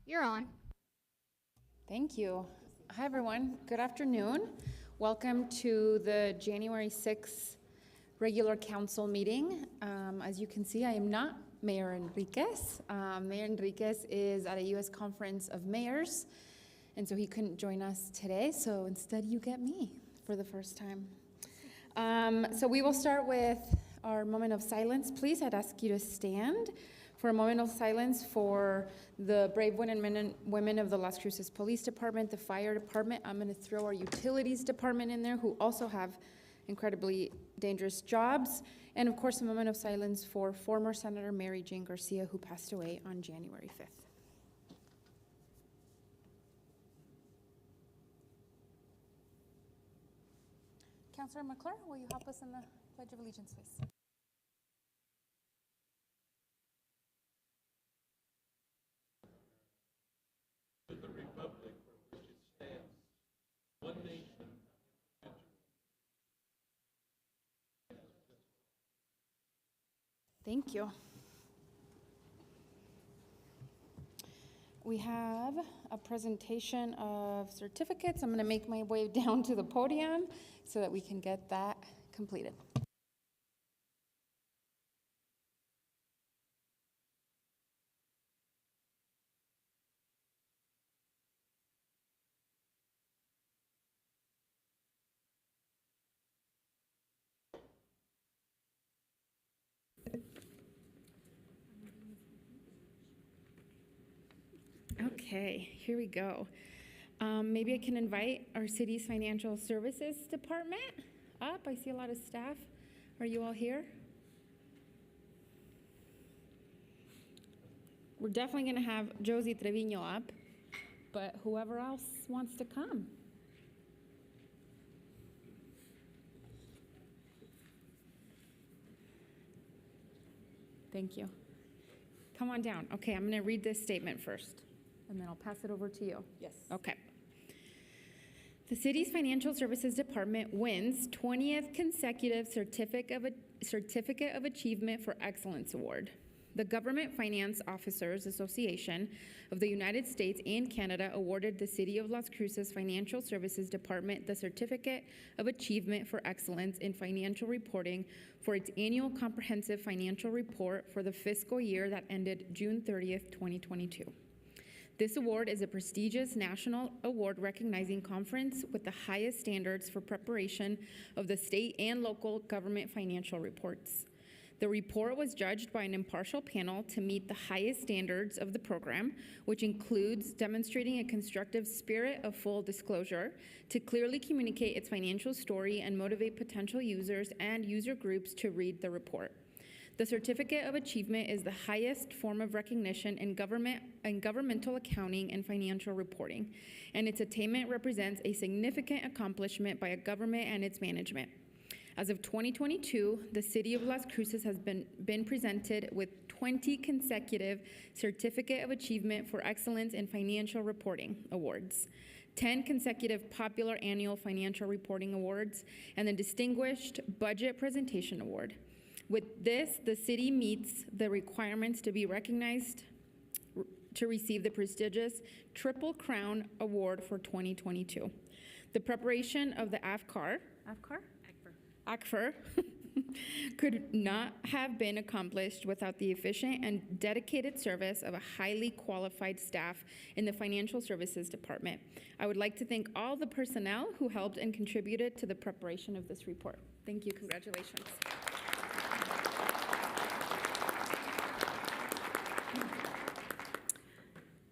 You're on. Thank you. Hi, everyone. Good afternoon. Welcome to the January 6th regular council meeting. As you can see, I am not Mayor Enriquez. Mayor Enriquez is at a U.S. Conference of Mayors, and so he couldn't join us today. So instead, you get me for the first time. So we will start with our moment of silence. Please, I'd ask you to stand for a moment of silence for the brave men and women of the Las Cruces Police Department, the Fire Department. I'm going to throw our Utilities Department in there, who also have incredibly dangerous jobs. And of course, a moment of silence for former Senator Mary Jane Garcia, who passed away on January 5th. Councilor McClure, will you help us in the Pledge of Allegiance, please? To the republic for which it stands, one nation. Thank you. We have a presentation of certificates. I'm going to make my way down to the podium so that we can get that completed. Okay, here we go. Maybe I can invite our city's financial services department up. I see a lot of staff. Are you all here? We're definitely going to have Josie Trevino up, but whoever else wants to come. Thank you. Come on down. Okay, I'm going to read this statement first, and then I'll pass it over to you. Yes. Okay. The city's financial services department wins 20th consecutive Certificate of Achievement for Excellence Award. The Government Finance Officers Association of the United States and Canada awarded the City of Las Cruces Financial Services Department the Certificate of Achievement for Excellence in Financial Reporting for its annual comprehensive financial report for the fiscal year that ended June 30th, 2022. This award is a prestigious national award recognizing conference with the highest standards for preparation of the state and local government financial reports. The report was judged by an impartial panel to meet the highest standards of the program, which includes demonstrating a constructive spirit of full disclosure to clearly communicate its financial story and motivate potential users and user groups to read the report. The Certificate of Achievement is the highest form of recognition in governmental accounting and financial reporting, and its attainment represents a significant accomplishment by a government and its management. As of 2022, the City of Las Cruces has been presented with 20 consecutive Certificate of Achievement for Excellence in Financial Reporting awards, 10 consecutive Popular Annual Financial Reporting awards, and the Distinguished Budget Presentation Award. With this, the city meets the requirements to be recognized to receive the prestigious Triple Crown Award for 2022. The preparation of the AFCAR could not have been accomplished without the efficient and dedicated service of a highly qualified staff in the Financial Services Department. I would like to thank all the personnel who helped and contributed to the preparation of this report. Thank you. Congratulations.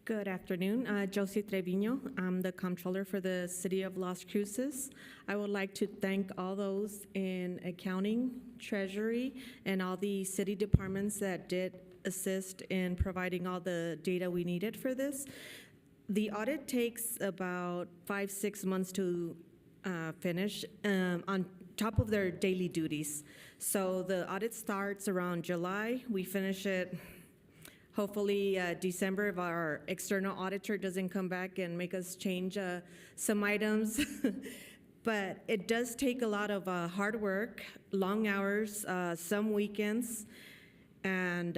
Good afternoon. Josie Trevino. I'm the comptroller for the City of Las Cruces. I would like to thank all those in accounting, treasury, and all the city departments that did assist in providing all the data we needed for this. The audit takes about 5-6 months to finish on top of their daily duties. So the audit starts around July. We finish it hopefully December if our external auditor doesn't come back and make us change some items. But it does take a lot of hard work, long hours, some weekends. And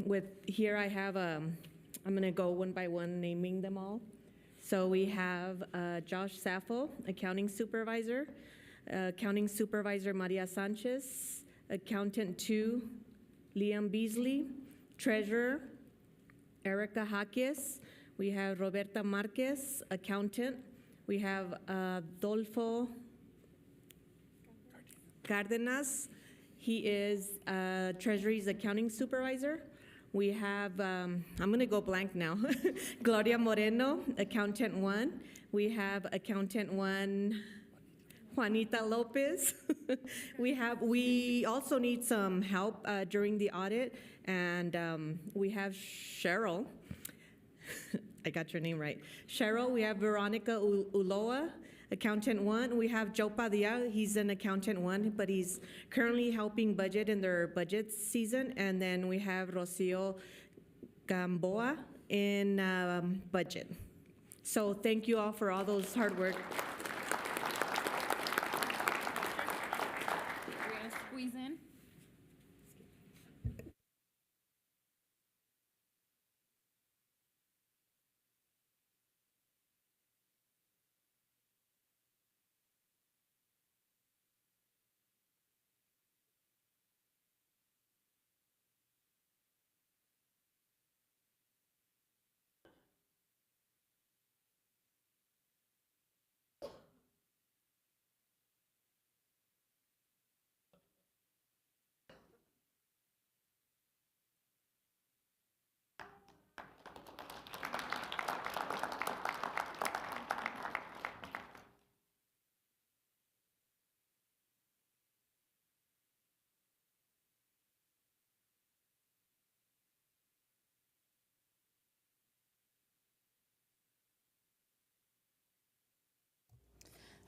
with here I have I'm going to go one by one, naming them all. So we have Josh Saffel, Accounting Supervisor, Accounting Supervisor Maria Sanchez, Accountant 2, Liam Beasley, Treasurer, Erica Jaques. We have Roberta Marquez, Accountant. We have Dolfo Cardenas. He is Treasury's Accounting Supervisor. We have, I'm going to go blank now, Gloria Moreno, Accountant 1. We have Accountant 1, Juanita Lopez. We also need some help during the audit, and we have Cheryl. I got your name right. Cheryl, we have Veronica Uloa, Accountant 1. We have Joe Padilla, he's an Accountant 1, but he's currently helping budget in their budget season. And then we have Rocio Gamboa in budget. So thank you all for all those hard work. We're gonna squeeze in.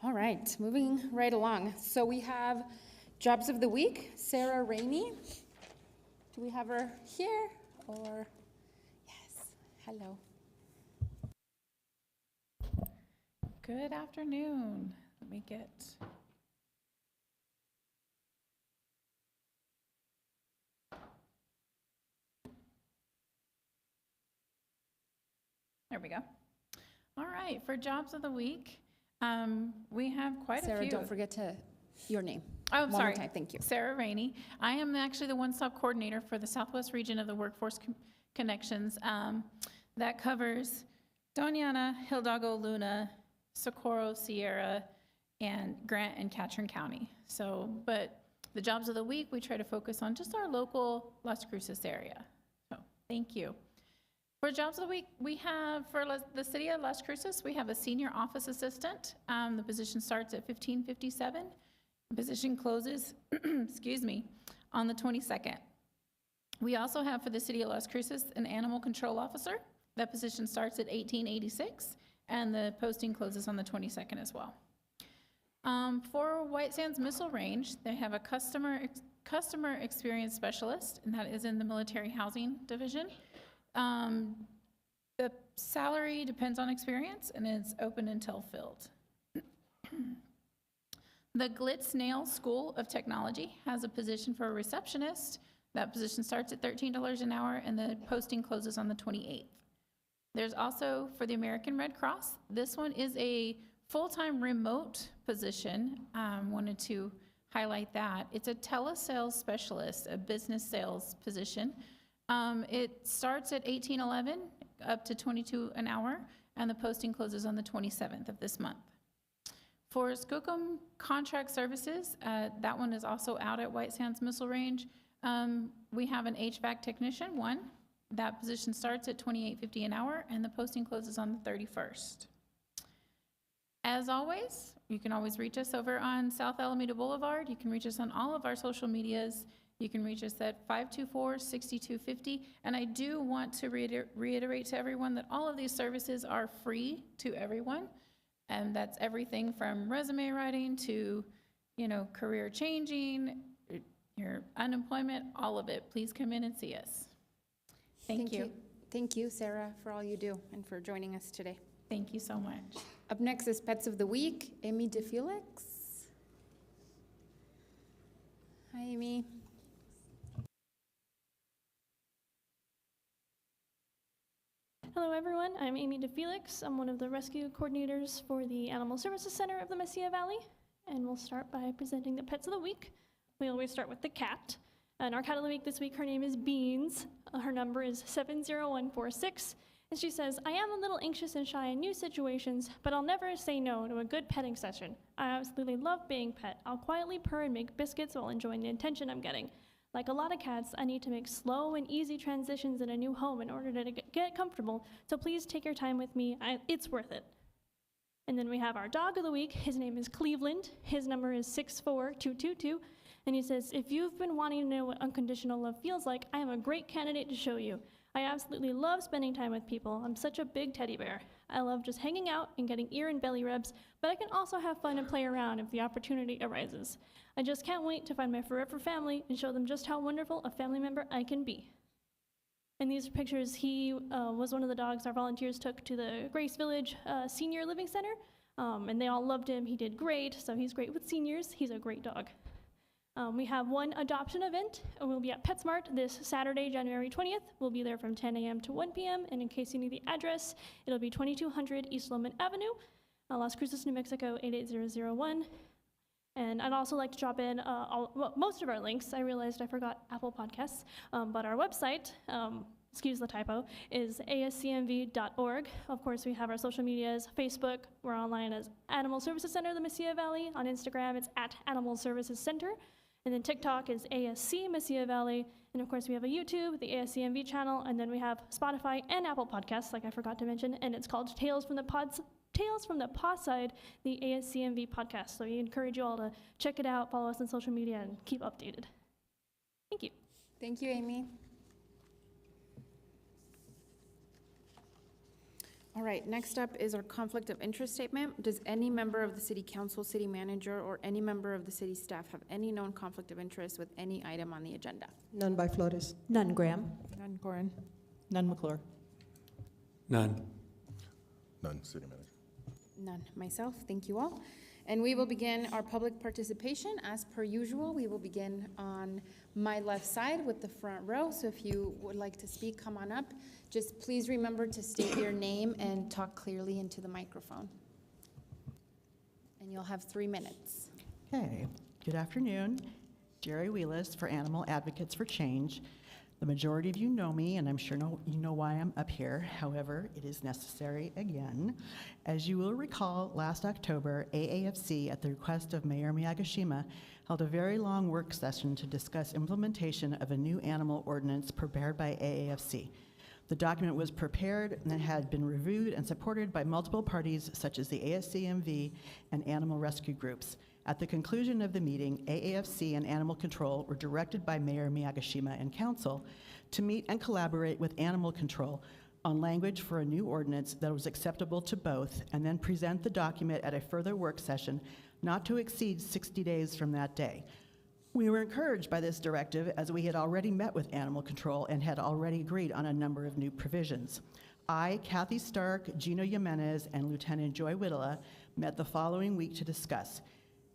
All right, moving right along. So we have Jobs of the Week, Sarah Rainey. Do we have her here or? Yes, hello. Good afternoon. Let me get. There we go. All right, for Jobs of the Week, we have quite a few. Sarah, don't forget your name. Oh, One more sorry. time, thank you. Sarah Rainey. I am actually the one-stop coordinator for the Southwest region of the Workforce Connections. That covers Doñana, Hidalgo, Luna, Socorro, Sierra, and Grant and Catron County. So, but the Jobs of the Week, we try to focus on just our local Las Cruces area. So, thank you. For Jobs of the Week, we have, for the city of Las Cruces, we have a senior office assistant. The position starts at $15.57. The position closes, excuse me, on the 22nd. We also have for the city of Las Cruces an animal control officer. That position starts at $18.86, and the posting closes on the 22nd as well. For White Sands Missile Range, they have a customer experience specialist, and that is in the military housing division. The salary depends on experience, and it's open until filled. The Glitz Nail School of Technology has a position for a receptionist. That position starts at $13 an hour, and the posting closes on the 28th. There's also for the American Red Cross. This one is a full-time remote position. Wanted to highlight that. It's a telesales specialist, a business sales position. It starts at $18.11 up to $22 an hour, and the posting closes on the 27th of this month. For Skookum Contract Services, that one is also out at White Sands Missile Range. We have an HVAC technician, one. That position starts at $28.50 an hour, and the posting closes on the 31st. As always, you can always reach us over on South Alameda Boulevard. You can reach us on all of our social medias. You can reach us at 524-6250. And I do want to reiterate to everyone that all of these services are free to everyone. And that's everything from resume writing to, career changing, your unemployment, all of it. Please come in and see us. Thank you. Thank you, Sarah, for all you do and for joining us today. Thank you so much. Up next is Pets of the Week, Amy DeFelix. Hi, Amy. Hello, everyone. I'm Amy DeFelix. I'm one of the rescue coordinators for the Animal Services Center of the Mesilla Valley. And we'll start by presenting the pets of the week. We always start with the cat. And our cat of the week this week, her name is Beans. Her number is 70146. And she says, I am a little anxious and shy in new situations, but I'll never say no to a good petting session. I absolutely love being pet. I'll quietly purr and make biscuits while enjoying the attention I'm getting. Like a lot of cats, I need to make slow and easy transitions in a new home in order to get comfortable, so please take your time with me. It's worth it. And then we have our dog of the week. His name is Cleveland. His number is 64222. And he says, if you've been wanting to know what unconditional love feels like, I am a great candidate to show you. I absolutely love spending time with people. I'm such a big teddy bear. I love just hanging out and getting ear and belly rubs, but I can also have fun and play around if the opportunity arises. I just can't wait to find my forever family and show them just how wonderful a family member I can be. In these pictures, he was one of the dogs our volunteers took to the Grace Village Senior Living Center, and they all loved him. He did great, so he's great with seniors. He's a great dog. We have one adoption event. We'll be at PetSmart this Saturday, January 20th. We'll be there from 10 a.m. to 1 p.m. And in case you need the address, it'll be 2200 East Lowman Avenue, Las Cruces, New Mexico, 88001. And I'd also like to drop in most of our links. I realized I forgot Apple Podcasts, but our website, excuse the typo, is ascmv.org. Of course, we have our social medias, Facebook. We're online as Animal Services Center of the Mesilla Valley. On Instagram, it's at Animal Services Center. And then TikTok is ASC Mesilla Valley. And of course, we have a YouTube, the ASCMV channel, and then we have Spotify and Apple Podcasts, like I forgot to mention, and it's called Tales from the Paw Side, the ASCMV podcast. So we encourage you all to check it out, follow us on social media, and keep updated. Thank you. Thank you, Amy. All right, next up is our conflict of interest statement. Does any member of the city council, city manager, or any member of the city staff have any known conflict of interest with any item on the agenda? None by Flores. None, Graham. None, Corin. None, McClure. None. None, city manager. None, myself. Thank you all. And we will begin our public participation. As per usual, we will begin on my left side with the front row. So if you would like to speak, come on up. Just please remember to state your name and talk clearly into the microphone. And you'll have 3 minutes. Okay, good afternoon. Jerry Wheelis for Animal Advocates for Change. The majority of you know me, and I'm sure you know why I'm up here. However, it is necessary again. As you will recall, last October, AAFC, at the request of Mayor Miyagishima, held a very long work session to discuss implementation of a new animal ordinance prepared by AAFC. The document was prepared and had been reviewed and supported by multiple parties such as the ASCMV and animal rescue groups. At the conclusion of the meeting, AAFC and Animal Control were directed by Mayor Miyagishima and Council to meet and collaborate with Animal Control on language for a new ordinance that was acceptable to both, and then present the document at a further work session not to exceed 60 days from that day. We were encouraged by this directive as we had already met with Animal Control and had already agreed on a number of new provisions. I, Kathy Stark, Gino Jimenez, and Lieutenant Joy Whittla met the following week to discuss.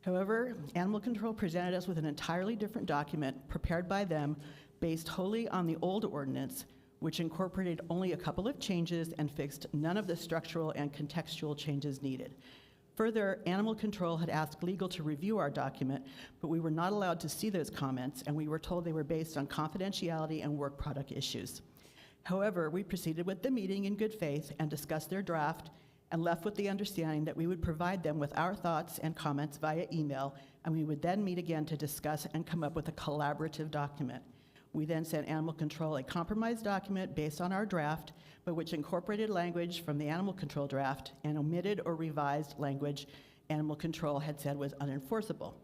However, Animal Control presented us with an entirely different document prepared by them based wholly on the old ordinance, which incorporated only a couple of changes and fixed none of the structural and contextual changes needed. Further, Animal Control had asked legal to review our document, but we were not allowed to see those comments, and we were told they were based on confidentiality and work product issues. However, we proceeded with the meeting in good faith and discussed their draft and left with the understanding that we would provide them with our thoughts and comments via email, and we would then meet again to discuss and come up with a collaborative document. We then sent Animal Control a compromise document based on our draft, but which incorporated language from the Animal Control draft and omitted or revised language Animal Control had said was unenforceable.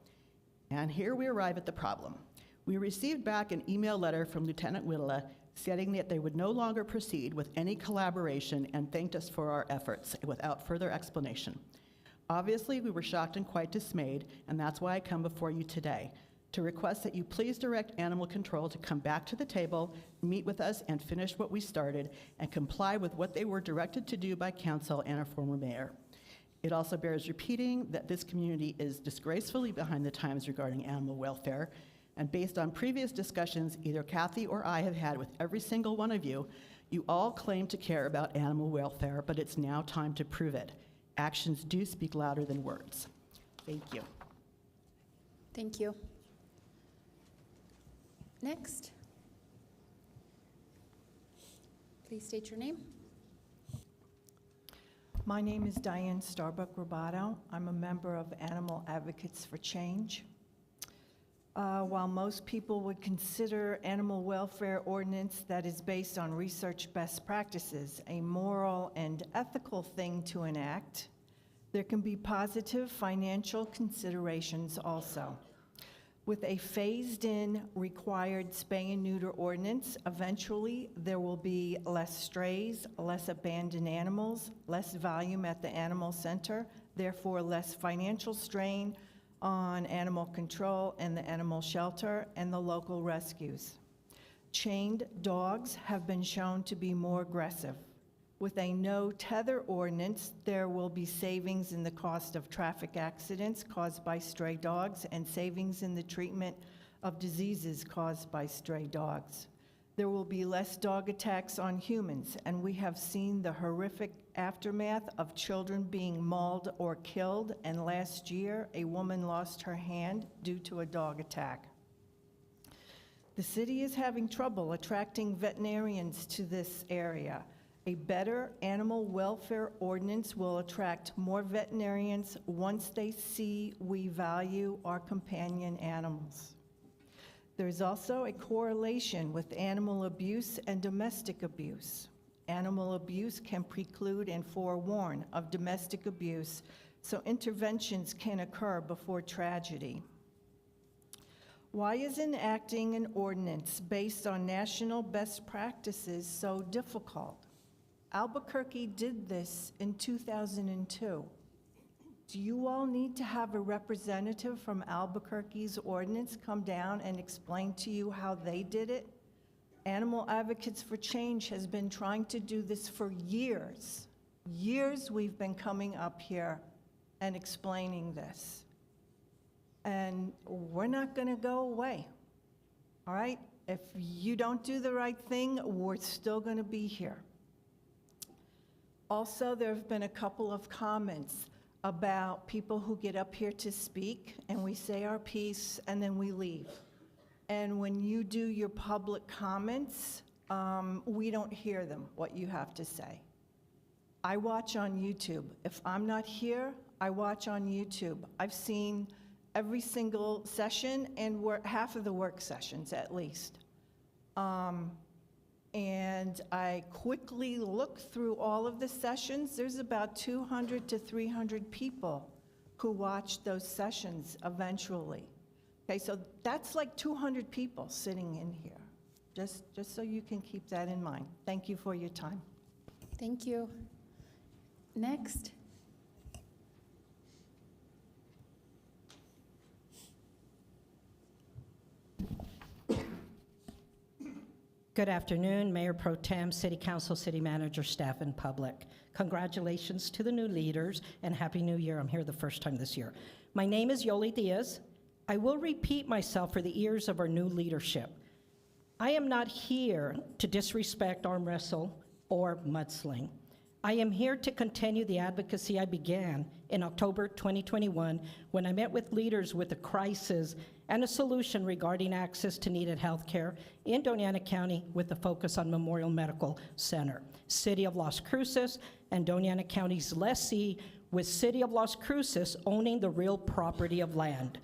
And here we arrive at the problem. We received back an email letter from Lieutenant Whittla stating that they would no longer proceed with any collaboration and thanked us for our efforts without further explanation. Obviously, we were shocked and quite dismayed, and that's why I come before you today, to request that you please direct Animal Control to come back to the table, meet with us, and finish what we started, and comply with what they were directed to do by council and our former mayor. It also bears repeating that this community is disgracefully behind the times regarding animal welfare, and based on previous discussions either Kathy or I have had with every single one of you, You all claim to care about animal welfare, but it's now time to prove it. Actions do speak louder than words. Thank you. Thank you. Next. Please state your name. My name is Diane Starbuck Robato. I'm a member of Animal Advocates for Change. While most people would consider animal welfare ordinance that is based on research best practices a moral and ethical thing to enact, there can be positive financial considerations also. With a phased-in required spay and neuter ordinance, eventually there will be less strays, less abandoned animals, less volume at the animal center, therefore less financial strain on animal control and the animal shelter and the local rescues. Chained dogs have been shown to be more aggressive. With a no tether ordinance, there will be savings in the cost of traffic accidents caused by stray dogs and savings in the treatment of diseases caused by stray dogs. There will be less dog attacks on humans, and we have seen the horrific aftermath of children being mauled or killed, and last year, a woman lost her hand due to a dog attack. The city is having trouble attracting veterinarians to this area. A better animal welfare ordinance will attract more veterinarians once they see we value our companion animals. There is also a correlation with animal abuse and domestic abuse. Animal abuse can preclude and forewarn of domestic abuse, so interventions can occur before tragedy. Why is enacting an ordinance based on national best practices so difficult? Albuquerque did this in 2002. Do you all need to have a representative from Albuquerque's ordinance come down and explain to you how they did it? Animal Advocates for Change has been trying to do this for years. Years we've been coming up here and explaining this. And we're not going to go away, all right? If you don't do the right thing, we're still going to be here. Also, there have been a couple of comments about people who get up here to speak, and we say our piece, and then we leave. And when you do your public comments, we don't hear them, what you have to say. I watch on YouTube. If I'm not here, I watch on YouTube. I've seen every single session and half of the work sessions at least. And I quickly looked through all of the sessions. There's about 200 to 300 people who watched those sessions eventually. Okay, so that's like 200 people sitting in here, just so you can keep that in mind. Thank you for your time. Thank you. Next. Good afternoon, Mayor Pro Tem, City Council, City Manager, staff, and public. Congratulations to the new leaders, and Happy New Year. I'm here the first time this year. My name is Yoli Diaz. I will repeat myself for the ears of our new leadership. I am not here to disrespect, arm wrestle, or mudsling. I am here to continue the advocacy I began in October 2021 when I met with leaders with a crisis and a solution regarding access to needed health care in Doña Ana County with a focus on Memorial Medical Center. City of Las Cruces and Doña Ana County's lessee, with City of Las Cruces owning the real property of land.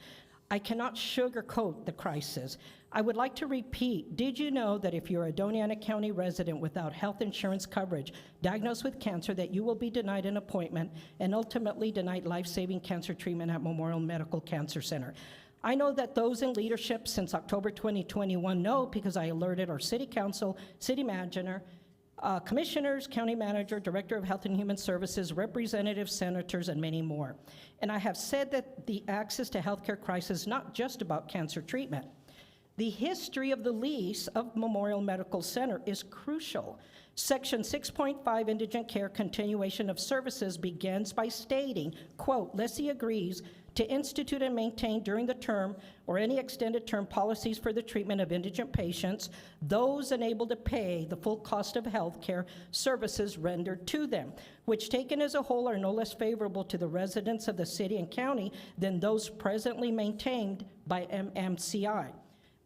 I cannot sugarcoat the crisis. I would like to repeat, did you know that if you're a Doña Ana County resident without health insurance coverage, diagnosed with cancer, that you will be denied an appointment and ultimately denied life-saving cancer treatment at Memorial Medical Cancer Center? I know that those in leadership since October 2021 know because I alerted our city council, city manager, commissioners, county manager, director of health and human services, representatives, senators, and many more. And I have said that the access to healthcare crisis is not just about cancer treatment. The history of the lease of Memorial Medical Center is crucial. Section 6.5, Indigent Care Continuation of Services, begins by stating, quote, lessee agrees to institute and maintain during the term or any extended term policies for the treatment of indigent patients, those unable to pay the full cost of health care services rendered to them, which taken as a whole are no less favorable to the residents of the city and county than those presently maintained by MMCI.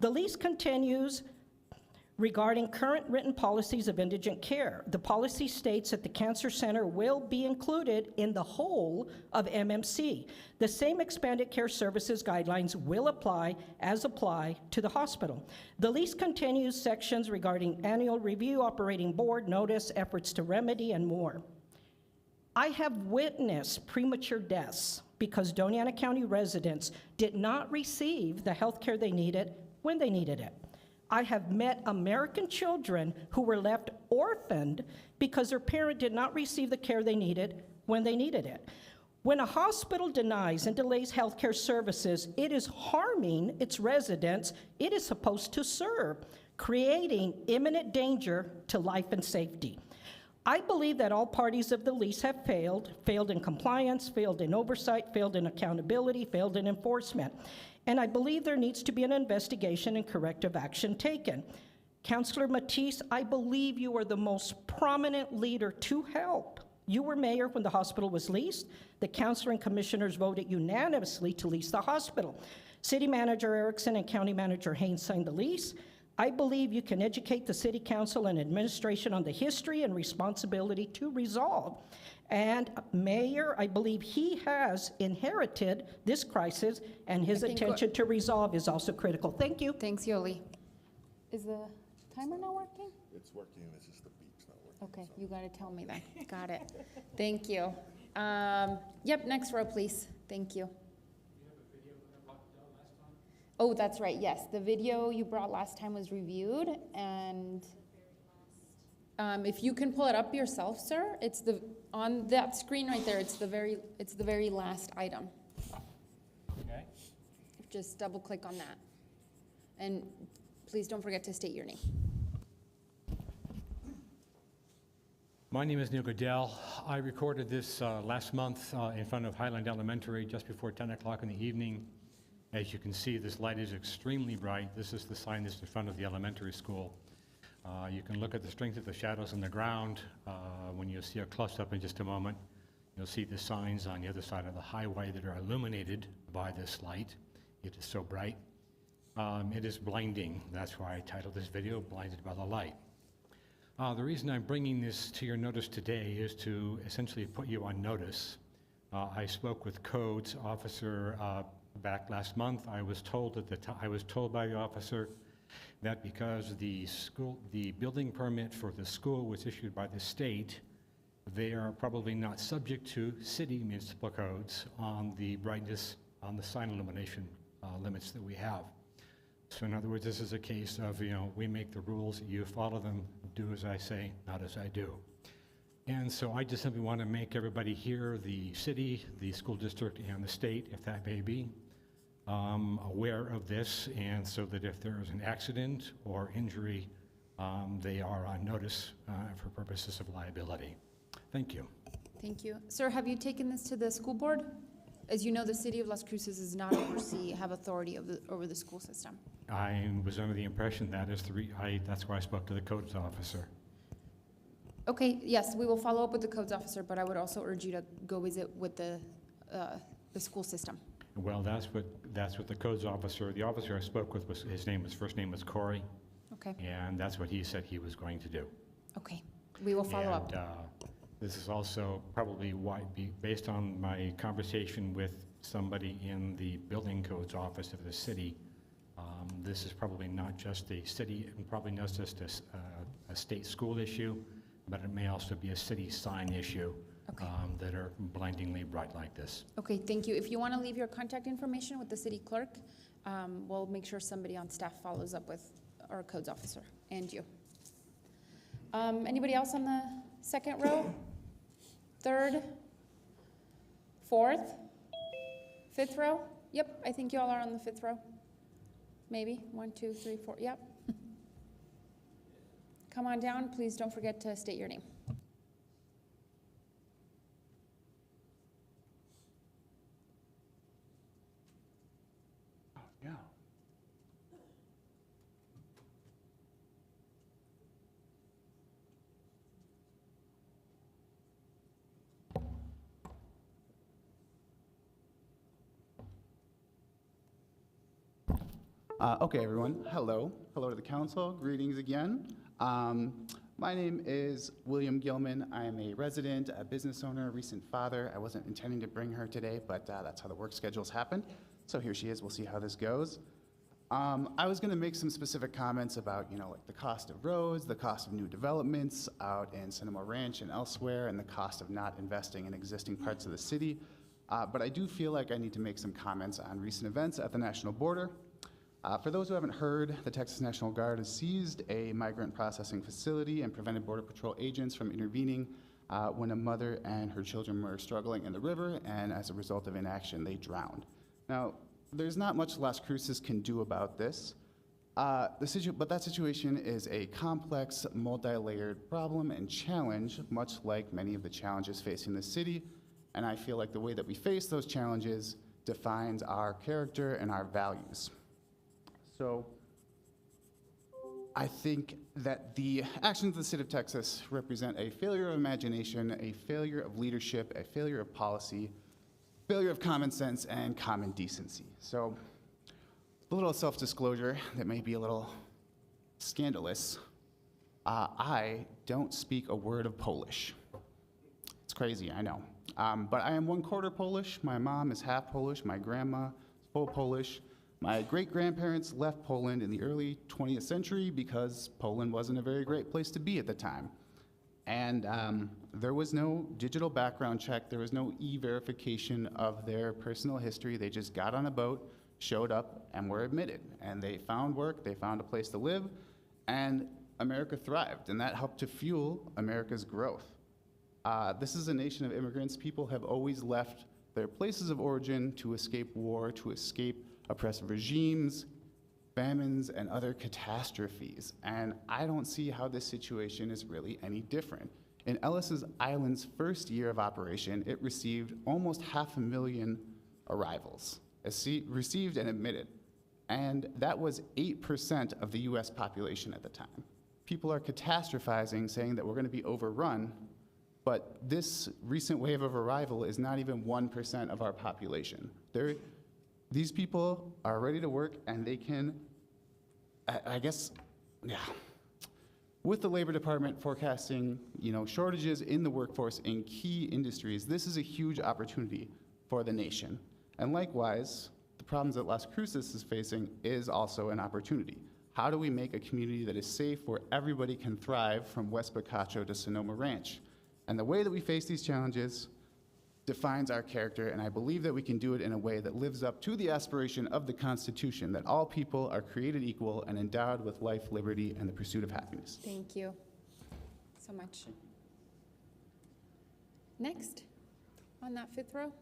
The lease continues regarding current written policies of indigent care. The policy states that the Cancer Center will be included in the whole of MMC. The same expanded care services guidelines will apply to the hospital. The lease continues sections regarding annual review, operating board, notice, efforts to remedy, and more. I have witnessed premature deaths because Doña Ana County residents did not receive the health care they needed when they needed it. I have met American children who were left orphaned because their parent did not receive the care they needed when they needed it. When a hospital denies and delays healthcare services, it is harming its residents it is supposed to serve, creating imminent danger to life and safety. I believe that all parties of the lease have failed in compliance, failed in oversight, failed in accountability, failed in enforcement. And I believe there needs to be an investigation and corrective action taken. Councilor Matisse, I believe you are the most prominent leader to help. You were mayor when the hospital was leased. The councilor and commissioners voted unanimously to lease the hospital. City Manager Erickson and County Manager Haynes signed the lease. I believe you can educate the City Council and administration on the history and responsibility to resolve. And Mayor, I believe he has inherited this crisis, and his attention to resolve is also critical. Thank you. Thanks, Yoli. Is the timer not working? It's working, it's just the beep's not working. Okay, you gotta tell me then. Got it. Thank you. Yep, next row, please. Thank you. Oh, that's right, yes. The video you brought last time was reviewed, and if you can pull it up yourself, sir, it's on that screen right there, it's the very last item. Okay. Just double click on that. And please don't forget to state your name. My name is Neil Goodell. I recorded this last month in front of Highland Elementary just before 10 o'clock in the evening. As you can see, this light is extremely bright. This is the sign that's in front of the elementary school. You can look at the strength of the shadows on the ground. When you see a close-up in just a moment, you'll see the signs on the other side of the highway that are illuminated by this light. It is so bright. It is blinding. That's why I titled this video, Blinded by the Light. The reason I'm bringing this to your notice today is to essentially put you on notice. I spoke with Codes Officer back last month. I was told by the officer that because the building permit for the school was issued by the state, they are probably not subject to city municipal codes on the brightness, on the sign illumination limits that we have. So in other words, this is a case of, we make the rules, you follow them, do as I say, not as I do. And so I just simply want to make everybody here, the city, the school district, and the state, if that may be, aware of this, and so that if there is an accident or injury, they are on notice for purposes of liability. Thank you. Thank you. Sir, have you taken this to the school board? As you know, the city of Las Cruces does not have authority over the school system. I was under the impression that is that's why I spoke to the codes officer. Okay, yes, we will follow up with the codes officer, but I would also urge you to go visit with the school system. Well, that's what the codes officer, the officer I spoke with, his first name was Corey. Okay. And that's what he said he was going to do. Okay, we will follow up. This is also probably based on my conversation with somebody in the building codes office of the city. This is probably not just a city, and probably not just a state school issue, but it may also be a city sign issue. Okay. That are blindingly bright like this. Okay, thank you. If you want to leave your contact information with the city clerk, we'll make sure somebody on staff follows up with our codes officer and you. Anybody else on the second row? Third? Fourth? Fifth row? Yep, I think you all are on the fifth row. Maybe. 1, 2, 3, 4. Yep. Come on down. Please don't forget to state your name. Okay, everyone. Hello. Hello to the council. Greetings again. My name is William Gilman. I am a resident, a business owner, a recent father. I wasn't intending to bring her today, but that's how the work schedules happened. So here she is. We'll see how this goes. I was going to make some specific comments about, like the cost of roads, the cost of new developments out in Sonoma Ranch and elsewhere, and the cost of not investing in existing parts of the city. But I do feel like I need to make some comments on recent events at the national border. For those who haven't heard, the Texas National Guard has seized a migrant processing facility and prevented Border Patrol agents from intervening when a mother and her children were struggling in the river, and as a result of inaction, they drowned. Now, there's not much Las Cruces can do about this, but that situation is a complex, multi-layered problem and challenge, much like many of the challenges facing the city, and I feel like the way that we face those challenges defines our character and our values. So I think that the actions of the city of Texas represent a failure of imagination, a failure of leadership, a failure of policy, failure of common sense and common decency. So a little self-disclosure that may be a little scandalous. I don't speak a word of Polish. It's crazy, I know. But I am 1/4 Polish. My mom is half Polish. My grandma is full Polish. My great-grandparents left Poland in the early 20th century because Poland wasn't a very great place to be at the time. And there was no digital background check. There was no e-verification of their personal history. They just got on a boat, showed up, and were admitted. And they found work, they found a place to live, and America thrived. And that helped to fuel America's growth. This is a nation of immigrants. People have always left their places of origin to escape war, to escape oppressive regimes, famines, and other catastrophes. And I don't see how this situation is really any different. In Ellis Island's first year of operation, it received almost 500,000 arrivals, received and admitted. And that was 8% of the US population at the time. People are catastrophizing, saying that we're going to be overrun, but this recent wave of arrival is not even 1% of our population. These people are ready to work, and they can, I guess, yeah. With the Labor Department forecasting, shortages in the workforce in key industries, this is a huge opportunity for the nation. And likewise, the problems that Las Cruces is facing is also an opportunity. How do we make a community that is safe where everybody can thrive from West Picacho to Sonoma Ranch? And the way that we face these challenges defines our character, and I believe that we can do it in a way that lives up to the aspiration of the Constitution, that all people are created equal and endowed with life, liberty, and the pursuit of happiness. Thank you so much. Next, on that fifth row.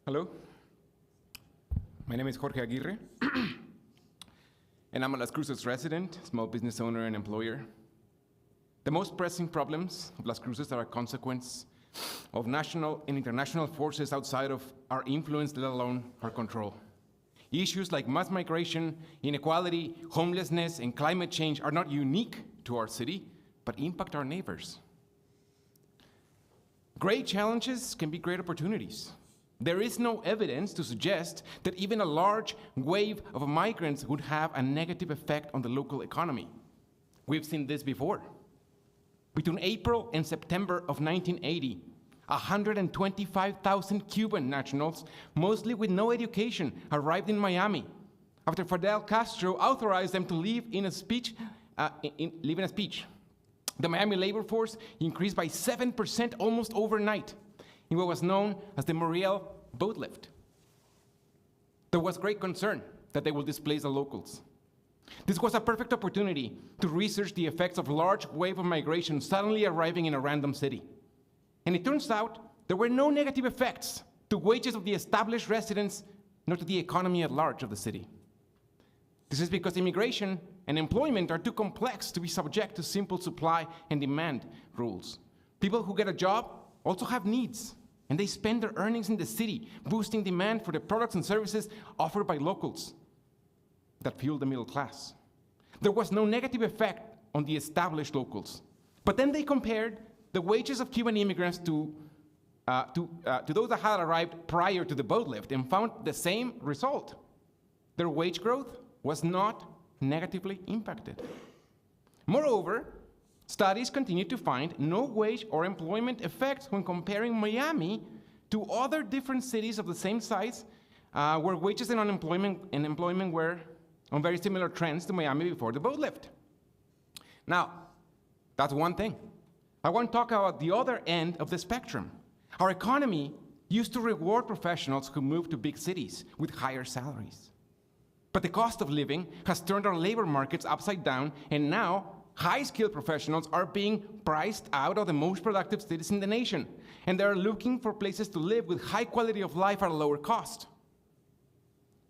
Hello. My name is Jorge Aguirre, and I'm a Las Cruces resident, small business owner and employer. The most pressing problems of Las Cruces are a consequence of national and international forces outside of our influence, let alone our control. Issues like mass migration, inequality, homelessness, and climate change are not unique to our city, but impact our neighbors. Great challenges can be great opportunities. There is no evidence to suggest that even a large wave of migrants would have a negative effect on the local economy. We've seen this before. Between April and September of 1980, 125,000 Cuban nationals, mostly with no education, arrived in Miami after Fidel Castro authorized them to live in a speech. The Miami labor force increased by 7% almost overnight in what was known as the Muriel boat lift. There was great concern that they will displace the locals. This was a perfect opportunity to research the effects of a large wave of migration suddenly arriving in a random city. And it turns out there were no negative effects to wages of the established residents, nor to the economy at large of the city. This is because immigration and employment are too complex to be subject to simple supply and demand rules. People who get a job also have needs, and they spend their earnings in the city, boosting demand for the products and services offered by locals that fuel the middle class. There was no negative effect on the established locals. But then they compared the wages of Cuban immigrants to those that had arrived prior to the boat lift and found the same result. Their wage growth was not negatively impacted. Moreover, studies continue to find no wage or employment effects when comparing Miami to other different cities of the same size where wages and employment were on very similar trends to Miami before the boat lift. Now, that's one thing. I want to talk about the other end of the spectrum. Our economy used to reward professionals who moved to big cities with higher salaries. But the cost of living has turned our labor markets upside down, and now high-skilled professionals are being priced out of the most productive cities in the nation, and they're looking for places to live with high quality of life at a lower cost.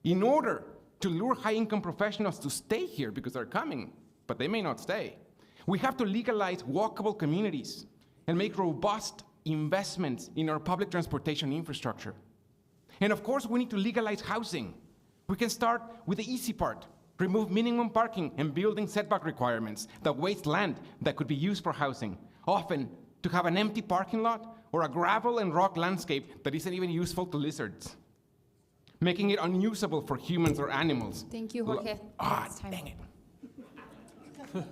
In order to lure high-income professionals to stay here, because they're coming, but they may not stay, we have to legalize walkable communities and make robust investments in our public transportation infrastructure. And of course, we need to legalize housing. We can start with the easy part, remove minimum parking and building setback requirements that waste land that could be used for housing, often to have an empty parking lot or a gravel and rock landscape that isn't even useful to lizards, making it unusable for humans or animals. Thank you, Jorge. Next time. Dang it.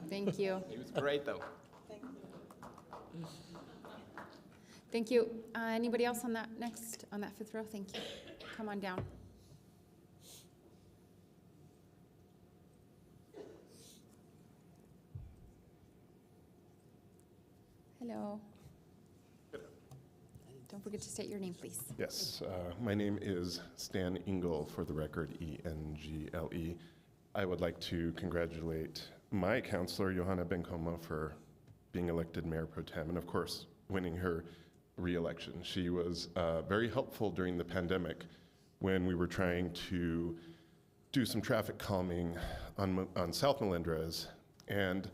Thank you. It was great, though. Thank you. Anybody else on that fifth row? Thank you. Come on down. Hello. Don't forget to state your name, please. Yes, my name is Stan Engel, for the record, E-N-G-L-E. I would like to congratulate my counselor, Johanna Bencoma, for being elected mayor pro tem, and of course, winning her re-election. She was very helpful during the pandemic when we were trying to do some traffic calming on South Melendrez, and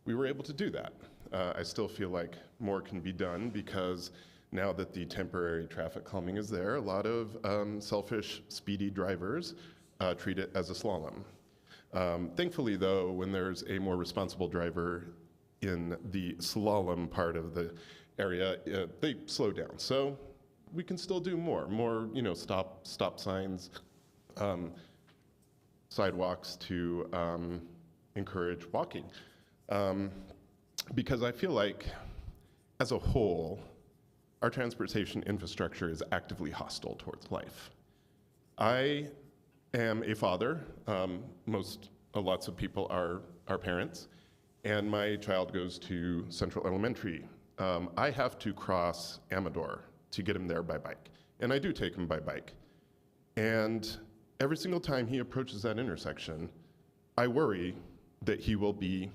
we were able to do that. I still feel like more can be done because now that the temporary traffic calming is there, a lot of selfish, speedy drivers treat it as a slalom. Thankfully, though, when there's a more responsible driver in the slalom part of the area, they slow down. So we can still do more, stop signs, sidewalks to encourage walking. Because I feel like, as a whole, our transportation infrastructure is actively hostile towards life. I am a father. Lots of people are parents, and my child goes to Central Elementary. I have to cross Amador to get him there by bike, and I do take him by bike. And every single time he approaches that intersection, I worry that he will be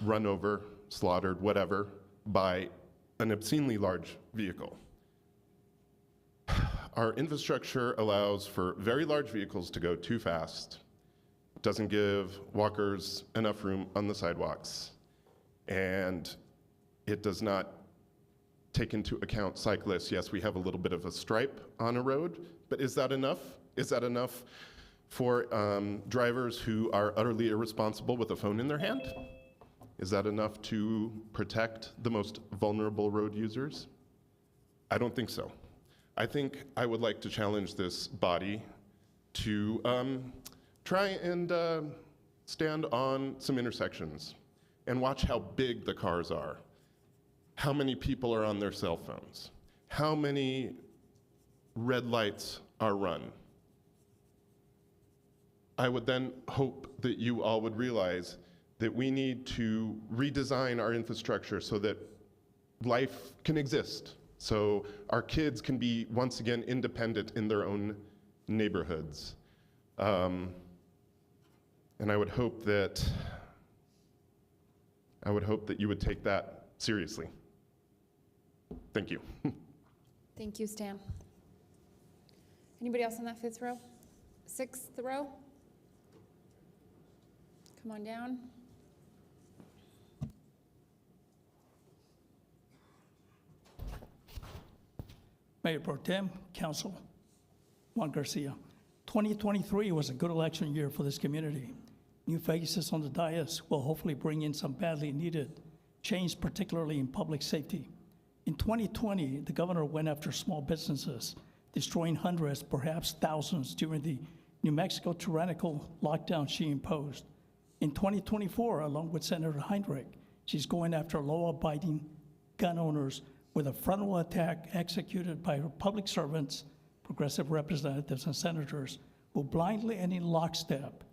run over, slaughtered, whatever, by an obscenely large vehicle. Our infrastructure allows for very large vehicles to go too fast, doesn't give walkers enough room on the sidewalks, and it does not take into account cyclists. Yes, we have a little bit of a stripe on a road, but is that enough? Is that enough for drivers who are utterly irresponsible with a phone in their hand? Is that enough to protect the most vulnerable road users? I don't think so. I think I would like to challenge this body to try and stand on some intersections and watch how big the cars are, how many people are on their cell phones, how many red lights are run. I would then hope that you all would realize that we need to redesign our infrastructure so that life can exist, so our kids can be once again independent in their own neighborhoods. And I would hope that you would take that seriously. Thank you. Thank you, Stan. Anybody else on that fifth row? Sixth row? Come on down. Mayor Pro Tem, Council, Juan Garcia. 2023 was a good election year for this community. new faces on the dais will hopefully bring in some badly needed change, particularly in public safety. In 2020, the governor went after small businesses, destroying hundreds, perhaps thousands, during the New Mexico tyrannical lockdown she imposed. In 2024, along with Senator Heinrich, she's going after law-abiding gun owners with a frontal attack executed by her public servants, progressive representatives, and senators who blindly and in lockstep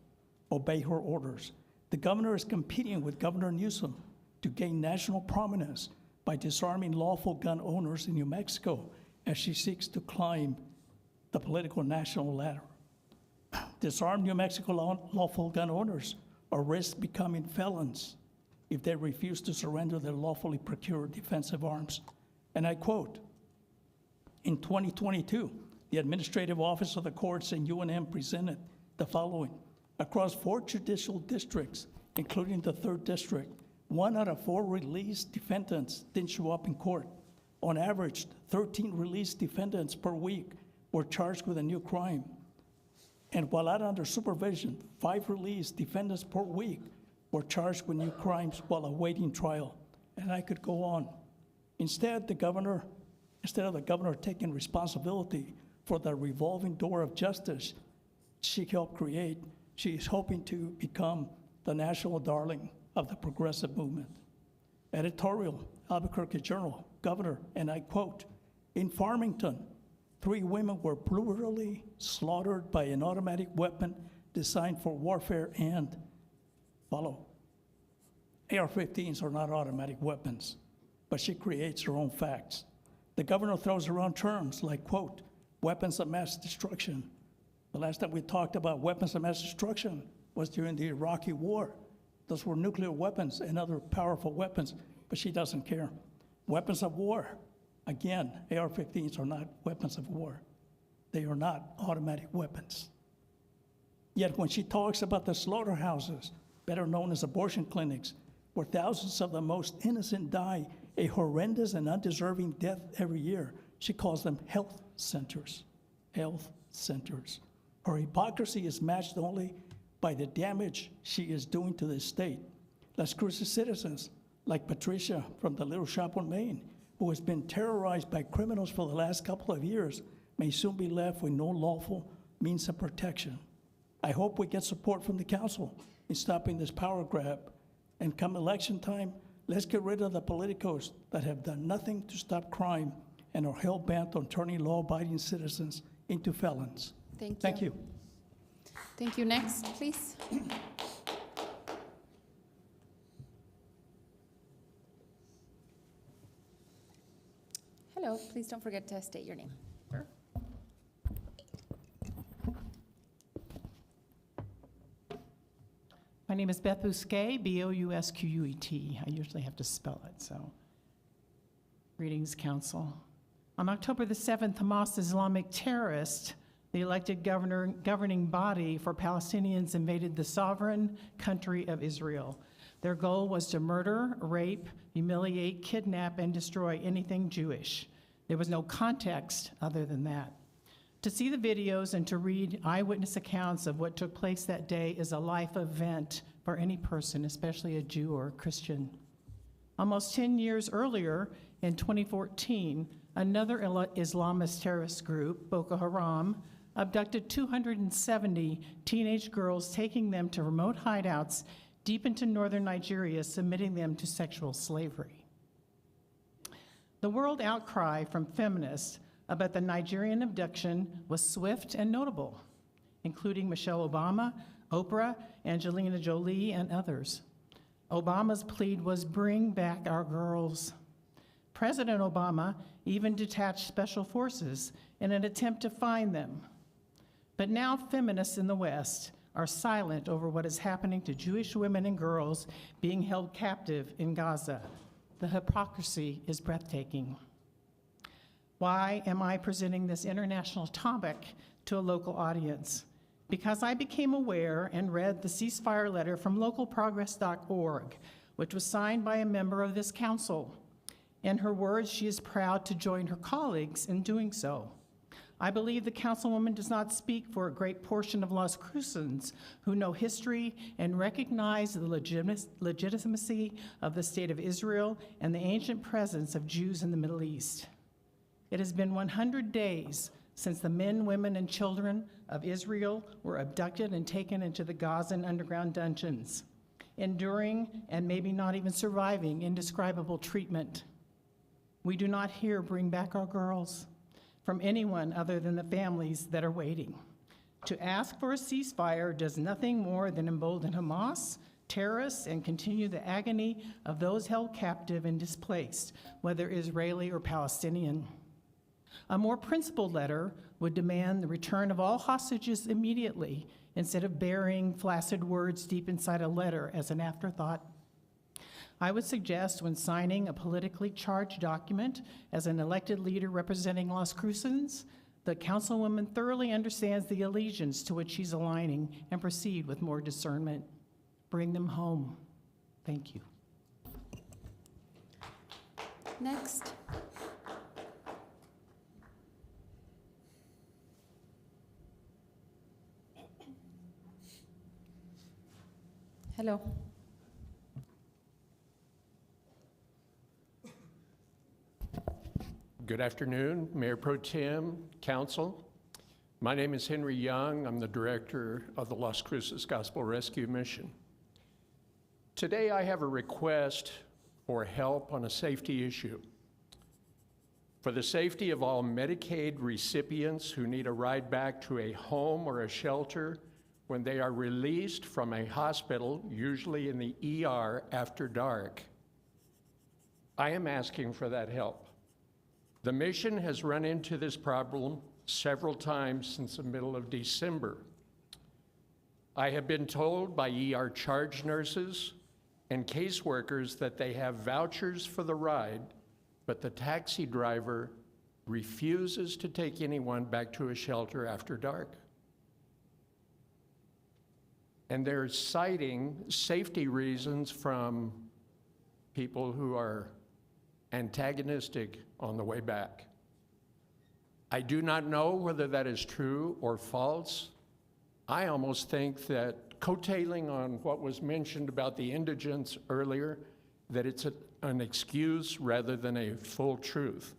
obey her orders. The governor is competing with Governor Newsom to gain national prominence by disarming lawful gun owners in New Mexico as she seeks to climb the political national ladder. Disarmed New Mexico lawful gun owners or risk becoming felons if they refuse to surrender their lawfully procured defensive arms. And I quote, in 2022, the Administrative Office of the Courts and UNM presented the following. Across 4 judicial districts, including the 3rd District, 1 out of 4 released defendants didn't show up in court. On average, 13 released defendants per week were charged with a new crime. And while out under supervision, 5 released defendants per week were charged with new crimes while awaiting trial. And I could go on. Instead of the governor taking responsibility for the revolving door of justice she helped create, she is hoping to become the national darling of the progressive movement. Editorial, Albuquerque Journal, Governor, and I quote, in Farmington, 3 women were brutally slaughtered by an automatic weapon designed for warfare and, follow, AR-15s are not automatic weapons, but she creates her own facts. The governor throws around terms like, quote, weapons of mass destruction. The last time we talked about weapons of mass destruction was during the Iraqi war. Those were nuclear weapons and other powerful weapons, but she doesn't care. Weapons of war. Again, AR-15s are not weapons of war. They are not automatic weapons. Yet when she talks about the slaughterhouses, better known as abortion clinics, where thousands of the most innocent die a horrendous and undeserving death every year, she calls them health centers. Health centers. Her hypocrisy is matched only by the damage she is doing to the state. Las Cruces citizens, like Patricia from the Little Shop on Main, who has been terrorized by criminals for the last couple of years, may soon be left with no lawful means of protection. I hope we get support from the council in stopping this power grab. And come election time, let's get rid of the politicos that have done nothing to stop crime and are hell-bent on turning law-abiding citizens into felons. Thank you. Thank you. Next, please. Hello, please don't forget to state your name. My name is Beth Bousquet, B-O-U-S-Q-U-E-T. I usually have to spell it, so. Greetings, Council. On October the 7th, Hamas Islamic terrorists, the elected governing body for Palestinians, invaded the sovereign country of Israel. Their goal was to murder, rape, humiliate, kidnap, and destroy anything Jewish. There was no context other than that. To see the videos and to read eyewitness accounts of what took place that day is a life event for any person, especially a Jew or a Christian. Almost 10 years earlier, in 2014, another Islamist terrorist group, Boko Haram, abducted 270 teenage girls, taking them to remote hideouts deep into northern Nigeria, submitting them to sexual slavery. The world outcry from feminists about the Nigerian abduction was swift and notable, including Michelle Obama, Oprah, Angelina Jolie, and others. Obama's plea was bring back our girls. President Obama even detached special forces in an attempt to find them. But now feminists in the West are silent over what is happening to Jewish women and girls being held captive in Gaza. The hypocrisy is breathtaking. Why am I presenting this international topic to a local audience? Because I became aware and read the ceasefire letter from localprogress.org, which was signed by a member of this council. In her words, she is proud to join her colleagues in doing so. I believe the councilwoman does not speak for a great portion of Las Cruces who know history and recognize the legitimacy of the State of Israel and the ancient presence of Jews in the Middle East. It has been 100 days since the men, women, and children of Israel were abducted and taken into the Gazan underground dungeons, enduring and maybe not even surviving indescribable treatment. We do not hear "bring back our girls" from anyone other than the families that are waiting. To ask for a ceasefire does nothing more than embolden Hamas, terrorists, and continue the agony of those held captive and displaced, whether Israeli or Palestinian. A more principled letter would demand the return of all hostages immediately instead of burying flaccid words deep inside a letter as an afterthought. I would suggest when signing a politically charged document as an elected leader representing Las Cruces, the councilwoman thoroughly understands the allegiance to which she's aligning and proceed with more discernment. Bring them home. Thank you. Next. Hello. Good afternoon, Mayor Pro Tem, Council. My name is Henry Young. I'm the director of the Las Cruces Gospel Rescue Mission. Today I have a request for help on a safety issue. For the safety of all Medicaid recipients who need a ride back to a home or a shelter when they are released from a hospital, usually in the ER after dark, I am asking for that help. The mission has run into this problem several times since the middle of December. I have been told by ER charge nurses and caseworkers that they have vouchers for the ride, but the taxi driver refuses to take anyone back to a shelter after dark. And they're citing safety reasons from people who are antagonistic on the way back. I do not know whether that is true or false. I almost think that coattailing on what was mentioned about the indigents earlier, that it's an excuse rather than a full truth.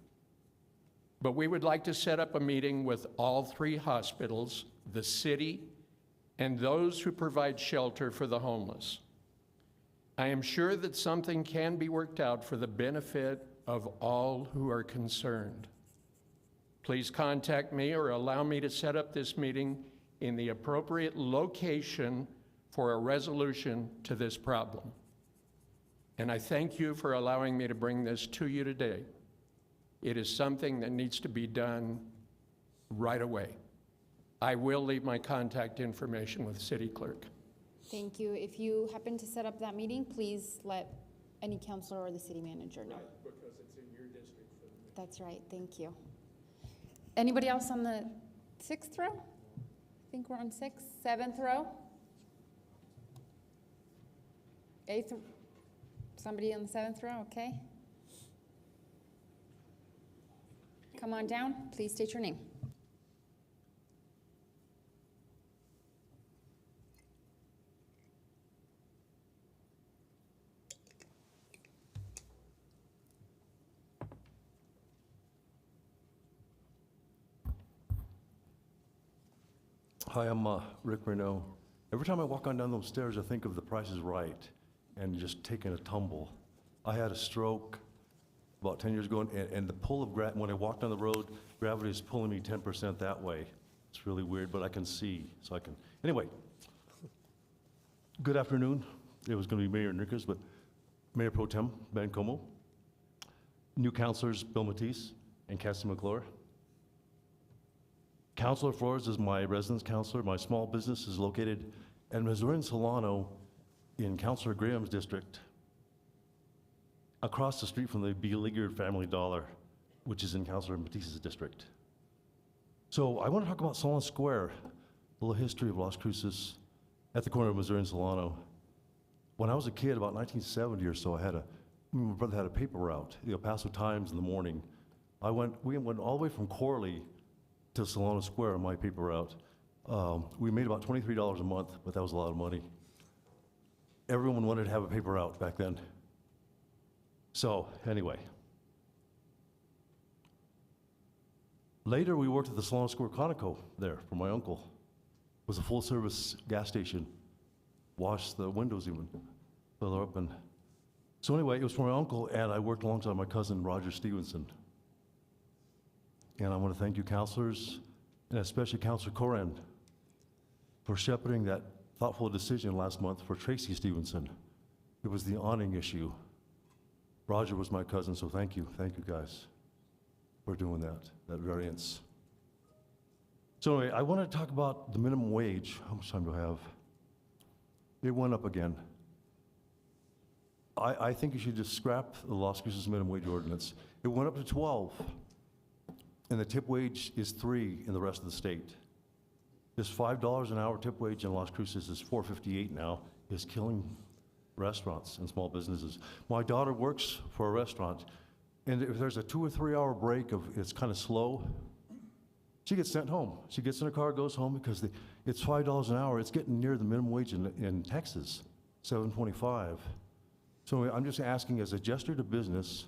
But we would like to set up a meeting with all three hospitals, the city, and those who provide shelter for the homeless. I am sure that something can be worked out for the benefit of all who are concerned. Please contact me or allow me to set up this meeting in the appropriate location for a resolution to this problem. And I thank you for allowing me to bring this to you today. It is something that needs to be done right away. I will leave my contact information with City Clerk. Thank you. If you happen to set up that meeting, please let any counselor or the city manager know. Right, because it's in your district. That's right. Thank you. Anybody else on the 6th row? I think we're on 6th, 7th row. 8th, somebody on the 7th row, okay. Come on down, please state your name. Hi, I'm Rick Renault. Every time I walk on down those stairs, I think of The Price is Right and just taking a tumble. I had a stroke about 10 years ago, and the pull of gravity, when I walk down the road, gravity is pulling me 10% that way. It's really weird, but I can see, so I can. Anyway, good afternoon. It was going to be Mayor Enriquez, but Mayor Pro Tem Ben Como, new councilors Bill Matisse and Cassie McClure. Councilor Flores is my residence councilor. My small business is located at Missouri and Solano in Councilor Graham's district, across the street from the beleaguered Family Dollar, which is in Councilor Matisse's district. So I want to talk about Solon Square, a little history of Las Cruces at the corner of Missouri and Solano. When I was a kid, about 1970 or so, my brother had a paper route, the El Paso Times in the morning. We went all the way from Corley to Solano Square on my paper route. We made about $23 a month, but that was a lot of money. Everyone wanted to have a paper route back then. So, anyway. Later, we worked at the Solano Square Conoco there for my uncle. It was a full-service gas station. Washed the windows even, fill her up. And so anyway, it was for my uncle, and I worked alongside my cousin, Roger Stevenson. And I want to thank you, counselors, and especially Counselor Coran, for shepherding that thoughtful decision last month for Tracy Stevenson. It was the awning issue. Roger was my cousin, so thank you guys for doing that variance. So anyway, I want to talk about the minimum wage. How much time do I have? It went up again. I think you should just scrap the Las Cruces minimum wage ordinance. It went up to 12, and the tip wage is 3 in the rest of the state. This $5 an hour tip wage in Las Cruces is $4.58 now, is killing restaurants and small businesses. My daughter works for a restaurant, and if there's a 2 or 3 hour break of it's kind of slow, she gets sent home. She gets in her car, goes home, because it's $5 an hour. It's getting near the minimum wage in Texas, $7.25. So I'm just asking, as a gesture to business,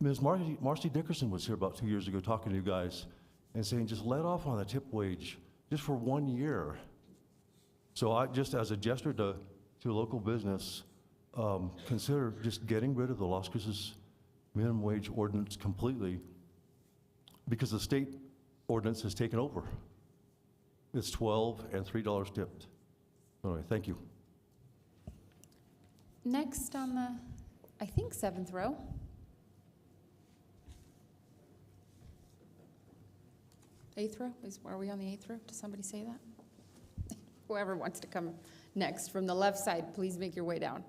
Ms. Marcy Dickerson was here about 2 years ago talking to you guys and saying, just let off on the tip wage just for 1 year. So I just, as a gesture to local business, consider just getting rid of the Las Cruces minimum wage ordinance completely, because the state ordinance has taken over. It's $12 and $3 tipped. All right, thank you. Next on the, I think, 7th row. Eighth row? Are we on the 8th row? Does somebody say that? Whoever wants to come next from the left side, please make your way down.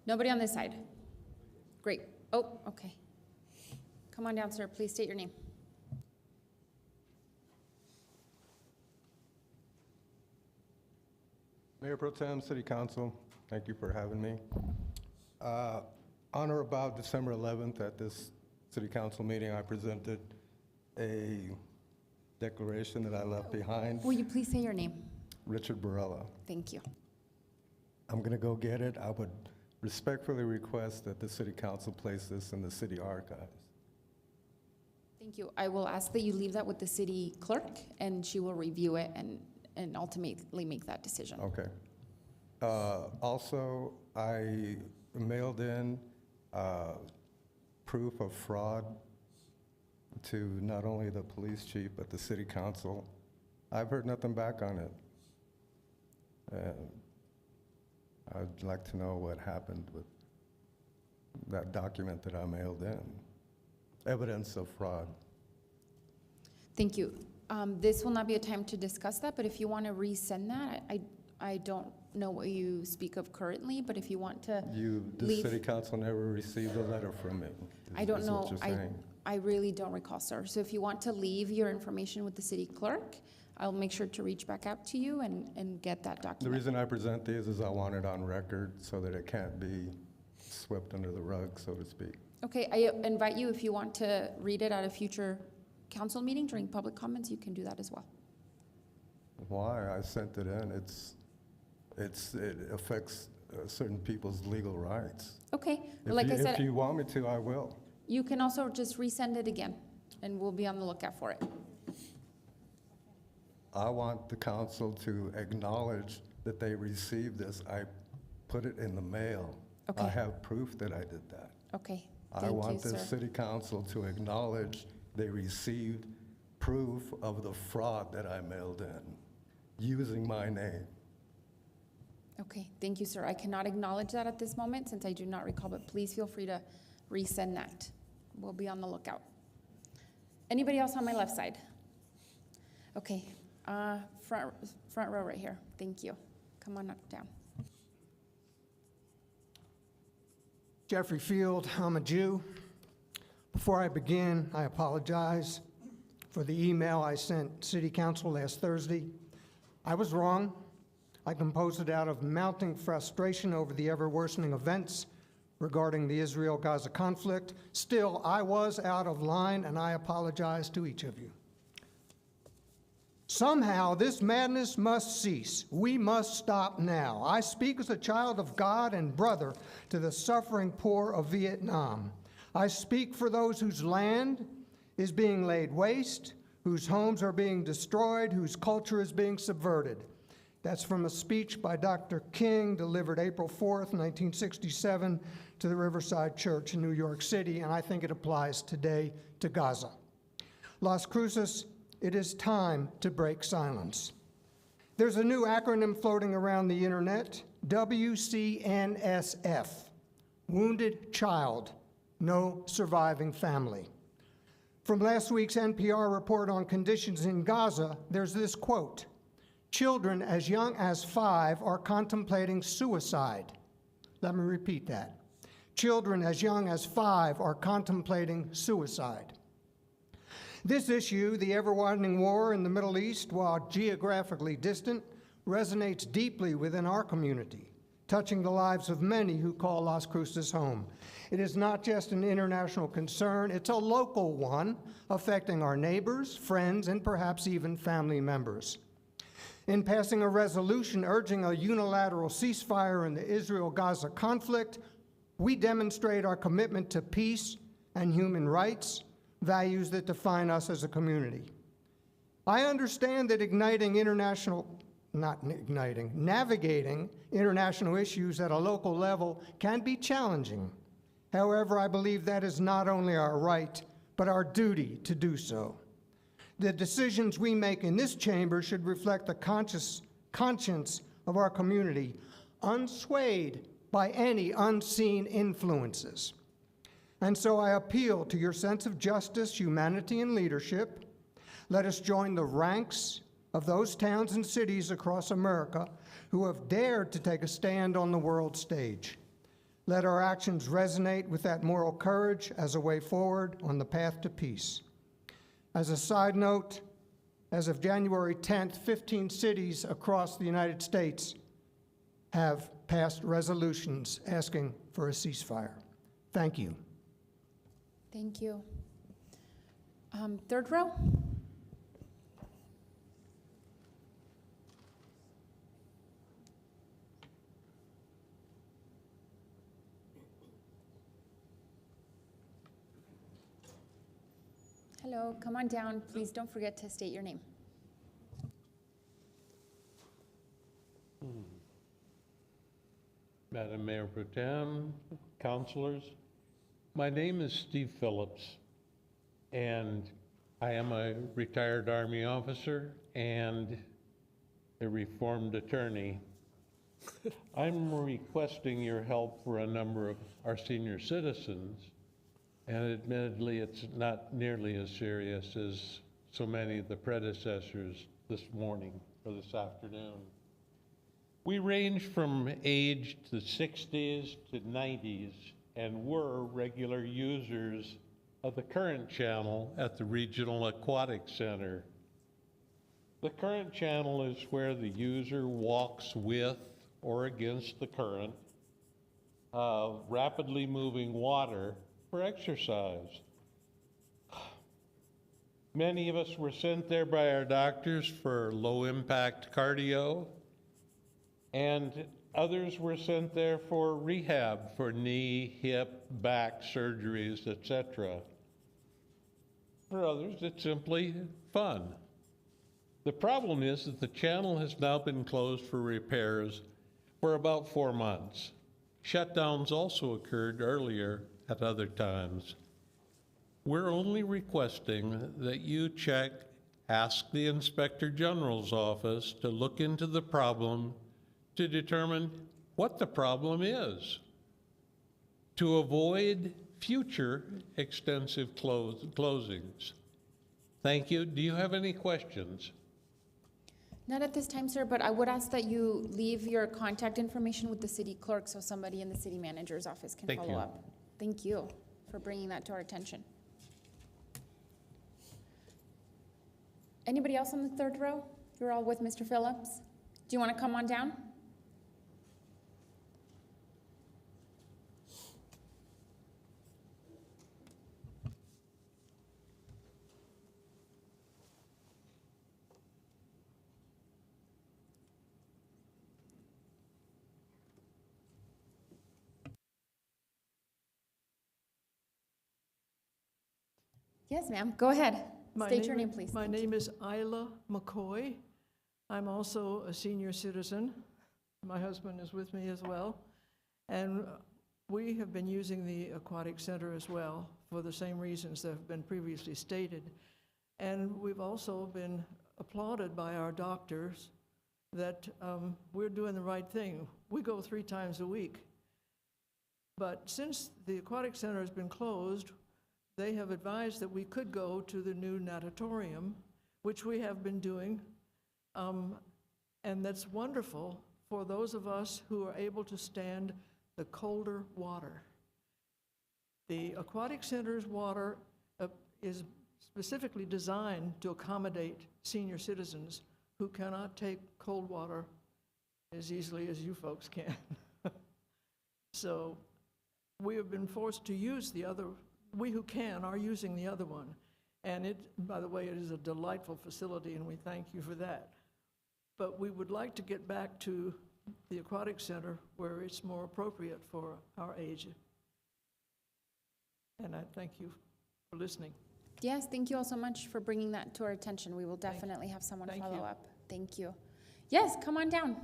Nobody on this side? Great. Oh, okay. Come on down, sir. Please state your name. Mayor Pro Tem, City Council, thank you for having me. On or about December 11th at this City Council meeting, I presented a declaration that I left behind. Will you please say your name? Richard Barella. Thank you. I'm going to go get it. I would respectfully request that the City Council place this in the city archives. Thank you. I will ask that you leave that with the city clerk, and she will review it and ultimately make that decision. Okay. Also, I mailed in proof of fraud to not only the police chief, but the city council. I've heard nothing back on it. I'd like to know what happened with that document that I mailed in. Evidence of fraud. Thank you. This will not be a time to discuss that, but if you want to resend that, I don't know what you speak of currently, but if you want to The leave. city council never received a letter from me. I don't is what know. you're saying. I really don't recall, sir. So if you want to leave your information with the city clerk, I'll make sure to reach back out to you and get that document. The reason I present these is I want it on record so that it can't be swept under the rug, so to speak. Okay, I invite you, if you want to read it at a future council meeting during public comments, you can do that as well. Why? I sent it in. It affects certain people's legal rights. Okay, If like you, I said, if you want me to, I will. you can also just resend it again, and we'll be on the lookout for it. I want the council to acknowledge that they received this. I put it in the mail. Okay. I have proof that I did that. Okay, I thank you, want the sir. city council to acknowledge they received proof of the fraud that I mailed in, using my name. Okay, thank you, sir. I cannot acknowledge that at this moment since I do not recall, but please feel free to resend that. We'll be on the lookout. Anybody else on my left side? Okay, front row right here. Thank you. Come on up down. Jeffrey Field, I'm a Jew. Before I begin, I apologize for the email I sent City Council last Thursday. I was wrong. I composed it out of mounting frustration over the ever-worsening events regarding the Israel-Gaza conflict. Still, I was out of line, and I apologize to each of you. Somehow, this madness must cease. We must stop now. I speak as a child of God and brother to the suffering poor of Vietnam. I speak for those whose land is being laid waste, whose homes are being destroyed, whose culture is being subverted. That's from a speech by Dr. King delivered April 4th, 1967 to the Riverside Church in New York City, and I think it applies today to Gaza. Las Cruces, it is time to break silence. There's a new acronym floating around the internet, WCNSF, Wounded Child, No Surviving Family. From last week's NPR report on conditions in Gaza, there's this quote, "Children as young as 5 are contemplating suicide." Let me repeat that. Children as young as 5 are contemplating suicide. This issue, the ever-widening war in the Middle East, while geographically distant, resonates deeply within our community, touching the lives of many who call Las Cruces home. It is not just an international concern, it's a local one, affecting our neighbors, friends, and perhaps even family members. In passing a resolution urging a unilateral ceasefire in the Israel-Gaza conflict, we demonstrate our commitment to peace and human rights, values that define us as a community. I understand that navigating international issues at a local level can be challenging. However, I believe that is not only our right, but our duty to do so. The decisions we make in this chamber should reflect the conscience of our community, unswayed by any unseen influences. And so I appeal to your sense of justice, humanity, and leadership. Let us join the ranks of those towns and cities across America who have dared to take a stand on the world stage. Let our actions resonate with that moral courage as a way forward on the path to peace. As a side note, as of January 10th, 15 cities across the United States have passed resolutions asking for a ceasefire. Thank you. Thank you. Third row? Hello, come on down. Please don't forget to state your name. Madam Mayor Pro Tem, councilors, my name is Steve Phillips, and I am a retired Army officer and a reformed attorney. I'm requesting your help for a number of our senior citizens, and admittedly, it's not nearly as serious as so many of the predecessors this morning or this afternoon. We range from age to 60s to 90s, and were regular users of the current channel at the Regional Aquatic Center. The current channel is where the user walks with or against the current of rapidly moving water for exercise. Many of us were sent there by our doctors for low-impact cardio, and others were sent there for rehab for knee, hip, back surgeries, etc. For others, it's simply fun. The problem is that the channel has now been closed for repairs for about 4 months. Shutdowns also occurred earlier at other times. We're only requesting that you ask the Inspector General's office to look into the problem to determine what the problem is, to avoid future extensive closings. Thank you. Do you have any questions? Not at this time, sir, but I would ask that you leave your contact information with the city clerk so somebody in the city manager's office can Thank follow you. up. Thank you for bringing that to our attention. Anybody else on the third row? You're all with Mr. Phillips? Do you want to come on down? Yes, ma'am. Go ahead. State your name, please. My name is Isla McCoy. I'm also a senior citizen. My husband is with me as well. And we have been using the Aquatic Center as well for the same reasons that have been previously stated. And we've also been applauded by our doctors that we're doing the right thing. We go 3 times a week. But since the Aquatic Center has been closed, they have advised that we could go to the new natatorium, which we have been doing. And that's wonderful for those of us who are able to stand the colder water. The Aquatic Center's water is specifically designed to accommodate senior citizens who cannot take cold water as easily as you folks can. So we have been forced to use the other, we who can are using the other one. And it, by the way, it is a delightful facility, and we thank you for that. But we would like to get back to the Aquatic Center where it's more appropriate for our age. And I thank you for listening. Yes, thank you all so much for bringing that to our attention. We will definitely have someone follow up. Thank you. Yes, come on down.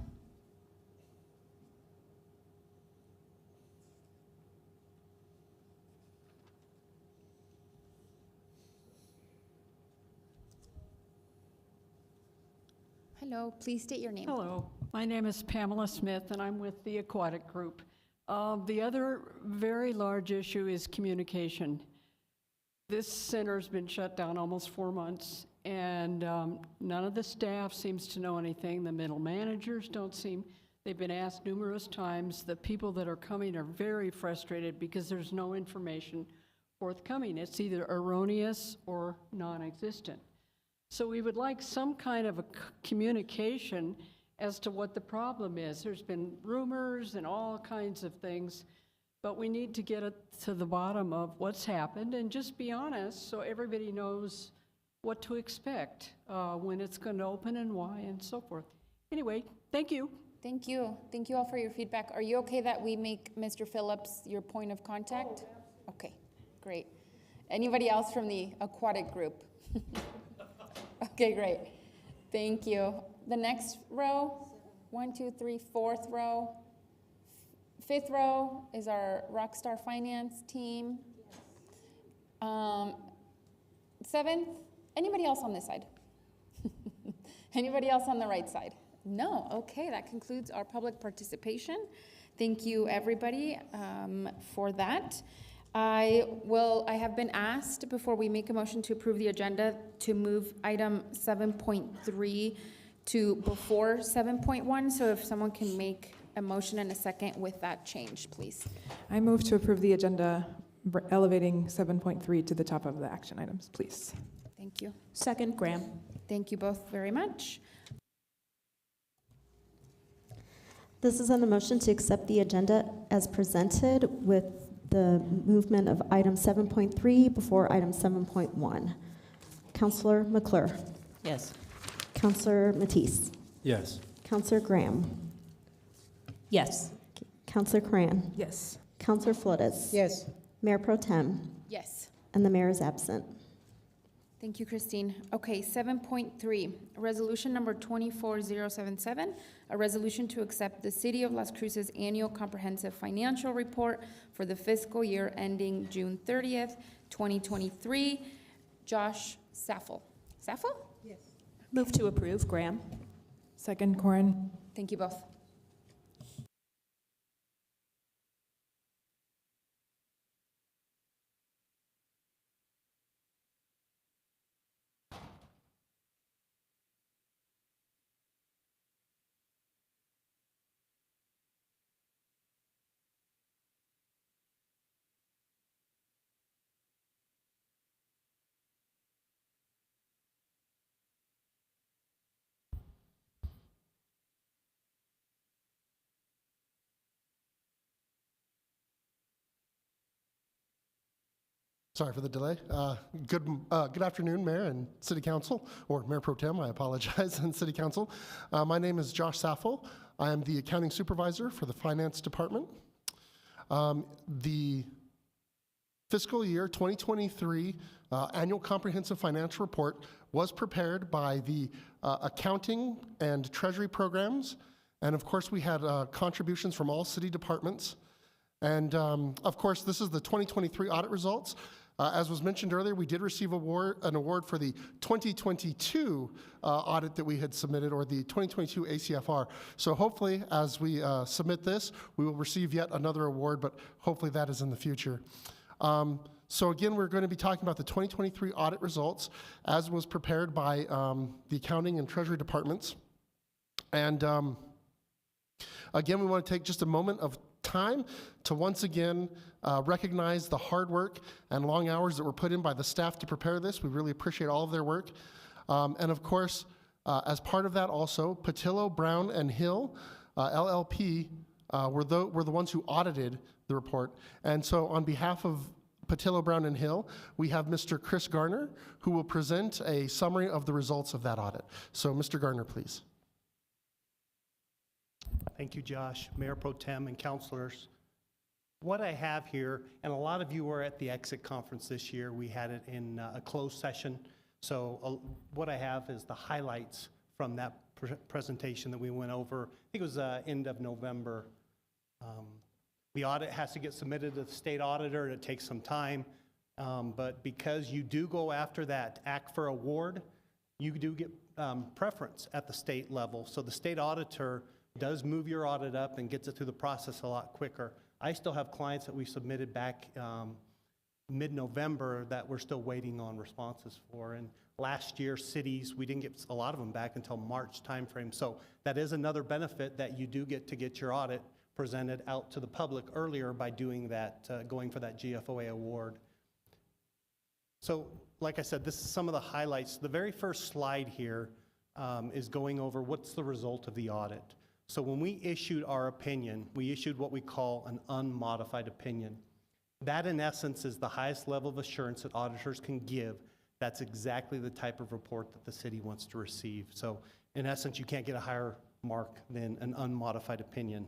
Hello, please state your name. Hello, my name is Pamela Smith, and I'm with the Aquatic Group. The other very large issue is communication. This center's been shut down almost 4 months, and none of the staff seems to know anything. The middle managers don't seem, they've been asked numerous times. The people that are coming are very frustrated because there's no information forthcoming. It's either erroneous or non-existent. So we would like some kind of a communication as to what the problem is. There's been rumors and all kinds of things, but we need to get to the bottom of what's happened and just be honest so everybody knows what to expect when it's going to open and why and so forth. Anyway, thank you. Thank you. Thank you all for your feedback. Are you okay that we make Mr. Phillips your point of contact? Okay, great. Anybody else from the Aquatic Group? Okay, great. Thank you. The next row, 1, 2, 3, 4th row. 5th row is our Rockstar Finance team. 7th, anybody else on this side? Anybody else on the right side? No, okay, that concludes our public participation. Thank you, everybody, for that. I have been asked before we make a motion to approve the agenda to move item 7.3 to before 7.1. So if someone can make a motion and a second with that change, please. I move to approve the agenda, elevating 7.3 to the top of the action items, please. Thank you. Second, Graham. Thank you both very much. This is on the motion to accept the agenda as presented with the movement of item 7.3 before item 7.1. Councillor McClure. Yes. Councillor Matisse. Yes. Councillor Graham. Yes. Councillor Cran. Yes. Councillor Flores. Yes. Mayor Pro Tem. Yes. And the mayor is absent. Thank you, Christine. Okay, 7.3, resolution number 24077, a resolution to accept the City of Las Cruces annual comprehensive financial report for the fiscal year ending June 30th, 2023. Josh Saffel. Saffel? Yes. Move to approve, Graham. Second, Corin. Thank you both. Sorry for the delay. Good afternoon, Mayor and City Council, or Mayor Pro Tem, I apologize, and City Council. My name is Josh Saffel. I am the Accounting Supervisor for the Finance Department. The fiscal year 2023 annual comprehensive financial report was prepared by the accounting and treasury programs. And of course, we had contributions from all city departments. And of course, this is the 2023 audit results. As was mentioned earlier, we did receive an award for the 2022 audit that we had submitted, or the 2022 ACFR. So hopefully, as we submit this, we will receive yet another award, but hopefully that is in the future. So again, we're going to be talking about the 2023 audit results as was prepared by the accounting and treasury departments. And again, we want to take just a moment of time to once again recognize the hard work and long hours that were put in by the staff to prepare this. We really appreciate all of their work. And of course, as part of that also, Patillo, Brown, and Hill, LLP, were the ones who audited the report. And so on behalf of Patillo, Brown, and Hill, we have Mr. Chris Garner, who will present a summary of the results of that audit. So Mr. Garner, please. Thank you, Josh, Mayor Pro Tem, and councilors. What I have here, and a lot of you were at the exit conference this year. We had it in a closed session. So what I have is the highlights from that presentation that we went over. I think it was end of November. The audit has to get submitted to the state auditor, and it takes some time. But because you do go after that ACFR award, you do get preference at the state level. So the state auditor does move your audit up and gets it through the process a lot quicker. I still have clients that we submitted back mid-November that we're still waiting on responses for. And last year, cities, we didn't get a lot of them back until March timeframe. So that is another benefit, that you do get to get your audit presented out to the public earlier by doing that, going for that GFOA award. So like I said, this is some of the highlights. The very first slide here is going over what's the result of the audit. So when we issued our opinion, we issued what we call an unmodified opinion. That, in essence, is the highest level of assurance that auditors can give. That's exactly the type of report that the city wants to receive. So in essence, you can't get a higher mark than an unmodified opinion.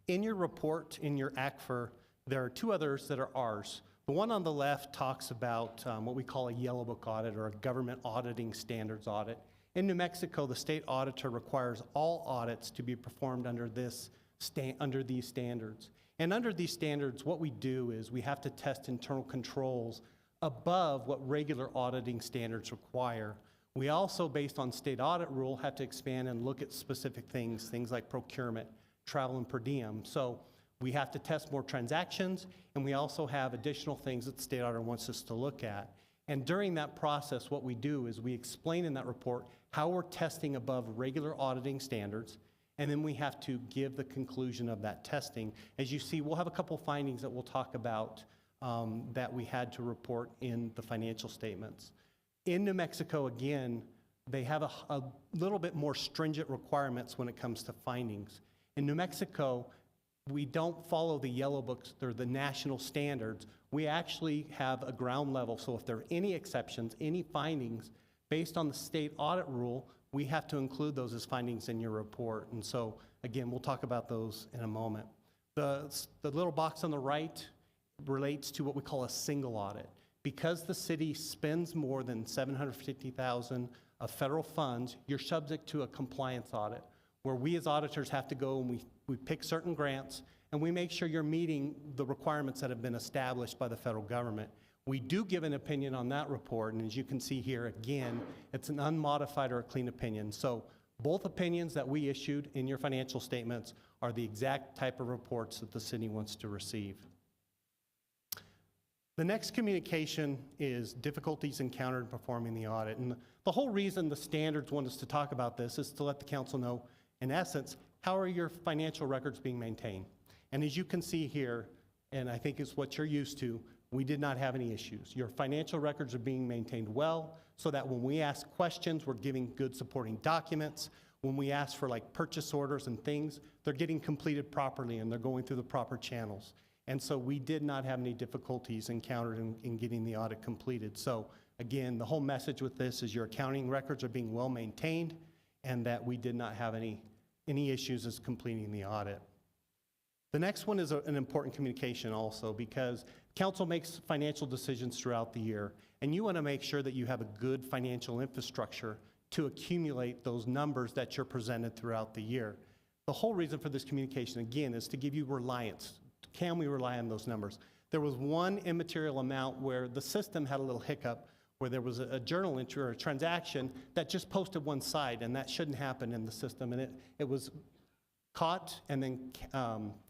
In your report, in your ACFR, there are two others that are ours. The one on the left talks about what we call a yellow book audit, or a government auditing standards audit. In New Mexico, the state auditor requires all audits to be performed under these standards. And under these standards, what we do is we have to test internal controls above what regular auditing standards require. We also, based on state audit rule, have to expand and look at specific things like procurement, travel, and per diem. So we have to test more transactions, and we also have additional things that the state auditor wants us to look at. And during that process, what we do is we explain in that report how we're testing above regular auditing standards, and then we have to give the conclusion of that testing. As you see, we'll have a couple findings that we'll talk about that we had to report in the financial statements. In New Mexico, again, they have a little bit more stringent requirements when it comes to findings. In New Mexico, we don't follow the yellow books, they're the national standards. We actually have a ground level, so if there are any exceptions, any findings, based on the state audit rule, we have to include those as findings in your report. And so, again, we'll talk about those in a moment. The little box on the right relates to what we call a single audit. Because the city spends more than $750,000 of federal funds, you're subject to a compliance audit, where we as auditors have to go and we pick certain grants, and we make sure you're meeting the requirements that have been established by the federal government. We do give an opinion on that report, and as you can see here, again, it's an unmodified or a clean opinion. So both opinions that we issued in your financial statements are the exact type of reports that the city wants to receive. The next communication is difficulties encountered in performing the audit. And the whole reason the standards want us to talk about this is to let the council know, in essence, how are your financial records being maintained? And as you can see here, and I think it's what you're used to, we did not have any issues. Your financial records are being maintained well, so that when we ask questions, we're giving good supporting documents. When we ask for like purchase orders and things, they're getting completed properly and they're going through the proper channels. And so we did not have any difficulties encountered in getting the audit completed. So again, the whole message with this is your accounting records are being well maintained, and that we did not have any issues as completing the audit. The next one is an important communication also, because Council makes financial decisions throughout the year, and you want to make sure that you have a good financial infrastructure to accumulate those numbers that you're presented throughout the year. The whole reason for this communication, again, is to give you reliance. Can we rely on those numbers? There was one immaterial amount where the system had a little hiccup, where there was a journal entry or a transaction that just posted one side, and that shouldn't happen in the system. And it was caught and then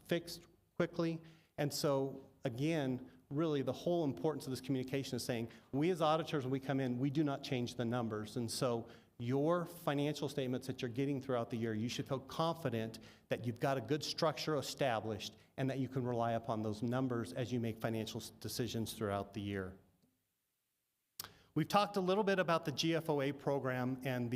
fixed quickly. And so, again, really the whole importance of this communication is saying, we as auditors, when we come in, we do not change the numbers. And so your financial statements that you're getting throughout the year, you should feel confident that you've got a good structure established and that you can rely upon those numbers as you make financial decisions throughout the year. We've talked a little bit about the GFOA program and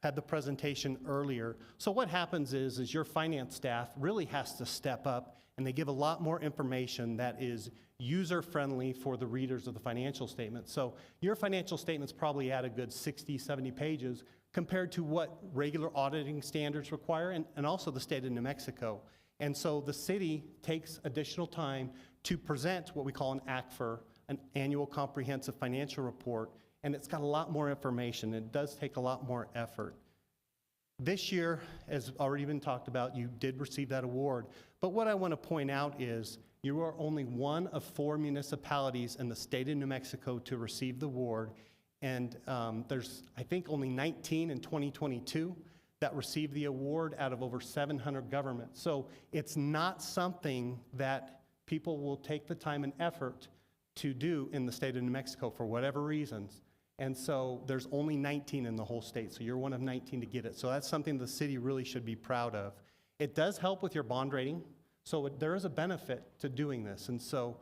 had the presentation earlier. So what happens is your finance staff really has to step up, and they give a lot more information that is user-friendly for the readers of the financial statement. So your financial statements probably add a good 60, 70 pages compared to what regular auditing standards require, and also the state of New Mexico. And so the city takes additional time to present what we call an ACFR, an annual comprehensive financial report, and it's got a lot more information. It does take a lot more effort. This year, as already been talked about, you did receive that award. But what I want to point out is you are only one of 4 municipalities in the state of New Mexico to receive the award. And there's, I think, only 19 in 2022 that received the award out of over 700 governments. So it's not something that people will take the time and effort to do in the state of New Mexico for whatever reasons. And so there's only 19 in the whole state, so you're one of 19 to get it. So that's something the city really should be proud of. It does help with your bond rating, so there is a benefit to doing this. And so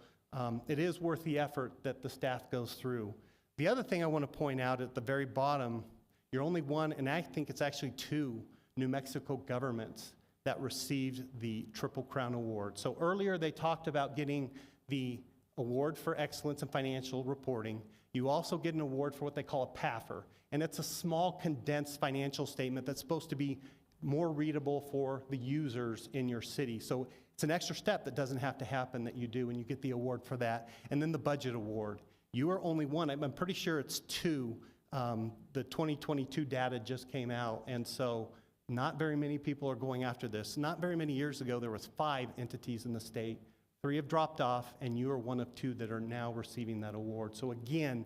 it is worth the effort that the staff goes through. The other thing I want to point out at the very bottom, you're only one, and I think it's actually 2 New Mexico governments that received the Triple Crown Award. So earlier they talked about getting the Award for Excellence in Financial Reporting. You also get an award for what they call a PAFR, and it's a small condensed financial statement that's supposed to be more readable for the users in your city. So it's an extra step that doesn't have to happen that you do, and you get the award for that. And then the budget award. You are only one. I'm pretty sure it's 2. The 2022 data just came out, and so not very many people are going after this. Not very many years ago, there was 5 entities in the state. 3 have dropped off, and you are one of 2 that are now receiving that award. So again,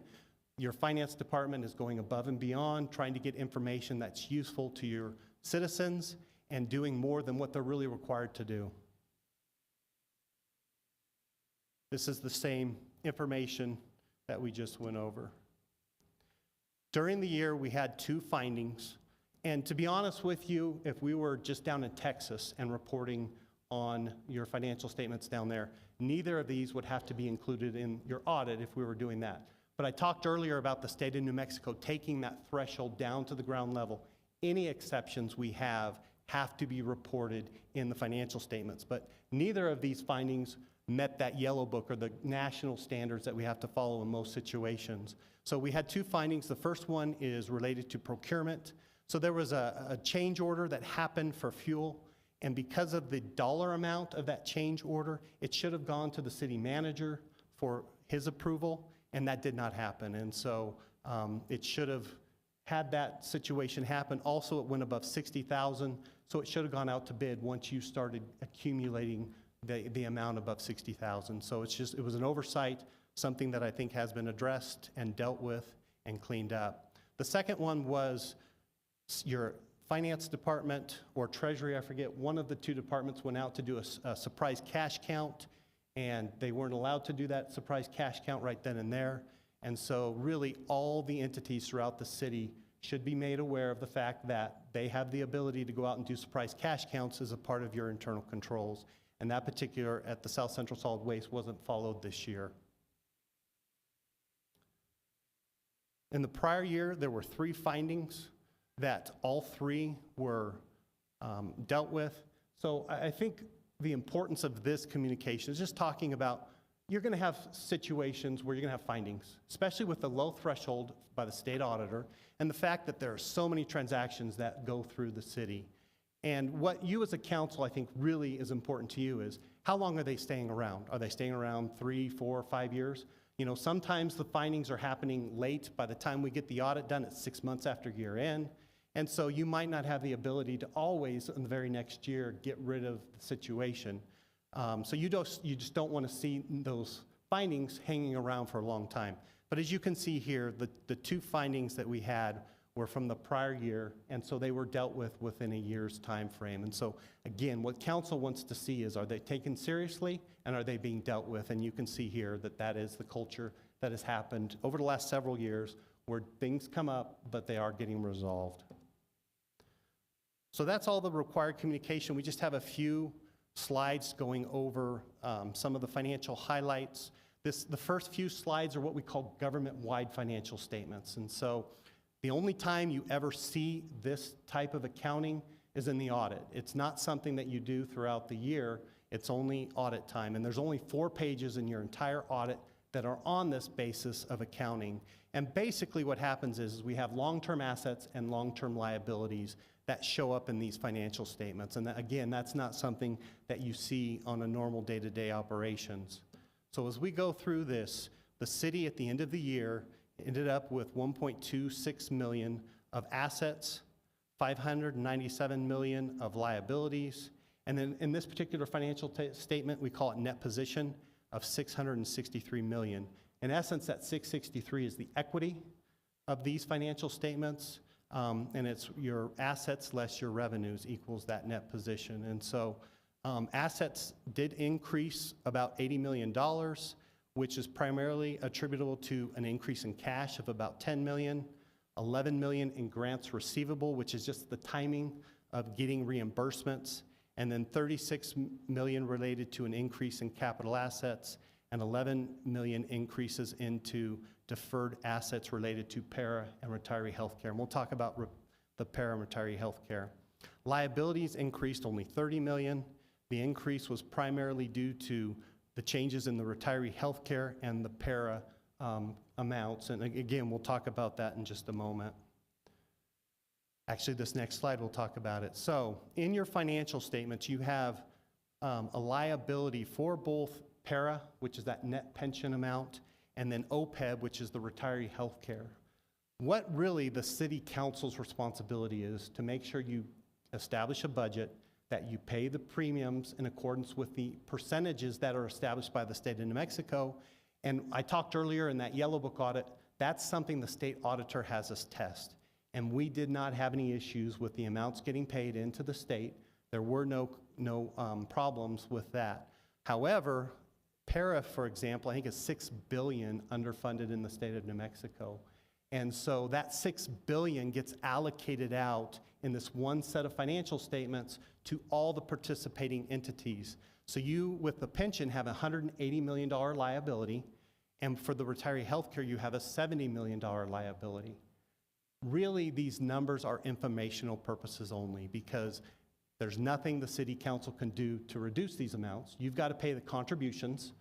your finance department is going above and beyond, trying to get information that's useful to your citizens and doing more than what they're really required to do. This is the same information that we just went over. During the year, we had 2 findings. And to be honest with you, if we were just down in Texas and reporting on your financial statements down there, neither of these would have to be included in your audit if we were doing that. But I talked earlier about the state of New Mexico taking that threshold down to the ground level. Any exceptions we have to be reported in the financial statements. But neither of these findings met that yellow book or the national standards that we have to follow in most situations. So we had 2 findings. The first one is related to procurement. So there was a change order that happened for fuel. And because of the dollar amount of that change order, it should have gone to the city manager for his approval, and that did not happen. And so it should have had that situation happen. Also, it went above 60,000, so it should have gone out to bid once you started accumulating the amount above 60,000. So it was an oversight, something that I think has been addressed and dealt with and cleaned up. The second one was your finance department or treasury, I forget, one of the 2 departments went out to do a surprise cash count, and they weren't allowed to do that surprise cash count right then and there. And so really all the entities throughout the city should be made aware of the fact that they have the ability to go out and do surprise cash counts as a part of your internal controls. And that particular at the South Central Solid Waste wasn't followed this year. In the prior year, there were 3 findings that all 3 were dealt with. So I think the importance of this communication is just talking about you're going to have situations where you're going to have findings, especially with the low threshold by the state auditor and the fact that there are so many transactions that go through the city. And what you as a council, I think, really is important to you is how long are they staying around? Are they staying around 3, 4, 5 years? You know, sometimes the findings are happening late. By the time we get the audit done, it's 6 months after year end. And so you might not have the ability to always, in the very next year, get rid of the situation. So you just don't want to see those findings hanging around for a long time. But as you can see here, the 2 findings that we had were from the prior year, and so they were dealt with within a year's time frame. And so again, what council wants to see is, are they taken seriously and are they being dealt with? And you can see here that that is the culture that has happened over the last several years, where things come up, but they are getting resolved. So that's all the required communication. We just have a few slides going over some of the financial highlights. The first few slides are what we call government-wide financial statements. And so the only time you ever see this type of accounting is in the audit. It's not something that you do throughout the year. It's only audit time. And there's only 4 pages in your entire audit that are on this basis of accounting. And basically what happens is we have long-term assets and long-term liabilities that show up in these financial statements. And again, that's not something that you see on a normal day-to-day operations. So as we go through this, the city at the end of the year ended up with $1.26 million of assets, $597 million of liabilities, and then in this particular financial statement, we call it net position of $663 million. In essence, that 663 is the equity of these financial statements, and it's your assets less your revenues equals that net position. And so assets did increase about $80 million, which is primarily attributable to an increase in cash of about $10 million, $11 million in grants receivable, which is just the timing of getting reimbursements, and then $36 million related to an increase in capital assets, and $11 million increases into deferred assets related to para and retiree health care. And we'll talk about the para and retiree health care. Liabilities increased only $30 million. The increase was primarily due to the changes in the retiree health care and the para amounts. And again, we'll talk about that in just a moment. Actually, this next slide, we'll talk about it. So in your financial statements, you have a liability for both para, which is that net pension amount, and then OPEB, which is the retiree health care. What really the city council's responsibility is to make sure you establish a budget, that you pay the premiums in accordance with the percentages that are established by the state of New Mexico. And I talked earlier in that Yellow Book audit, that's something the state auditor has us test. And we did not have any issues with the amounts getting paid into the state. There were no problems with that. However, para, for example, I think is $6 billion underfunded in the state of New Mexico. And so that $6 billion gets allocated out in this one set of financial statements to all the participating entities. So you, with the pension, have a $180 million liability, and for the retiree healthcare, you have a $70 million liability. Really, these numbers are informational purposes only, because there's nothing the city council can do to reduce these amounts. You've got to pay the contributions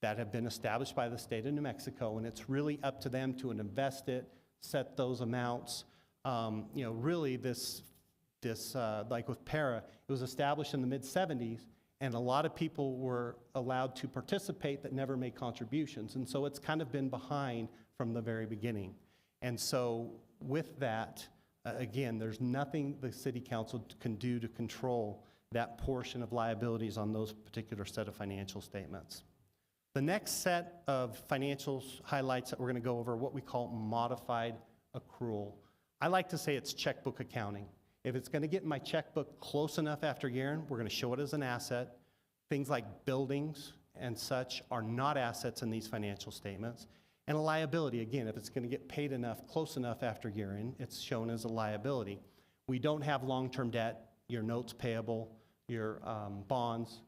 that have been established by the state of New Mexico, and it's really up to them to invest it, set those amounts. You know, really this like with para, it was established in the mid-'70s, and a lot of people were allowed to participate that never made contributions. And so it's kind of been behind from the very beginning. And so with that, again, there's nothing the city council can do to control that portion of liabilities on those particular set of financial statements. The next set of financial highlights that we're going to go over are what we call modified accrual. I like to say it's checkbook accounting. If it's going to get in my checkbook close enough after year end, we're going to show it as an asset. Things like buildings and such are not assets in these financial statements. And a liability, again, if it's going to get paid enough, close enough after year end, it's shown as a liability. We don't have long-term debt, your notes payable, your bonds.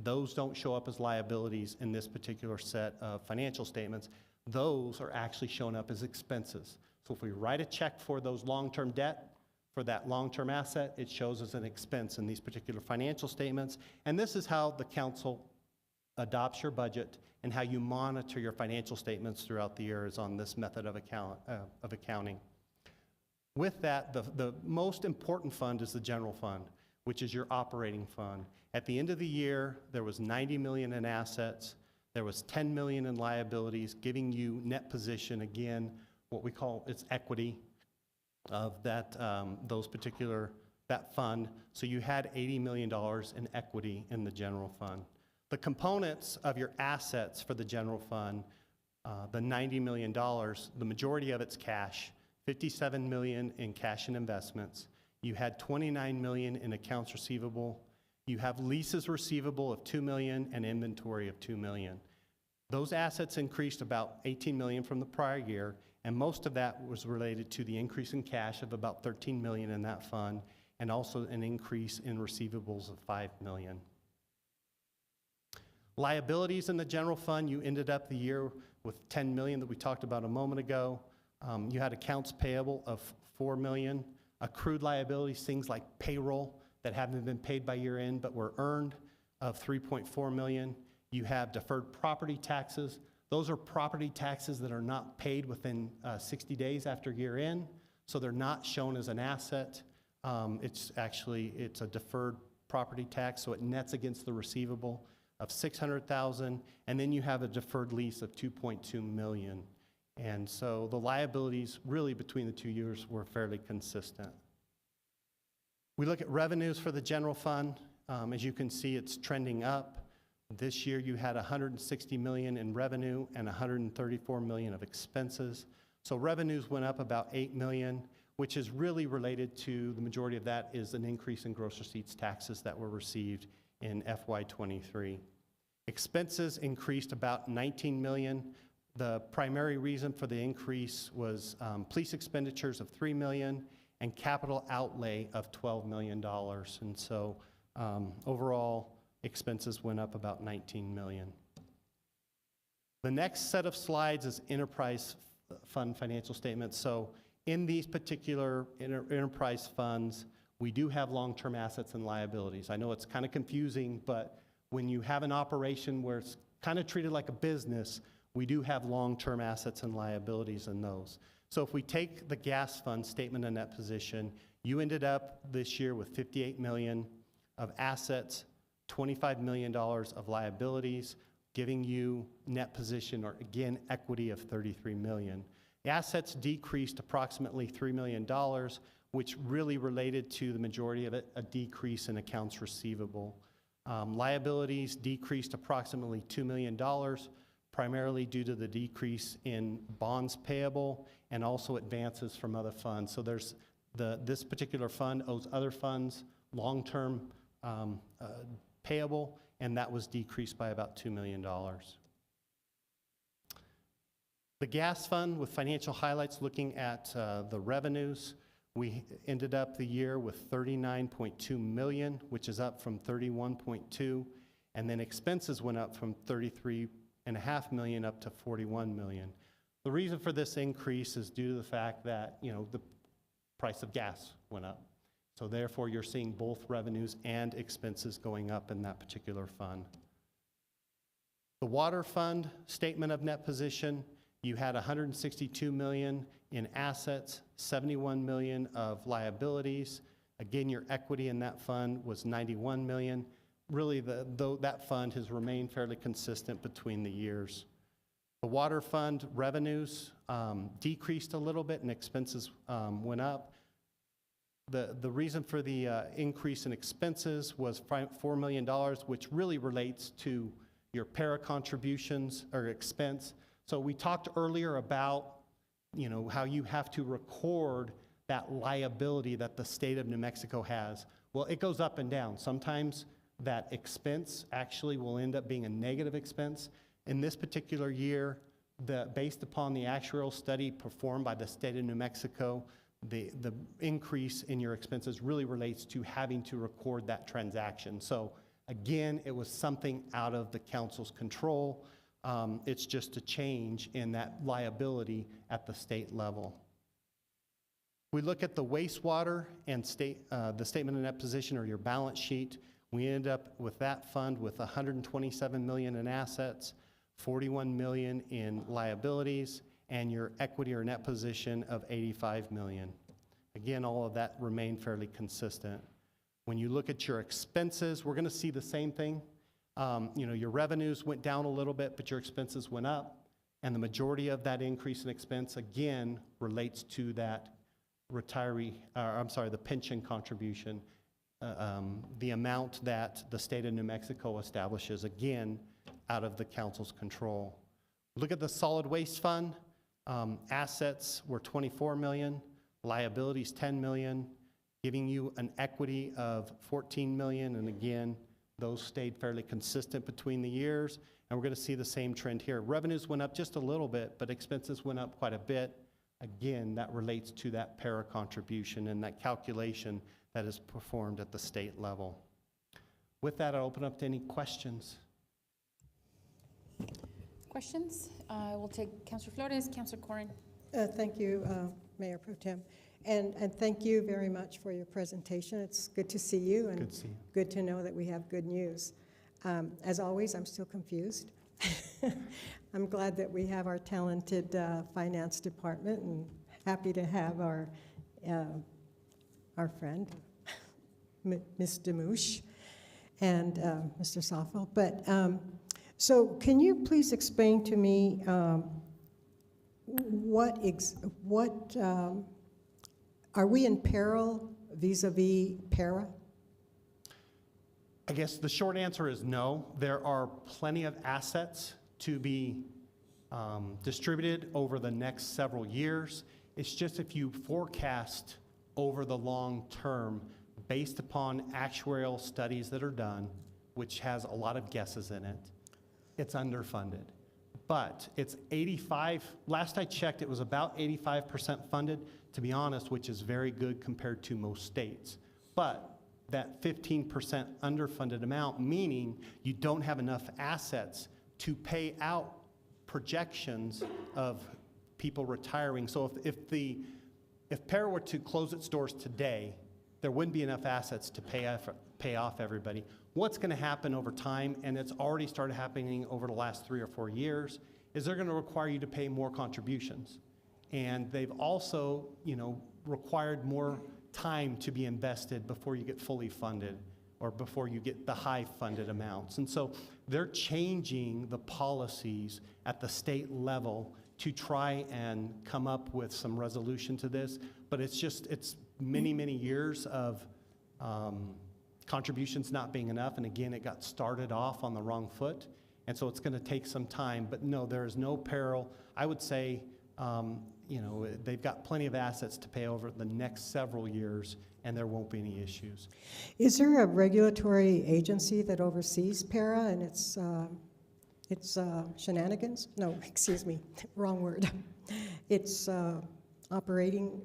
Those don't show up as liabilities in this particular set of financial statements. Those are actually shown up as expenses. So if we write a check for those long-term debt, for that long-term asset, it shows as an expense in these particular financial statements. And this is how the council adopts your budget and how you monitor your financial statements throughout the year is on this method of accounting. With that, the most important fund is the general fund. which is your operating fund. At the end of the year, there was 90 million in assets, there was 10 million in liabilities, giving you net position, again, what we call its equity of that, that fund. So you had $80 million in equity in the general fund. The components of your assets for the general fund, the $90 million, the majority of it's cash, 57 million in cash and investments. You had 29 million in accounts receivable. You have leases receivable of 2 million and inventory of 2 million. Those assets increased about 18 million from the prior year, and most of that was related to the increase in cash of about 13 million in that fund, and also an increase in receivables of 5 million. Liabilities in the general fund, you ended up the year with 10 million that we talked about a moment ago. You had accounts payable of 4 million, accrued liabilities, things like payroll that haven't been paid by year end but were earned, of 3.4 million. You have deferred property taxes. Those are property taxes that are not paid within 60 days after year end, so they're not shown as an asset. It's a deferred property tax, so it nets against the receivable of 600,000, and then you have a deferred lease of 2.2 million. And so the liabilities really between the 2 years were fairly consistent. We look at revenues for the general fund. As you can see, it's trending up. This year you had 160 million in revenue and 134 million of expenses. So revenues went up about 8 million, which is really related to, the majority of that is an increase in gross receipts taxes that were received in FY23. Expenses increased about 19 million. The primary reason for the increase was police expenditures of 3 million and capital outlay of $12 million. And so overall, expenses went up about 19 million. The next set of slides is enterprise fund financial statements. So in these particular enterprise funds, we do have long-term assets and liabilities. I know it's kind of confusing, but when you have an operation where it's kind of treated like a business, we do have long-term assets and liabilities in those. So if we take the gas fund statement of net position, you ended up this year with 58 million of assets, $25 million of liabilities, giving you net position, or again, equity of 33 million. The assets decreased approximately $3 million, which really related to the majority of it, a decrease in accounts receivable. Liabilities decreased approximately $2 million, primarily due to the decrease in bonds payable and also advances from other funds. So there's this particular fund owes other funds long-term payable, and that was decreased by about $2 million. The gas fund, with financial highlights looking at the revenues, we ended up the year with 39.2 million, which is up from 31.2, and then expenses went up from 33.5 million up to 41 million. The reason for this increase is due to the fact that, the price of gas went up. So therefore, you're seeing both revenues and expenses going up in that particular fund. The water fund statement of net position, you had 162 million in assets, 71 million of liabilities. Again, your equity in that fund was 91 million. Really, though that fund has remained fairly consistent between the years. The water fund revenues decreased a little bit and expenses went up. The reason for the increase in expenses was $4 million, which really relates to your para contributions or expense. So we talked earlier about, how you have to record that liability that the state of New Mexico has. Well, it goes up and down. Sometimes that expense actually will end up being a negative expense. In this particular year, based upon the actuarial study performed by the state of New Mexico, the increase in your expenses really relates to having to record that transaction. So again, it was something out of the council's control. It's just a change in that liability at the state level. We look at the wastewater and the statement of net position, or your balance sheet. We ended up with that fund with 127 million in assets, 41 million in liabilities, and your equity or net position of 85 million. Again, all of that remained fairly consistent. When you look at your expenses, we're going to see the same thing. Your revenues went down a little bit, but your expenses went up. And the majority of that increase in expense, again, relates to that the pension contribution, the amount that the state of New Mexico establishes, again, out of the council's control. Look at the solid waste fund. Assets were 24 million, liabilities 10 million, giving you an equity of 14 million. And again, those stayed fairly consistent between the years. And we're going to see the same trend here. Revenues went up just a little bit, but expenses went up quite a bit. Again, that relates to that para contribution and that calculation that is performed at the state level. With that, I'll open up to any questions. Questions? We'll take Councilor Flores, Councilor Corrin. Thank you, Mayor Pro Tem. And thank you very much for your presentation. It's good to see you and Good to see you. good to know that we have good news. As always, I'm still confused. I'm glad that we have our talented finance department and happy to have our friend, Ms. Demouche, and Mr. Soffel. But so can you please explain to me what are we in peril vis-a-vis para? I guess the short answer is no. There are plenty of assets to be distributed over the next several years. It's just if you forecast over the long term based upon actuarial studies that are done, which has a lot of guesses in it, it's underfunded. But it's 85, last I checked, it was about 85% funded, to be honest, which is very good compared to most states. But that 15% underfunded amount, meaning you don't have enough assets to pay out projections of people retiring. So if para were to close its doors today, there wouldn't be enough assets to pay off everybody. What's going to happen over time, and it's already started happening over the last 3 or 4 years, is they're going to require you to pay more contributions. And they've also, required more time to be invested before you get fully funded or before you get the high funded amounts. And so they're changing the policies at the state level to try and come up with some resolution to this. But it's many, many years of contributions not being enough. And again, it got started off on the wrong foot. And so it's going to take some time. But no, there is no peril. I would say, they've got plenty of assets to pay over the next several years, and there won't be any issues. Is there a regulatory agency that oversees para and its shenanigans? No, excuse me, wrong word. Its operating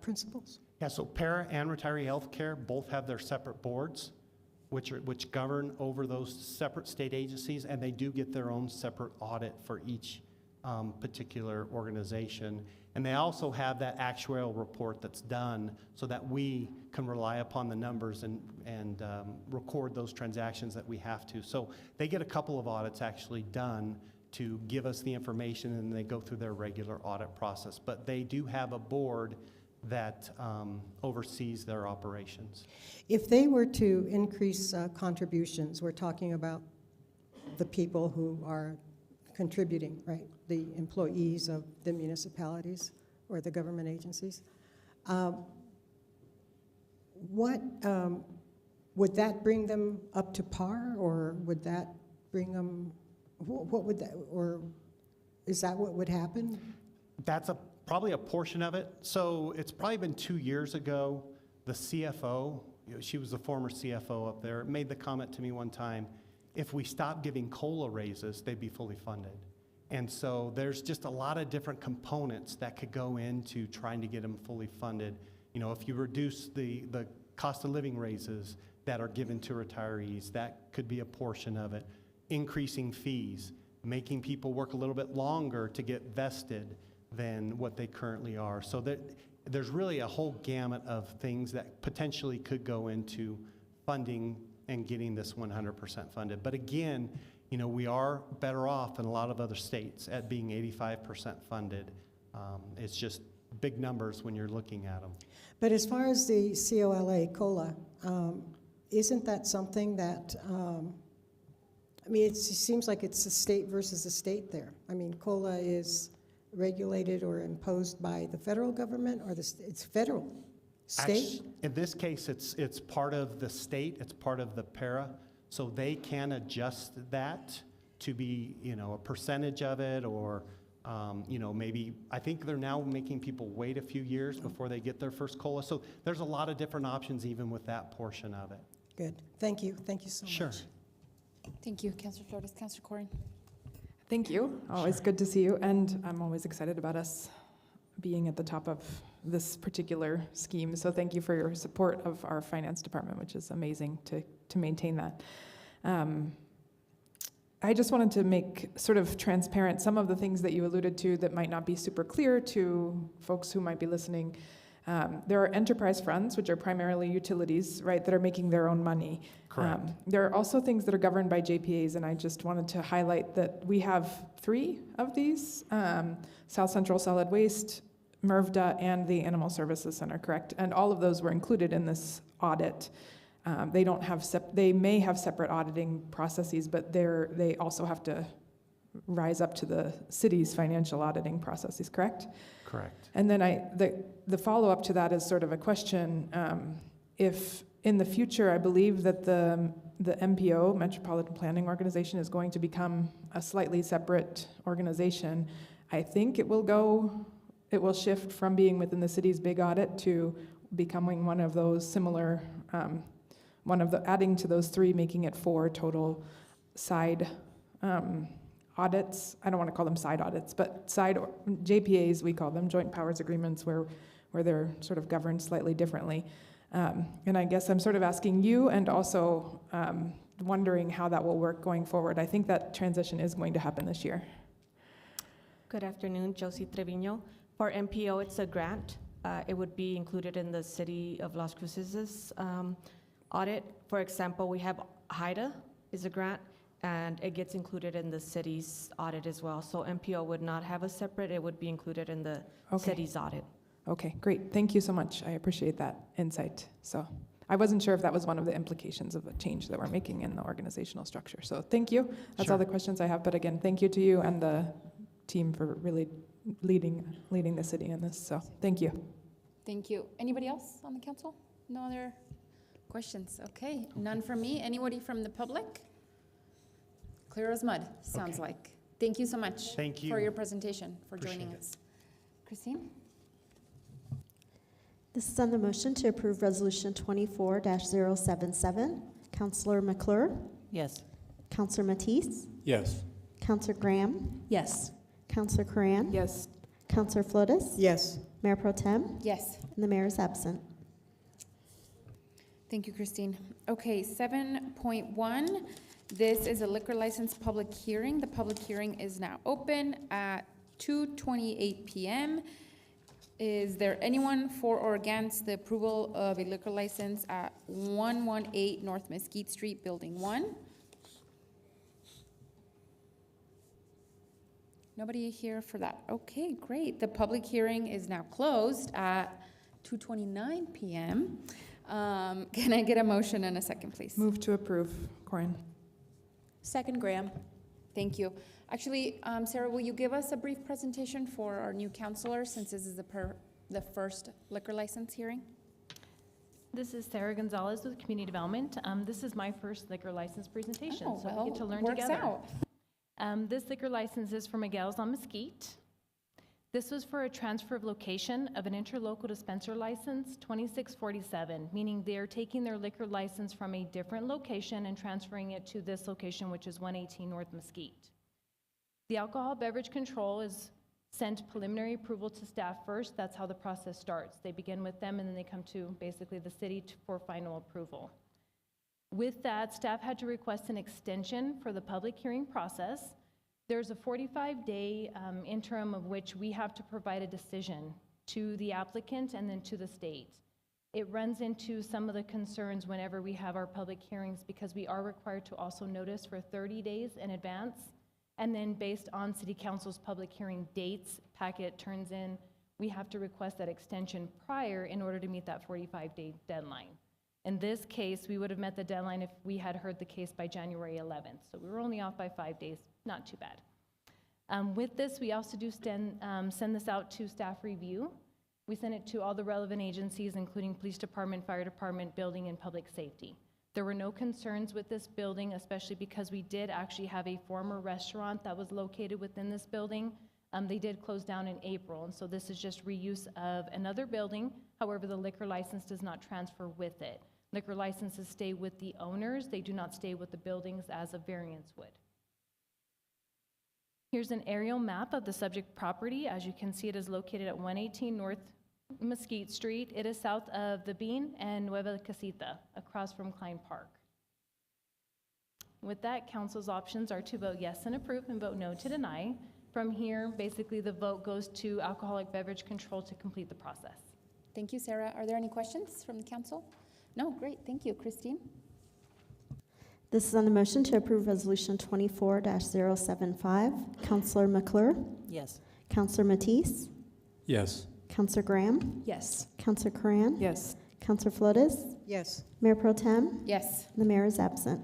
principles? Yeah, so para and retiree health care both have their separate boards, which govern over those separate state agencies, and they do get their own separate audit for each particular organization. And they also have that actuarial report that's done so that we can rely upon the numbers and record those transactions that we have to. So they get a couple of audits actually done to give us the information, and they go through their regular audit process. But they do have a board that oversees their operations. If they were to increase contributions, we're talking about the people who are contributing, right? The employees of the municipalities or the government agencies. Would that bring them up to par, or would that bring them, what would that, or is that what would happen? That's probably a portion of it. So it's probably been 2 years ago, the CFO, she was the former CFO up there, made the comment to me one time, if we stop giving COLA raises, they'd be fully funded. And so there's just a lot of different components that could go into trying to get them fully funded. If you reduce the cost of living raises that are given to retirees, that could be a portion of it. Increasing fees, making people work a little bit longer to get vested than what they currently are. So there's really a whole gamut of things that potentially could go into funding and getting this 100% funded. But again, we are better off than a lot of other states at being 85% funded. It's just big numbers when you're looking at them. But as far as the COLA, isn't that something that, I mean, it seems like it's a state versus a state there. I mean, COLA is regulated or imposed by the federal government, or it's federal? State? In this case, it's part of the state, it's part of the para, so they can adjust that to be, a percentage of it, or, maybe, I think they're now making people wait a few years before they get their first COLA. So there's a lot of different options even with that portion of it. Good. Thank you. Thank you so much. Sure. Thank you, Councilor Flores. Councilor Corin. Thank you. Always good to see you, and I'm always excited about us being at the top of this particular scheme. So thank you for your support of our finance department, which is amazing to maintain that. I just wanted to make sort of transparent some of the things that you alluded to that might not be super clear to folks who might be listening. There are enterprise funds, which are primarily utilities, right, that are making their own money. Correct. There are also things that are governed by JPAs, and I just wanted to highlight that we have 3 of these, South Central Solid Waste, MRVDA, and the Animal Services Center, correct? And all of those were included in this audit. They don't have they may have separate auditing processes, but they also have to rise up to the city's financial auditing processes, correct? Correct. And then the follow-up to that is sort of a question. If in the future, I believe that the MPO, Metropolitan Planning Organization, is going to become a slightly separate organization, I think it will shift from being within the city's big audit to becoming one of those similar, adding to those 3, making it 4 total side audits. I don't want to call them side audits, but JPAs, we call them, joint powers agreements, where they're sort of governed slightly differently. And I guess I'm sort of asking you, and also wondering how that will work going forward. I think that transition is going to happen this year. Good afternoon, Josie Trevino. For MPO, it's a grant. It would be included in the City of Las Cruces' audit. For example, we have HIDA is a grant, and it gets included in the city's audit as well. So MPO would not have a separate, it would be included in the city's audit. Okay, great. Thank you so much. I appreciate that insight. So I wasn't sure if that was one of the implications of a change that we're making in the organizational structure. So thank you. That's all the questions I have. But again, thank you to you and the team for really leading the city in this. So thank you. Thank you. Anybody else on the council? No other questions? Okay, none from me. Anybody from the public? Clear as mud, sounds like. Thank you so much. Thank you. For your presentation, for Appreciate joining it. us. Christine? This is on the motion to approve Resolution 24-077. Councilor McClure? Yes. Councilor Matisse? Yes. Councilor Graham? Yes. Councilor Coran? Yes. Councilor Flores? Yes. Mayor Pro Tem? Yes. And the mayor is absent. Thank you, Christine. Okay, 7.1, this is a liquor license public hearing. The public hearing is now open at 2:28 p.m. Is there anyone for or against the approval of a liquor license at 118 North Mesquite Street, Building 1? Nobody here for that. Okay, great. The public hearing is now closed at 2:29 p.m. Can I get a motion and a second, please? Move to approve, Corin. Second, Graham. Thank you. Actually, Sarah, will you give us a brief presentation for our new counselor, since this is the first liquor license hearing? This is Sarah Gonzalez with Community Development. This is my first liquor license presentation, Oh, so well, we get to learn works together. out. This liquor license is for Miguel's on Mesquite. This was for a transfer of location of an interlocal dispenser license, 2647, meaning they're taking their liquor license from a different location and transferring it to this location, which is 118 North Mesquite. The Alcohol Beverage Control is sent preliminary approval to staff first. That's how the process starts. They begin with them, and then they come to basically the city for final approval. With that, staff had to request an extension for the public hearing process. There's a 45-day interim of which we have to provide a decision to the applicant and then to the state. It runs into some of the concerns whenever we have our public hearings, because we are required to also notice for 30 days in advance. And then based on City Council's public hearing dates, packet turns in, we have to request that extension prior in order to meet that 45-day deadline. In this case, we would have met the deadline if we had heard the case by January 11th. So we were only off by 5 days, not too bad. With this, we also do send this out to staff review. We send it to all the relevant agencies, including police department, fire department, building, and public safety. There were no concerns with this building, especially because we did actually have a former restaurant that was located within this building. They did close down in April, and so this is just reuse of another building. However, the liquor license does not transfer with it. Liquor licenses stay with the owners. They do not stay with the buildings as a variance would. Here's an aerial map of the subject property. As you can see, it is located at 118 North Mesquite Street. It is south of the Bean and Nueva Casita, across from Klein Park. With that, council's options are to vote yes and approve and vote no to deny. From here, basically the vote goes to alcoholic beverage control to complete the process. Thank you, Sarah. Are there any questions from the council? No, great, thank you. Christine? This is on the motion to approve Resolution 24-075. Counselor McClure? Yes. Counselor Matisse? Yes. Counselor Graham? Yes. Counselor Coran? Yes. Counselor Flores? Yes. Mayor Pro Tem? Yes. The mayor is absent.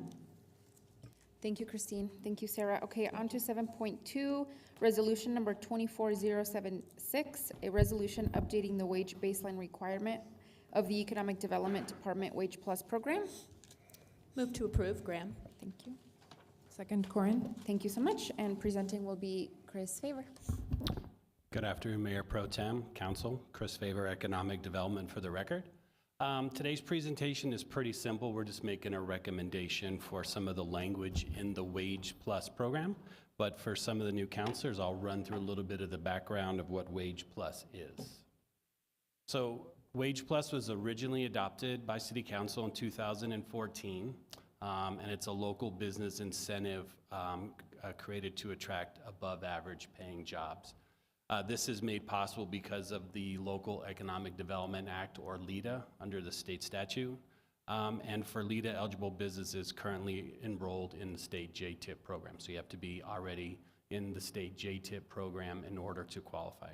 Thank you, Christine. Thank you, Sarah. Okay, on to 7.2, resolution number 24076, a resolution updating the wage baseline requirement of the Economic Development Department Wage Plus program. Move to approve, Graham. Thank you. Second, Corin. Thank you so much. And presenting will be Chris Favor. Good afternoon, Mayor Pro Tem, Council. Chris Favor, Economic Development for the record. Today's presentation is pretty simple. We're just making a recommendation for some of the language in the Wage Plus program. But for some of the new counselors, I'll run through a little bit of the background of what Wage Plus is. So Wage Plus was originally adopted by City Council in 2014, and it's a local business incentive created to attract above average paying jobs. This is made possible because of the Local Economic Development Act, or LEDA, under the state statute. And for LEDA eligible businesses currently enrolled in the state JTIP program. So you have to be already in the state JTIP program in order to qualify.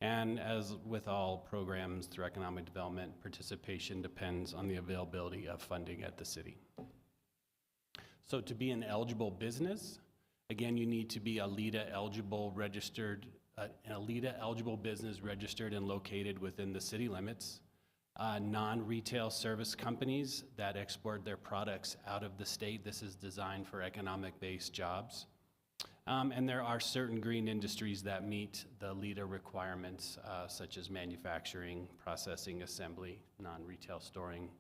And as with all programs through economic development, participation depends on the availability of funding at the city. So to be an eligible business, again, you need to be a LEDA eligible registered, a LEDA eligible business registered and located within the city limits. Non-retail service companies that export their products out of the state. This is designed for economic-based jobs. And there are certain green industries that meet the LEDA requirements, such as manufacturing, processing, assembly, non-retail storing,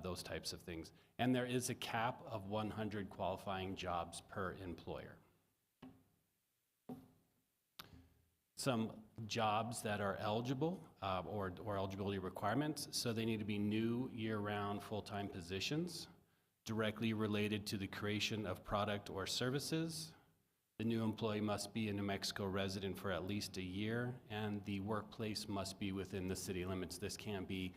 those types of things. And there is a cap of 100 qualifying jobs per employer. Some jobs that are eligible or eligibility requirements. So they need to be new year-round full-time positions directly related to the creation of product or services. The new employee must be a New Mexico resident for at least a year, and the workplace must be within the city limits. This can't be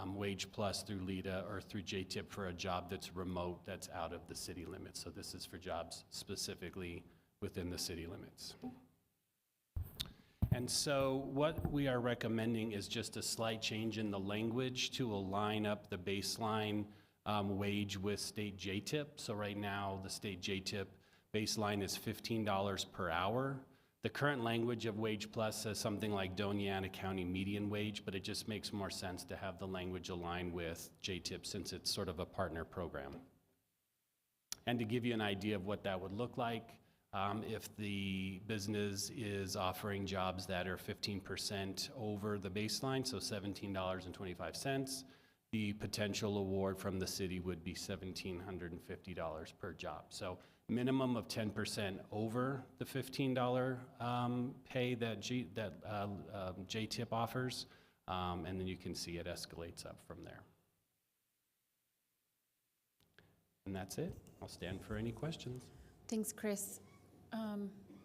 Wage Plus through LEDA or through JTIP for a job that's remote, that's out of the city limits. So this is for jobs specifically within the city limits. And so what we are recommending is just a slight change in the language to align up the baseline wage with state JTIP. So right now, the state JTIP baseline is $15 per hour. The current language of Wage Plus says something like Doña Ana County median wage, but it just makes more sense to have the language align with JTIP since it's sort of a partner program. And to give you an idea of what that would look like, if the business is offering jobs that are 15% over the baseline, so $17.25, the potential award from the city would be $1,750 per job. So minimum of 10% over the $15 pay that JTIP offers, and then you can see it escalates up from there. And that's it. I'll stand for any questions. Thanks, Chris.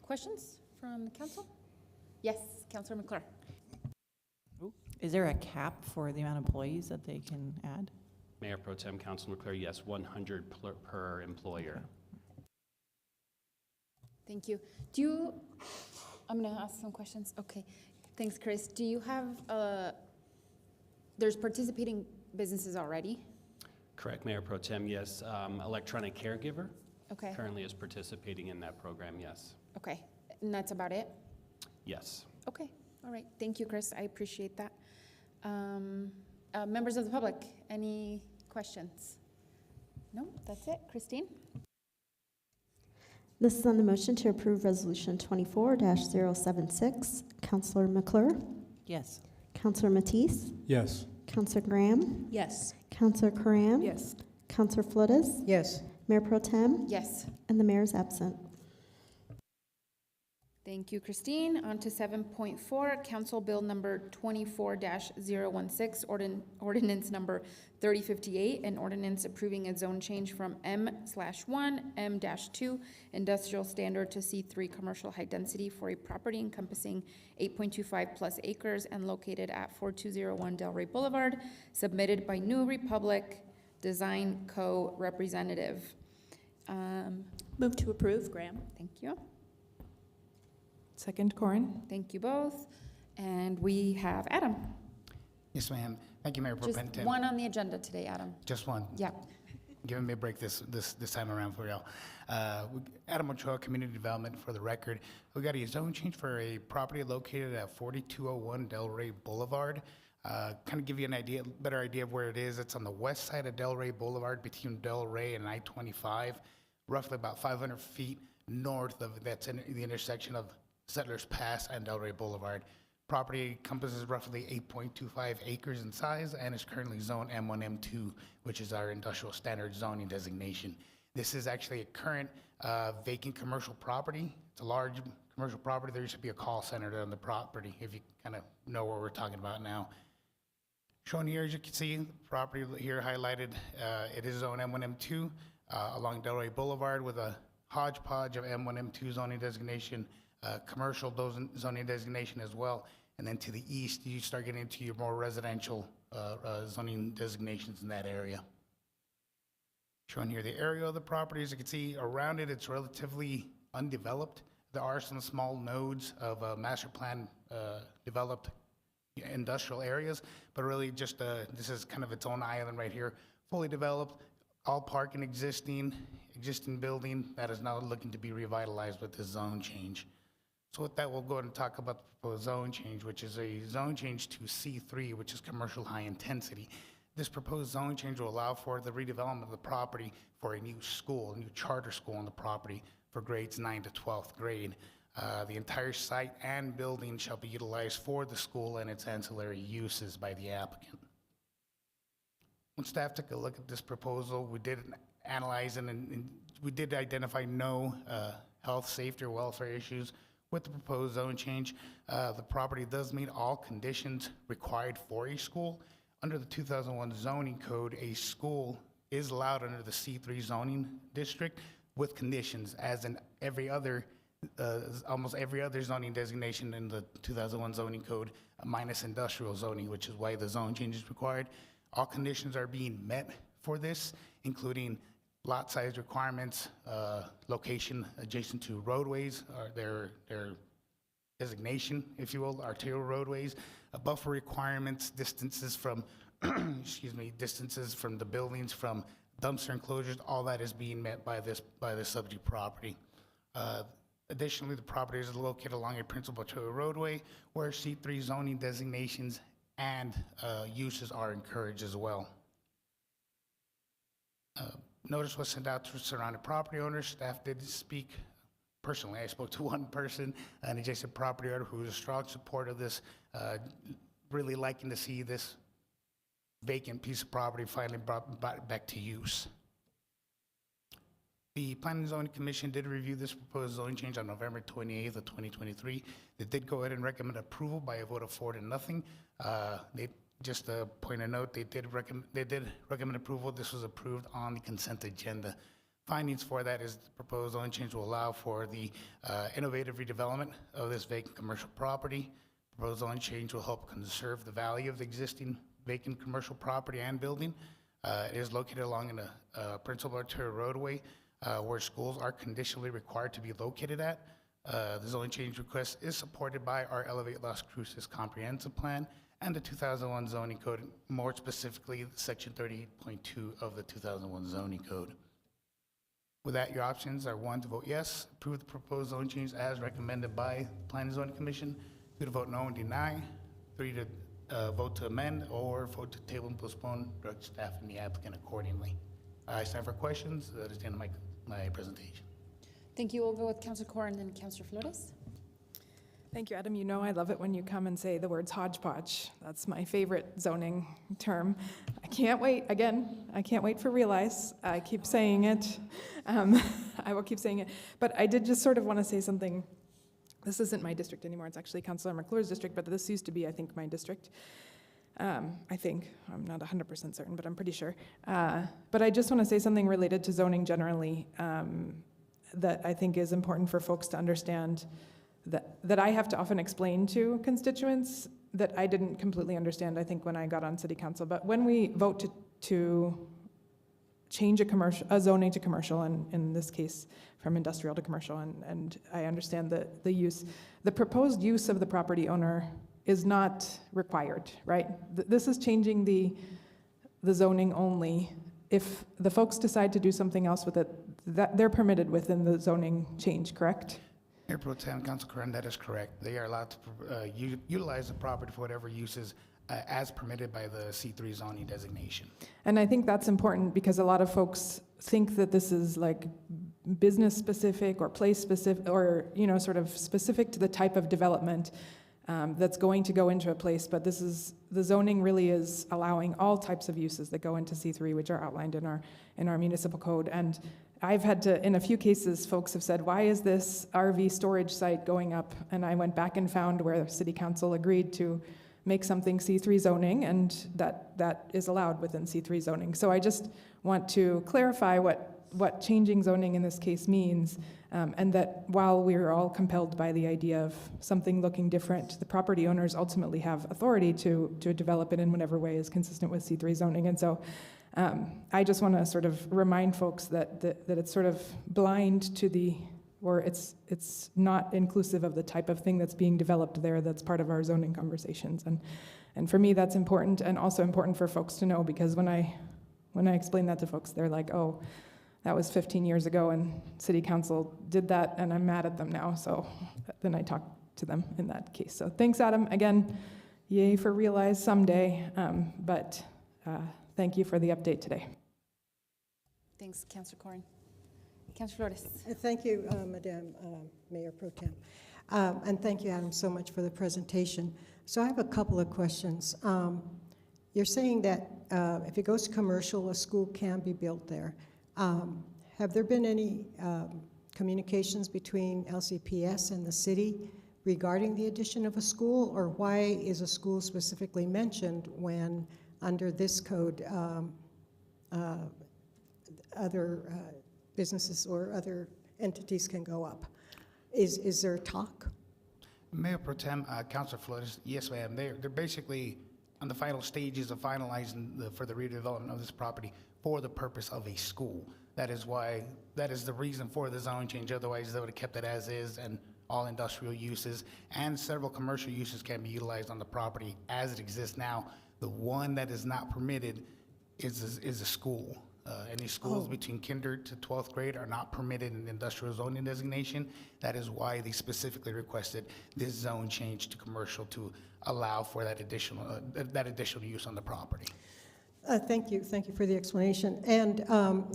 Questions from the council? Yes, Councilor McClure. Is there a cap for the amount of employees that they can add? Mayor Pro Tem, Councilor McClure, yes, 100 per employer. Okay. Thank you. I'm going to ask some questions. Okay. Thanks, Chris. Do you have, there's participating businesses already? Correct, Mayor Pro Tem, yes. Electronic Caregiver Okay, currently is participating in that program, yes. okay. And that's about it? Yes. Okay, all right. Thank you, Chris. I appreciate that. Members of the public, any questions? No, that's it. Christine? This is on the motion to approve Resolution 24-076. Counselor McClure? Yes. Counselor Matisse? Yes. Counselor Graham? Yes. Counselor Karam? Yes. Counselor Flores? Yes. Mayor Pro Tem? Yes. And the mayor is absent. Thank you, Christine. On to 7.4, Council Bill number 24-016, ordinance number 3058, an ordinance approving a zone change from M/1, M-2 industrial standard to C3 commercial high density for a property encompassing 8.25 plus acres and located at 4201 Delray Boulevard, submitted by New Republic Design Co. representative. Move to approve, Graham. Thank you. Second, Corin. Thank you both. And we have Adam. Yes, ma'am. Thank you, Mayor Pro Just Tem. one on the agenda today, Adam. Just one. Yeah. Giving me a break this time around for y'all. Adam Ochoa, Community Development, for the record. We got a zone change for a property located at 4201 Delray Boulevard. Kind of give you an better idea of where it is. It's on the west side of Delray Boulevard between Delray and I-25, roughly about 500 feet north of, that's in the intersection of Settlers Pass and Delray Boulevard. Property encompasses roughly 8.25 acres in size and is currently zoned M1, M2, which is our industrial standard zoning designation. This is actually a current vacant commercial property. It's a large commercial property. There used to be a call center on the property, if you kind of know what we're talking about now. Shown here, as you can see, the property here highlighted, it is zoned M1, M2 along Delray Boulevard with a hodgepodge of M1, M2 zoning designation, commercial zoning designation as well. And then to the east, you start getting into your more residential zoning designations in that area. Showing here the area of the property, as you can see around it, it's relatively undeveloped. There are some small nodes of master plan developed industrial areas, but really just this is kind of its own island right here, fully developed, all parking existing building that is now looking to be revitalized with this zone change. So with that, we'll go ahead and talk about the proposed zone change, which is a zone change to C3, which is commercial high intensity. This proposed zone change will allow for the redevelopment of the property for a new school, a new charter school on the property for grades 9 to 12th grade. The entire site and building shall be utilized for the school and its ancillary uses by the applicant. When staff took a look at this proposal, we did analyze and we did identify no health, safety, or welfare issues with the proposed zone change. The property does meet all conditions required for a school. Under the 2001 zoning code, a school is allowed under the C3 zoning district with conditions, as in every other, almost every other zoning designation in the 2001 zoning code, minus industrial zoning, which is why the zone change is required. All conditions are being met for this, including lot size requirements, location adjacent to roadways, their designation, if you will, arterial roadways, buffer requirements, distances from, distances from the buildings, from dumpster enclosures, all that is being met by this subject property. Additionally, the property is located along a principal arterial roadway where C3 zoning designations and uses are encouraged as well. Notice was sent out to surrounding property owners. Staff did speak. Personally, I spoke to one person, an adjacent property owner who was a strong supporter of this, really liking to see this vacant piece of property finally brought back to use. The Planning and Zoning Commission did review this proposed zoning change on November 28th of 2023. They did go ahead and recommend approval by a vote of 4-0. Just a point of note, they did recommend approval. This was approved on the consent agenda. Findings for that is the proposed zone change will allow for the innovative redevelopment of this vacant commercial property. Proposed zone change will help conserve the value of the existing vacant commercial property and building. It is located along a principal arterial roadway where schools are conditionally required to be located at. The zoning change request is supported by our Elevate Las Cruces comprehensive plan and the 2001 zoning code, more specifically section 38.2 of the 2001 zoning code. With that, your options are 1, to vote yes, approve the proposed zone change as recommended by Planning and Zoning Commission, 2, to vote no and deny, 3, to vote to amend, or vote to table and postpone, direct staff and the applicant accordingly. I stand for questions. That is the end of my presentation. Thank you. We'll go with Councilor Corr and then Councilor Flores. Thank you, Adam. You know I love it when you come and say the words hodgepodge. That's my favorite zoning term. I can't wait, again, I can't wait for Realize. I keep saying it. I will keep saying it. But I did just sort of want to say something. This isn't my district anymore. It's actually Councilor McClure's district, but this used to be, I think, my district. I think. I'm not 100% certain, but I'm pretty sure. But I just want to say something related to zoning generally that I think is important for folks to understand, that I have to often explain to constituents that I didn't completely understand, I think, when I got on city council. But when we vote to change a zoning to commercial, and in this case from industrial to commercial, and I understand the use, the proposed use of the property owner is not required, right? This is changing the zoning only. If the folks decide to do something else with it, that they're permitted within the zoning change, correct? Mayor Pro Tem, Council Curran, that is correct. They are allowed to utilize the property for whatever uses as permitted by the C3 zoning designation. And I think that's important because a lot of folks think that this is like business specific or place specific, or sort of specific to the type of development that's going to go into a place. But the zoning really is allowing all types of uses that go into C3, which are outlined in our municipal code. And I've had to, in a few cases, folks have said, why is this RV storage site going up? And I went back and found where City Council agreed to make something C3 zoning, and that is allowed within C3 zoning. So I just want to clarify what changing zoning in this case means, and that while we're all compelled by the idea of something looking different, the property owners ultimately have authority to develop it in whatever way is consistent with C3 zoning. And so I just want to sort of remind folks that it's sort of blind to or it's not inclusive of the type of thing that's being developed there that's part of our zoning conversations. And for me, that's important, and also important for folks to know, because when I explain that to folks, they're like, oh, that was 15 years ago and City Council did that and I'm mad at them now. So then I talk to them in that case. So thanks, Adam. Again, yay for Realize someday, but thank you for the update today. Thanks, Councilor Corn. Councilor Flores. Thank you, Madam Mayor Pro Tem. And thank you, Adam, so much for the presentation. So I have a couple of questions. You're saying that if it goes to commercial, a school can be built there. Have there been any communications between LCPS and the city regarding the addition of a school, or why is a school specifically mentioned when under this code other businesses or other entities can go up? Is there talk? Mayor Pro Tem, Councilor Flores, yes, ma'am. They're basically on the final stages of finalizing for the redevelopment of this property for the purpose of a school. That is the reason for the zone change. Otherwise, they would have kept it as is, and all industrial uses and several commercial uses can be utilized on the property as it exists now. The one that is not permitted is a school. Any schools between kinder to 12th grade are not permitted in the industrial zoning designation. That is why they specifically requested this zone change to commercial to allow for that additional use on the property. Thank you for the explanation. And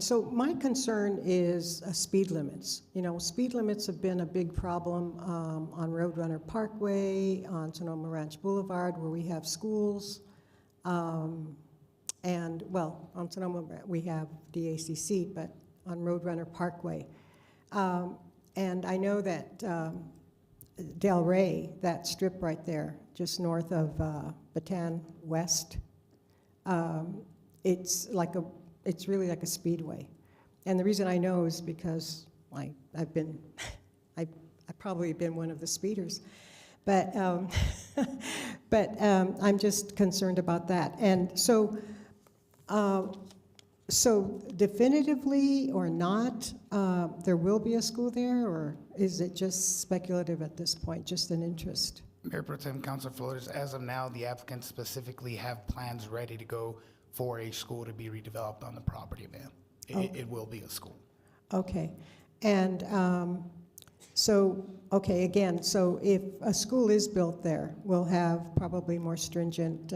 so my concern is speed limits. Speed limits have been a big problem on Roadrunner Parkway, on Sonoma Ranch Boulevard, where we have schools. And, well, on Sonoma, we have DACC, but on Roadrunner Parkway. And I know that Del Rey, that strip right there, just north of Bataan West, it's really like a speedway. And the reason I know is because I've probably been one of the speeders. But I'm just concerned about that. And so So definitively or not, there will be a school there, or is it just speculative at this point, just an interest? Mayor Pro Tem, Councilor Flores, as of now, the applicants specifically have plans ready to go for a school to be redeveloped on the property, ma'am. It will be a school. Okay. And again, so if a school is built there, we'll have probably more stringent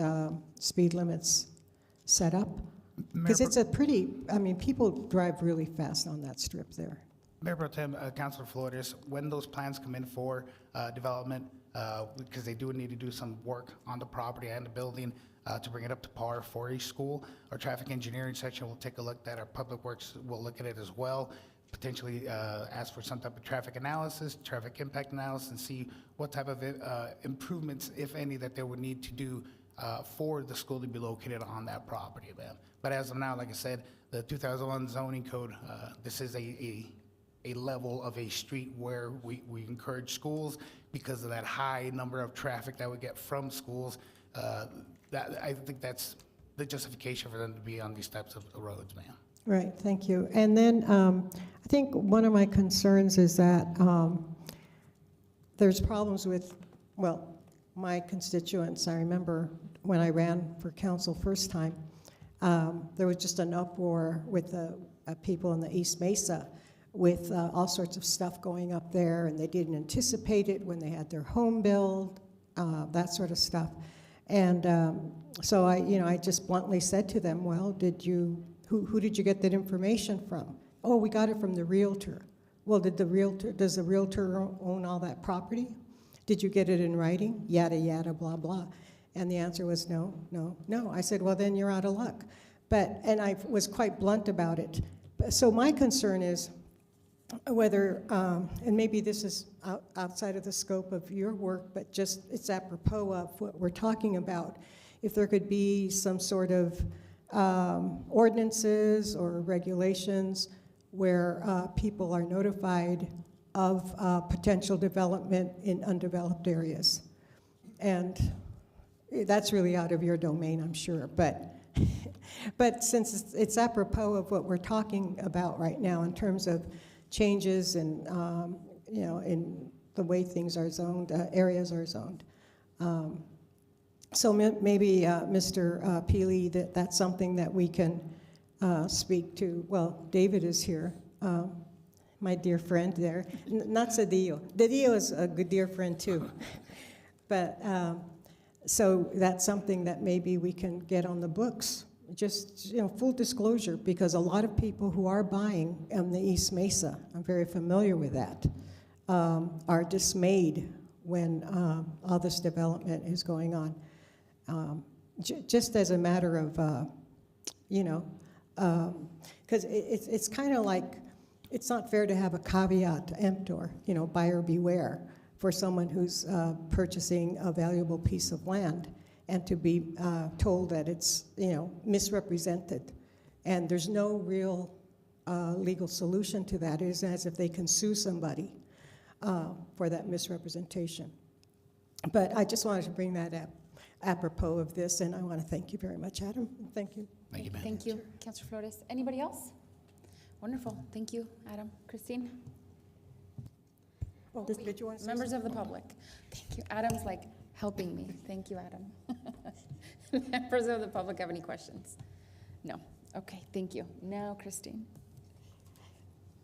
speed limits set up? Because it's a pretty, I mean, people drive really fast on that strip there. Mayor Pro Tem, Councilor Flores, when those plans come in for development, because they do need to do some work on the property and the building to bring it up to par for a school, our traffic engineering section will take a look at that. Our public works will look at it as well, potentially ask for some type of traffic analysis, traffic impact analysis, and see what type of improvements, if any, that they would need to do for the school to be located on that property, ma'am. But as of now, like I said, the 2001 zoning code, this is a level of a street where we encourage schools because of that high number of traffic that we get from schools. I think that's the justification for them to be on these types of roads, ma'am. Right, thank you. And then I think one of my concerns is that there's problems with, well, my constituents. I remember when I ran for council first time, there was just an uproar with the people in the East Mesa with all sorts of stuff going up there, and they didn't anticipate it when they had their home built, that sort of stuff. And so I just bluntly said to them, well, who did you get that information from? Oh, we got it from the realtor. Well, does the realtor own all that property? Did you get it in writing? Yada, yada, blah, blah. And the answer was no, no, no. I said, well, then you're out of luck. And I was quite blunt about it. So my concern is whether, and maybe this is outside of the scope of your work, but just it's apropos of what we're talking about, if there could be some sort of ordinances or regulations where people are notified of potential development in undeveloped areas. And that's really out of your domain, I'm sure, but since it's apropos of what we're talking about right now in terms of changes and in the way things are zoned, areas are zoned. So maybe Mr. Peely, that's something that we can speak to. Well, David is here, my dear friend there. Not Cedillo. Cedillo is a good dear friend too. But so that's something that maybe we can get on the books. Just, full disclosure, because a lot of people who are buying in the East Mesa, I'm very familiar with that, are dismayed when all this development is going on. Just as a matter of, because it's kind of like, it's not fair to have a caveat emptor, buyer beware, for someone who's purchasing a valuable piece of land, and to be told that it's, misrepresented. And there's no real legal solution to that. It is as if they can sue somebody for that misrepresentation. But I just wanted to bring that up apropos of this, and I want to thank you very much, Adam. Thank you. Thank you, ma'am. Thank you, Councilor Flores. Anybody else? Wonderful. Thank you, Adam. Christine? Oh, did you want to say Members something? of the public. Thank you. Adam's like helping me. Thank you, Adam. Members of the public have any questions? No. Okay, thank you. Now, Christine.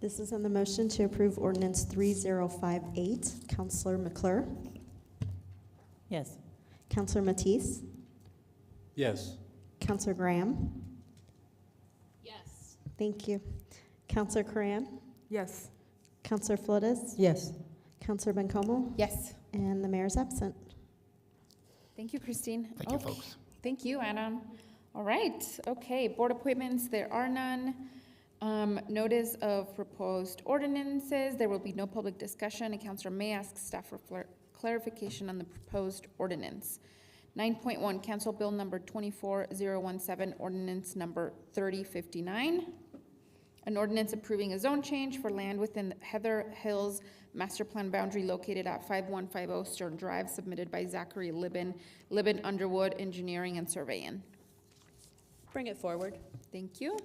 This is on the motion to approve ordinance 3058. Councilor McClure? Yes. Councilor Matisse? Yes. Councilor Graham? Yes. Thank you. Councilor Coran? Yes. Councilor Flores? Yes. Councilor Bencomo? Yes. And the mayor's absent. Thank you, Christine. Thank you, folks. Thank you, Adam. All right, okay, board appointments, there are none. Notice of proposed ordinances, there will be no public discussion. A counselor may ask staff for clarification on the proposed ordinance. 9.1, cancel bill number 24017, ordinance number 3059. An ordinance approving a zone change for land within Heather Hills Master Plan boundary located at 5150 Stern Drive, submitted by Zachary Libin, Underwood Engineering and Surveying. Bring it forward. Thank you.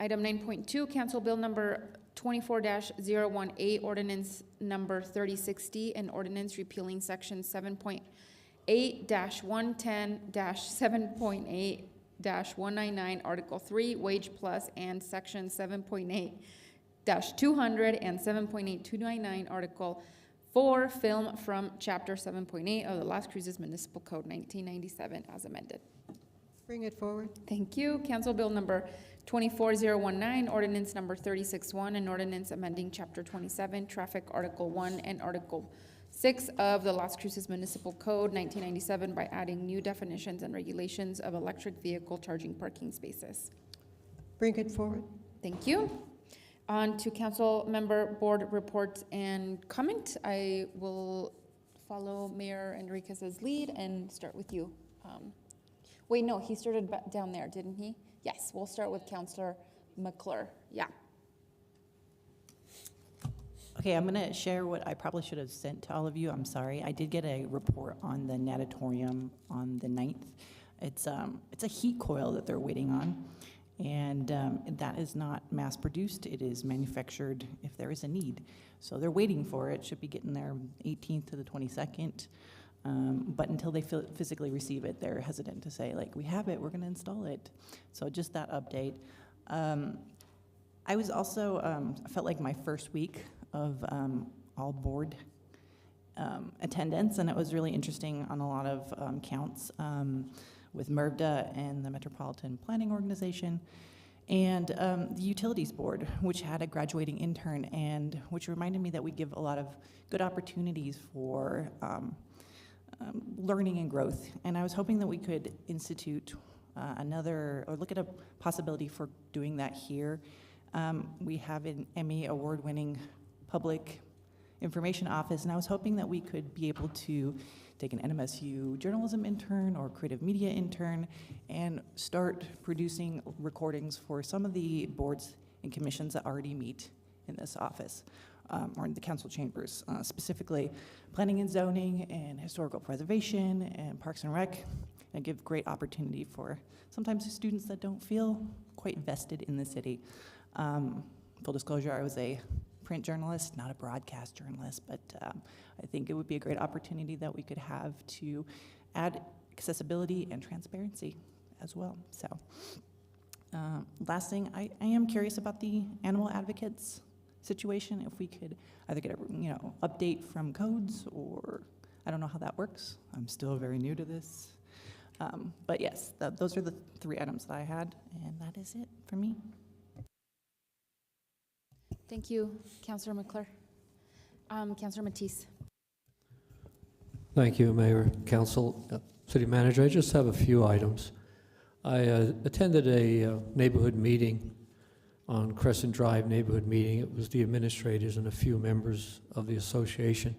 Item 9.2, Council Bill Number 24-018, Ordinance Number 3060, an ordinance repealing Section 7.8-110-7.8-199, Article 3, Wage Plus, and Section 7.8-200 and 7.8299, Article 4, Film from Chapter 7.8 of the Las Cruces Municipal Code 1997 as amended. Bring it forward. Thank you. Council Bill Number 24-019, Ordinance Number 3061, an ordinance amending Chapter 27, Traffic, Article 1 and Article 6 of the Las Cruces Municipal Code 1997 by adding new definitions and regulations of electric vehicle charging parking spaces. Bring it forward. Thank you. On to council member board reports and comment. I will follow Mayor Enriquez's lead and start with you. Wait, no, he started down there, didn't he? Yes, we'll start with Councilor McClure. Yeah. Okay, I'm gonna share what I probably should have sent to all of you. I'm sorry. I did get a report on the natatorium on the 9th. It's a heat coil that they're waiting on. And that is not mass produced. It is manufactured if there is a need. So they're waiting for it. Should be getting there 18th to the 22nd. But until they physically receive it, they're hesitant to say, like, we have it, we're going to install it. So just that update. I was also, I felt like my first week of all board attendance, and it was really interesting on a lot of counts with MIRVDA and the Metropolitan Planning Organization, and the Utilities Board, which had a graduating intern, and which reminded me that we give a lot of good opportunities for learning and growth. And I was hoping that we could institute or look at a possibility for doing that here. We have an Emmy award-winning public information office, and I was hoping that we could be able to take an NMSU journalism intern or creative media intern and start producing recordings for some of the boards and commissions that already meet in this office or in the council chambers, specifically planning and zoning and historical preservation and parks and rec, and give great opportunity for sometimes students that don't feel quite vested in the city. Full disclosure, I was a print journalist, not a broadcast journalist, but I think it would be a great opportunity that we could have to add accessibility and transparency as well. So last thing, I am curious about the animal advocates situation. If we could either get a update from codes, or I don't know how that works. I'm still very new to this. But yes, those are the 3 items that I had, and that is it for me. Thank you, Councilor McClure. Councilor Matisse. Thank you, Mayor, Council, City Manager. I just have a few items. I attended a neighborhood meeting on Crescent Drive neighborhood meeting. It was the administrators and a few members of the association.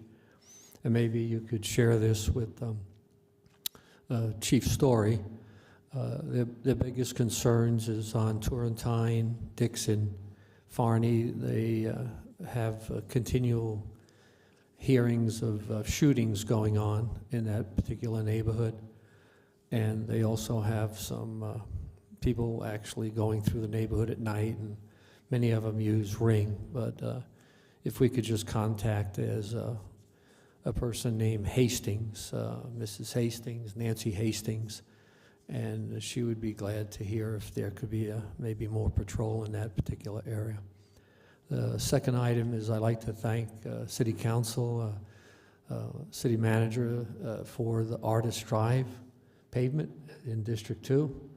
And maybe you could share this with Chief Story. Their biggest concerns is on Turrentine, Dixon, Farney. They have continual hearings of shootings going on in that particular neighborhood. And they also have some people actually going through the neighborhood at night, and many of them use Ring. But if we could just contact as a person named Hastings, Mrs. Hastings, Nancy Hastings, and she would be glad to hear if there could be maybe more patrol in that particular area. The second item is I'd like to thank City Council, City Manager for the Artist Drive pavement in District 2.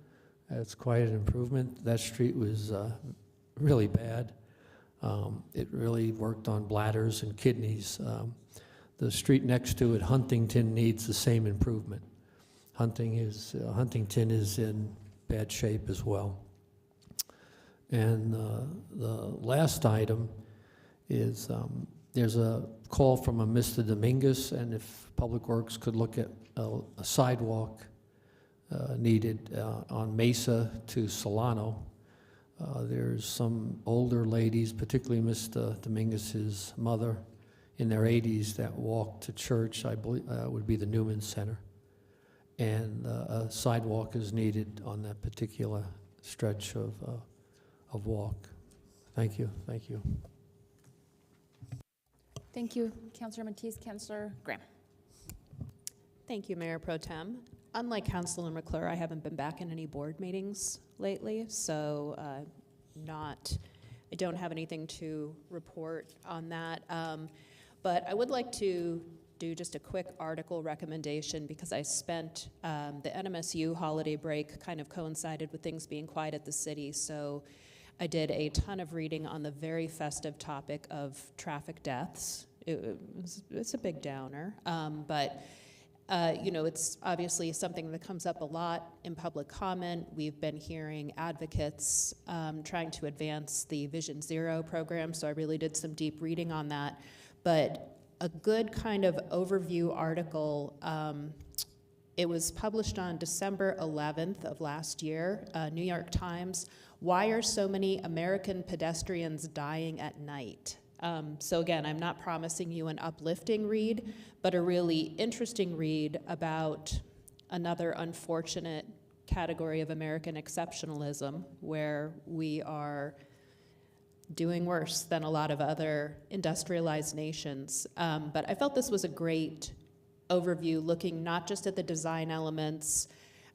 It's quite an improvement. That street was really bad. It really worked on bladders and kidneys. The street next to it, Huntington, needs the same improvement. Huntington is in bad shape as well. And the last item is there's a call from a Mr. Dominguez, and if Public Works could look at a sidewalk needed on Mesa to Solano. There's some older ladies, particularly Mr. Dominguez's mother, in their 80s that walk to church. I believe would be the Newman Center. And a sidewalk is needed on that particular stretch of of walk. Thank you, thank you. Thank you, Councilor Matisse. Councilor Graham. Thank you, Mayor Pro Tem. Unlike Councilor McClure, I haven't been back in any board meetings lately, so I don't have anything to report on that. But I would like to do just a quick article recommendation because I spent the NMSU holiday break kind of coincided with things being quiet at the city, so I did a ton of reading on the very festive topic of traffic deaths. It's a big downer, but it's obviously something that comes up a lot in public comment. We've been hearing advocates trying to advance the Vision Zero program, so I really did some deep reading on that. But a good kind of overview article, it was published on December 11th of last year, New York Times. Why are so many American pedestrians dying at night? So again, I'm not promising you an uplifting read, but a really interesting read about another unfortunate category of American exceptionalism where we are doing worse than a lot of other industrialized nations. But I felt this was a great overview looking not just at the design elements,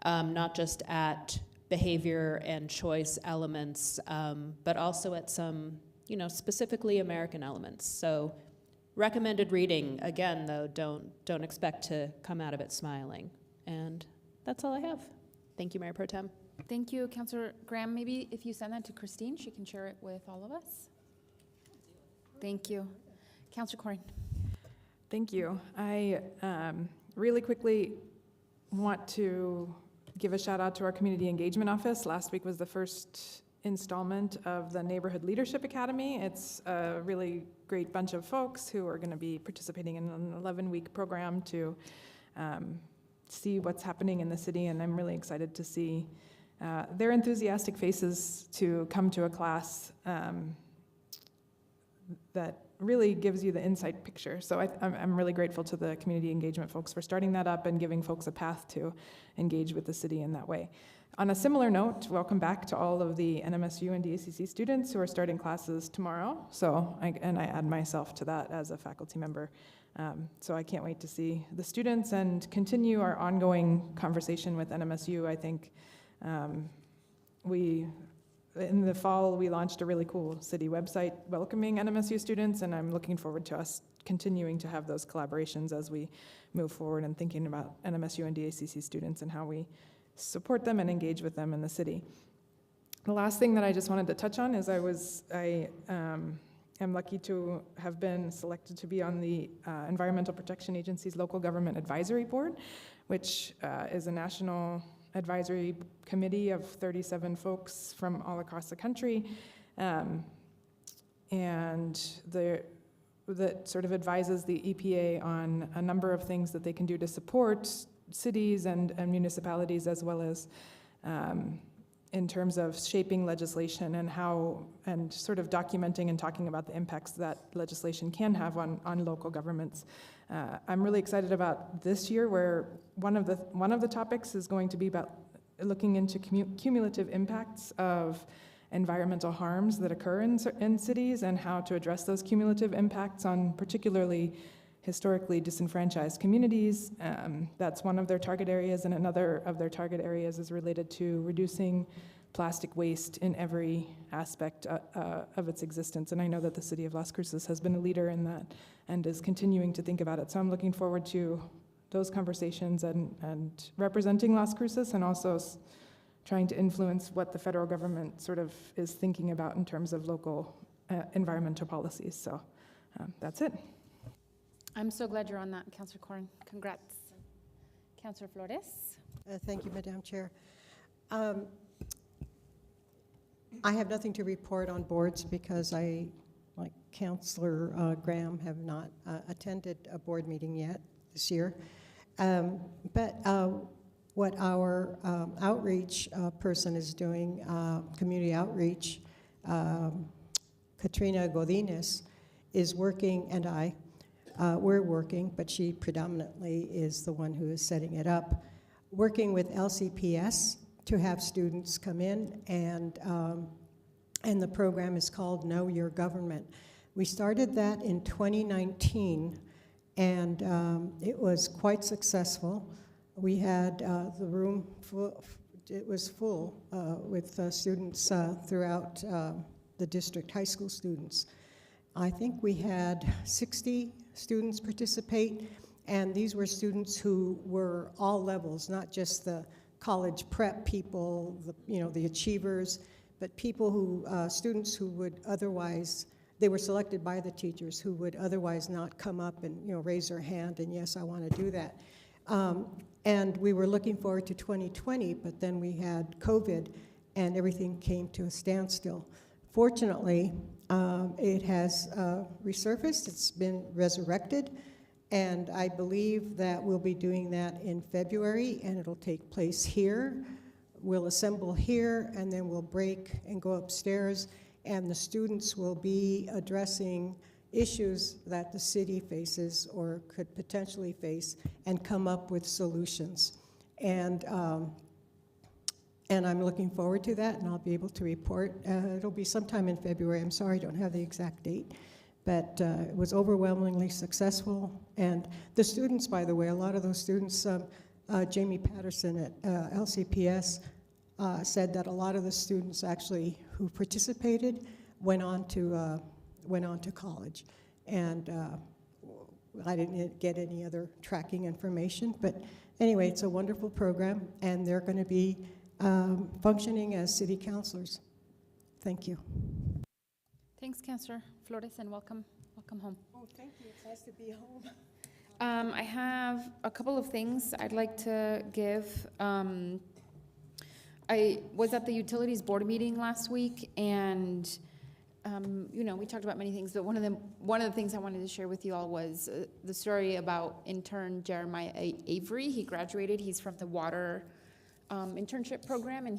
not just at behavior and choice elements, but also at some specifically American elements. So recommended reading, again, though, don't expect to come out of it smiling. And that's all I have. Thank you, Mayor Pro Tem. Thank you, Councilor Graham. Maybe if you send that to Christine, she can share it with all of us. Thank you. Councilor Corrin. Thank you. I really quickly want to give a shout out to our Community Engagement Office. Last week was the first installment of the Neighborhood Leadership Academy. It's a really great bunch of folks who are going to be participating in an 11-week program to see what's happening in the city, and I'm really excited to see their enthusiastic faces to come to a class that really gives you the insight picture. So I'm really grateful to the community engagement folks for starting that up and giving folks a path to engage with the city in that way. On a similar note, welcome back to all of the NMSU and DACC students who are starting classes tomorrow. So I add myself to that as a faculty member. So I can't wait to see the students and continue our ongoing conversation with NMSU. I think in the fall, we launched a really cool city website welcoming NMSU students, and I'm looking forward to us continuing to have those collaborations as we move forward and thinking about NMSU and DACC students and how we support them and engage with them in the city. The last thing that I just wanted to touch on is I am lucky to have been selected to be on the Environmental Protection Agency's Local Government Advisory Board, which is a national advisory committee of 37 folks from all across the country, and that sort of advises the EPA on a number of things that they can do to support cities and municipalities, as well as in terms of shaping legislation and sort of documenting and talking about the impacts that legislation can have on local governments. I'm really excited about this year, where one of the topics is going to be about looking into cumulative impacts of environmental harms that occur in cities and how to address those cumulative impacts on particularly historically disenfranchised communities. That's one of their target areas, and another of their target areas is related to reducing plastic waste in every aspect of its existence. And I know that the city of Las Cruces has been a leader in that and is continuing to think about it. So I'm looking forward to those conversations and representing Las Cruces, and also trying to influence what the federal government sort of is thinking about in terms of local environmental policies. So that's it. I'm so glad you're on that, Councilor Corrin. Congrats. Councilor Flores. Thank you, Madam Chair. I have nothing to report on boards because I, like Councilor Graham, have not attended a board meeting yet this year. But what our outreach person is doing, community outreach, Katrina Godinez, is working, and we're working, but she predominantly is the one who is setting it up, working with LCPS to have students come in and and the program is called Know Your Government. We started that in 2019, and it was quite successful. We had the room full, it was full with students throughout the district, high school students. I think we had 60 students participate, and these were students who were all levels, not just the college prep people, the achievers, but people who, students who would otherwise, they were selected by the teachers who would otherwise not come up and raise their hand and yes, I want to do that. And we were looking forward to 2020, but then we had COVID and everything came to a standstill. Fortunately, it has resurfaced, it's been resurrected, and I believe that we'll be doing that in February, and it'll take place here. We'll assemble here, and then we'll break and go upstairs, and the students will be addressing issues that the city faces or could potentially face and come up with solutions. And I'm looking forward to that, and I'll be able to report. It'll be sometime in February. I'm sorry, I don't have the exact date. But it was overwhelmingly successful. And the students, by the way, a lot of those students, Jamie Patterson at LCPS said that a lot of the students actually who participated went on to college. And I didn't get any other tracking information. But anyway, it's a wonderful program, and they're going to be functioning as city councilors. Thank you. Thanks, Councilor Flores, and welcome home. Oh, thank you. It's nice to be home. I have a couple of things I'd like to give. I was at the Utilities Board meeting last week, and we talked about many things, but one of the things I wanted to share with you all was the story about intern Jeremiah Avery. He graduated. He's from the water internship program, and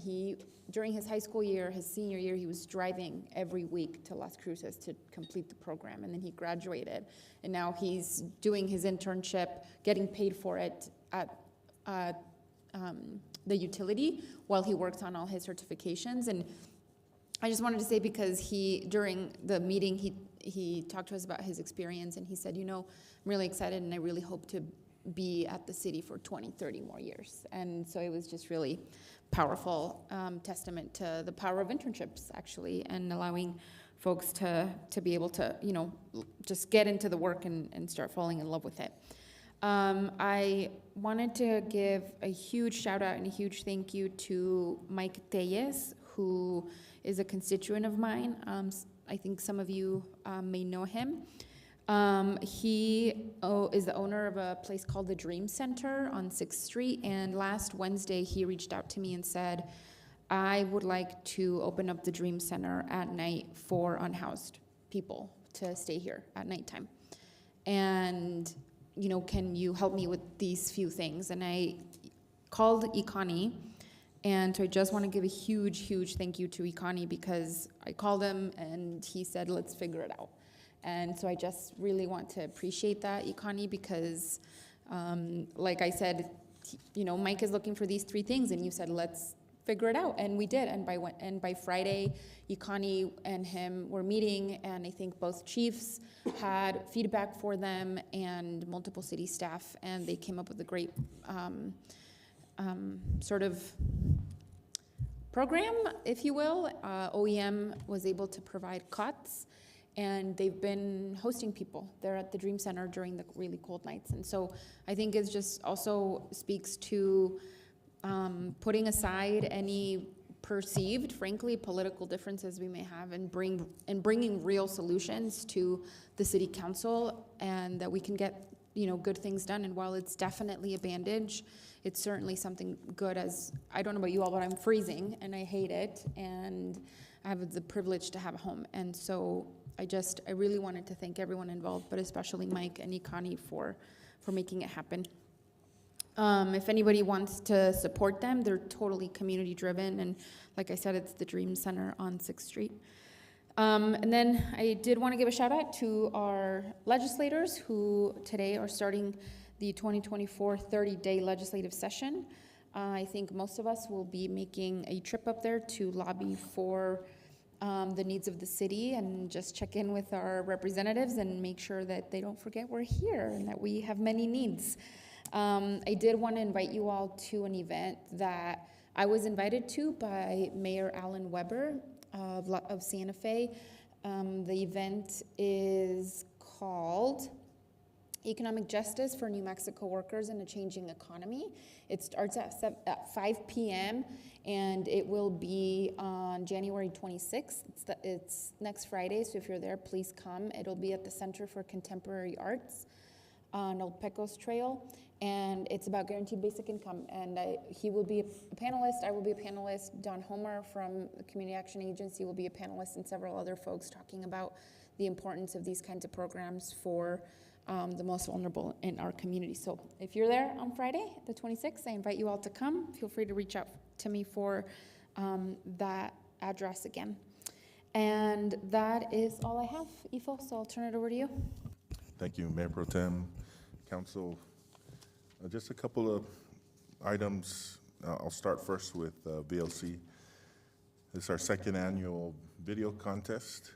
during his high school year, his senior year, he was driving every week to Las Cruces to complete the program, and then he graduated, and now he's doing his internship, getting paid for it at the utility while he works on all his certifications. And I just wanted to say, because during the meeting, he talked to us about his experience, and he said, I'm really excited, and I really hope to be at the city for 20, 30 more years. And so it was just really powerful testament to the power of internships, actually, and allowing folks to be able to, just get into the work and start falling in love with it. I wanted to give a huge shout out and a huge thank you to Mike Tellez, who is a constituent of mine. I think some of you may know him. He is the owner of a place called the Dream Center on 6th Street, and last Wednesday he reached out to me and said, I would like to open up the Dream Center at night for unhoused people to stay here at nighttime. And, can you help me with these few things? And I called Ikani, and so I just want to give a huge, huge thank you to Ikani, because I called him and he said, let's figure it out. And so I just really want to appreciate that, Ikani, because like I said, Mike is looking for these three things, and you said, let's figure it out, and we did. And by Friday, Ikani and him were meeting, and I think both chiefs had feedback for them and multiple city staff, and they came up with a great sort of program, if you will. OEM was able to provide cots, and they've been hosting people there at the Dream Center during the really cold nights. And so I think it just also speaks to putting aside any perceived, frankly, political differences we may have, and bringing real solutions to the city council, and that we can get good things done. And while it's definitely a bandage, it's certainly something good. As I don't know about you all, but I'm freezing and I hate it, and I have the privilege to have a home. And so I really wanted to thank everyone involved, but especially Mike and Ikani for making it happen. If anybody wants to support them, they're totally community driven, and like I said, it's the Dream Center on 6th Street. And then I did want to give a shout out to our legislators who today are starting the 2024 30-day legislative session. I think most of us will be making a trip up there to lobby for the needs of the city and just check in with our representatives and make sure that they don't forget we're here and that we have many needs. I did want to invite you all to an event that I was invited to by Mayor Alan Weber of Santa Fe. The event is called Economic Justice for New Mexico Workers in a Changing Economy. It starts at 5 p.m. and it will be on January 26th. It's next Friday, so if you're there, please come. It'll be at the Center for Contemporary Arts on Old Pecos Trail, and it's about guaranteed basic income. And he will be a panelist, I will be a panelist, Don Homer from the Community Action Agency will be a panelist, and several other folks talking about the importance of these kinds of programs for the most vulnerable in our community. So if you're there on Friday, the 26th, I invite you all to come. Feel free to reach out to me for that address again. And that is all I have, Ifo, so I'll turn it over to you. Thank you, Mayor Pro Tem, Council. Just a couple of items. I'll start first with VLC. This is our second annual video contest.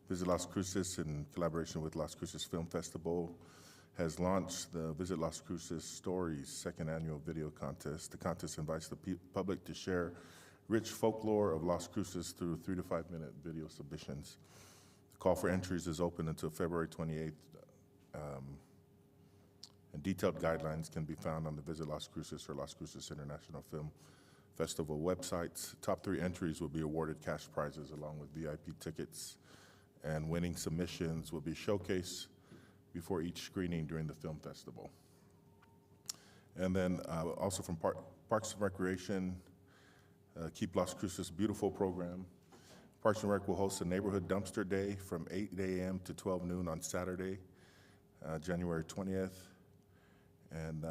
Visit Las Cruces, in collaboration with Las Cruces Film Festival, has launched the Visit Las Cruces Stories second annual video contest. The contest invites the public to share rich folklore of Las Cruces through 3 to 5 minute video submissions. The call for entries is open until February 28th. And detailed guidelines can be found on the Visit Las Cruces or Las Cruces International Film Festival websites. Top 3 entries will be awarded cash prizes along with VIP tickets, and winning submissions will be showcased before each screening during the film festival. And then also from Parks and Recreation, Keep Las Cruces Beautiful program. Parks and Rec will host a neighborhood dumpster day from 8 a.m. to 12 noon on Saturday, January 20th. And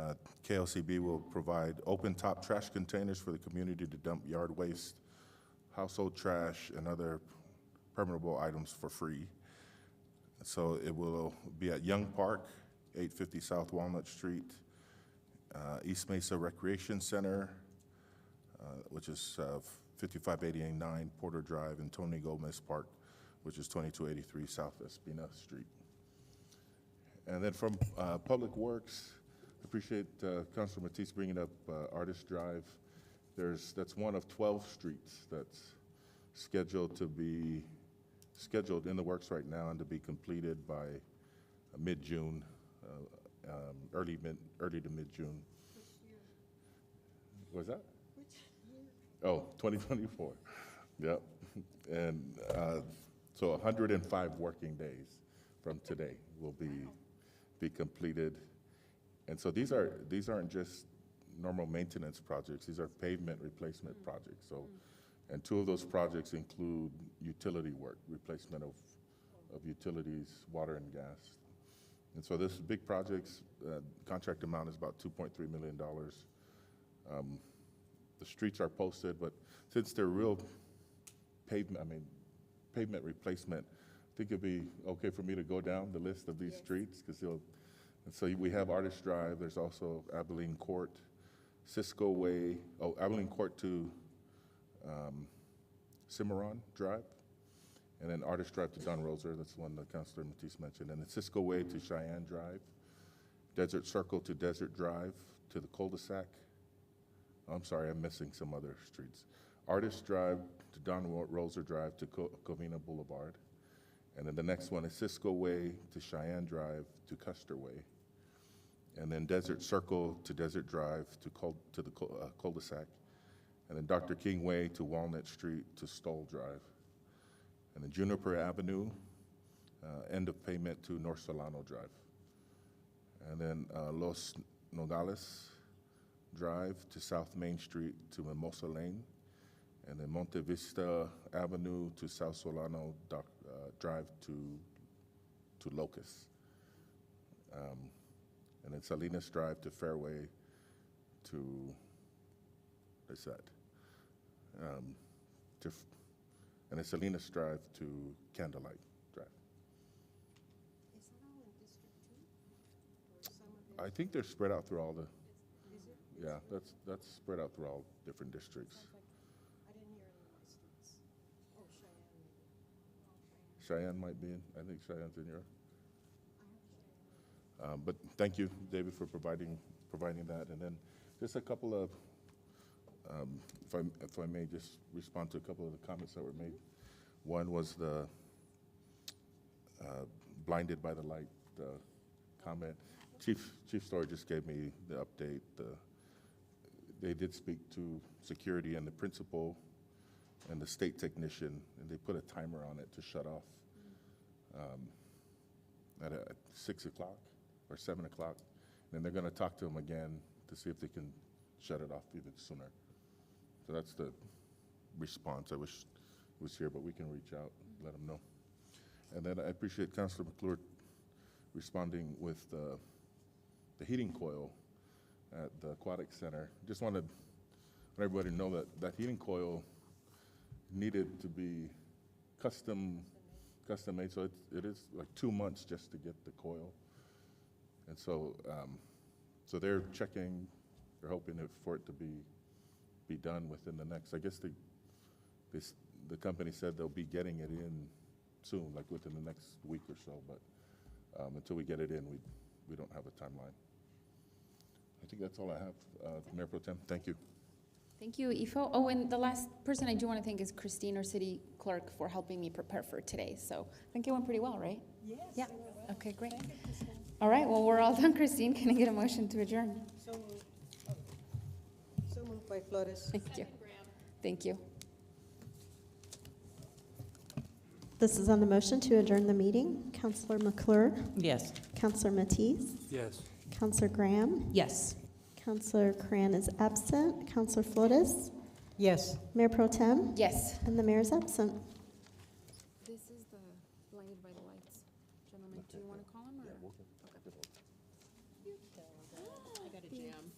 KLCB will provide open top trash containers for the community to dump yard waste, household trash, and other permeable items for free. So it will be at Young Park, 850 South Walnut Street, East Mesa Recreation Center, which is 5589 Porter Drive, and Tony Gomez Park, which is 2283 South Espina Street. And then from Public Works, appreciate Councilor Matisse bringing up Artist Drive. That's one of 12 streets that's scheduled in the works right now and to be completed by mid-June, early to mid-June. What was that? Oh, 2024. Yep. And so 105 working days from today will be completed. And so these aren't just normal maintenance projects. These are pavement replacement projects. So, and 2 of those projects include utility work, replacement of utilities, water and gas. And so this big projects, contract amount is about $2.3 million. The streets are posted, but since they're real pavement replacement, I think it'd be okay for me to go down the list of these streets, because and so we have Artist Drive. There's also Abilene Court, Cisco Way, Abilene Court to Cimarron Drive, and then Artist Drive to Don Roser. That's the one that Councilor Matisse mentioned. And then Cisco Way to Cheyenne Drive, Desert Circle to Desert Drive to the cul-de-sac. I'm sorry, I'm missing some other streets. Artist Drive to Don Roser Drive to Covina Boulevard. And then the next one is Cisco Way to Cheyenne Drive to Custer Way. And then Desert Circle to Desert Drive to the cul-de-sac. And then Dr. King Way to Walnut Street to Stoll Drive. And then Juniper Avenue, end of payment to North Solano Drive. And then Los Nogales Drive to South Main Street to Mimosa Lane. And then Monte Vista Avenue to South Solano Drive to Locust. And then Salinas Drive to Fairway to, what's that? And then Salinas Drive to Candlelight Drive. Is that all in District 2? Or some of it? I think they're spread out through all the, Is it? yeah, that's spread out through all different districts. Sounds like I didn't hear any of my streets. Oh, Cheyenne. Cheyenne might be in. I think Cheyenne's in your. But thank you, David, for providing that. And then just a couple of, if I may just respond to a couple of the comments that were made. One was the blinded by the light comment. Chief Story just gave me the update. They did speak to security and the principal and the state technician, and they put a timer on it to shut off at 6 o'clock or 7 o'clock. And they're going to talk to them again to see if they can shut it off even sooner. So that's the response. I wish it was here, but we can reach out, let them know. And then I appreciate Councilor McClure responding with the heating coil at the Aquatic Center. Just wanted everybody to know that that heating coil needed to be custom made, so it is like 2 months just to get the coil. And so so they're checking, they're hoping for it to be done within the next, I guess the company said they'll be getting it in soon, like within the next week or so, but until we get it in, we don't have a timeline. I think that's all I have, Mayor Pro Tem. Thank you. Thank you, Ifo. Oh, and the last person I do want to thank is Christine, our city clerk, for helping me prepare for today. So I think it went pretty well, right? Yes. Yeah. Okay, great. All right, well, we're all done, Christine. Can I get a motion to adjourn? So moved. So moved by Flores. Thank you. Thank you. This is on the motion to adjourn the meeting. Councilor McClure? Yes. Councilor Matisse? Yes. Councilor Graham? Yes. Councilor Cran is absent. Councilor Flores? Yes. Mayor Pro Tem? Yes. And the mayor is absent. This is the blinded by the lights. Gentlemen, do you want to call him or? I got a jam.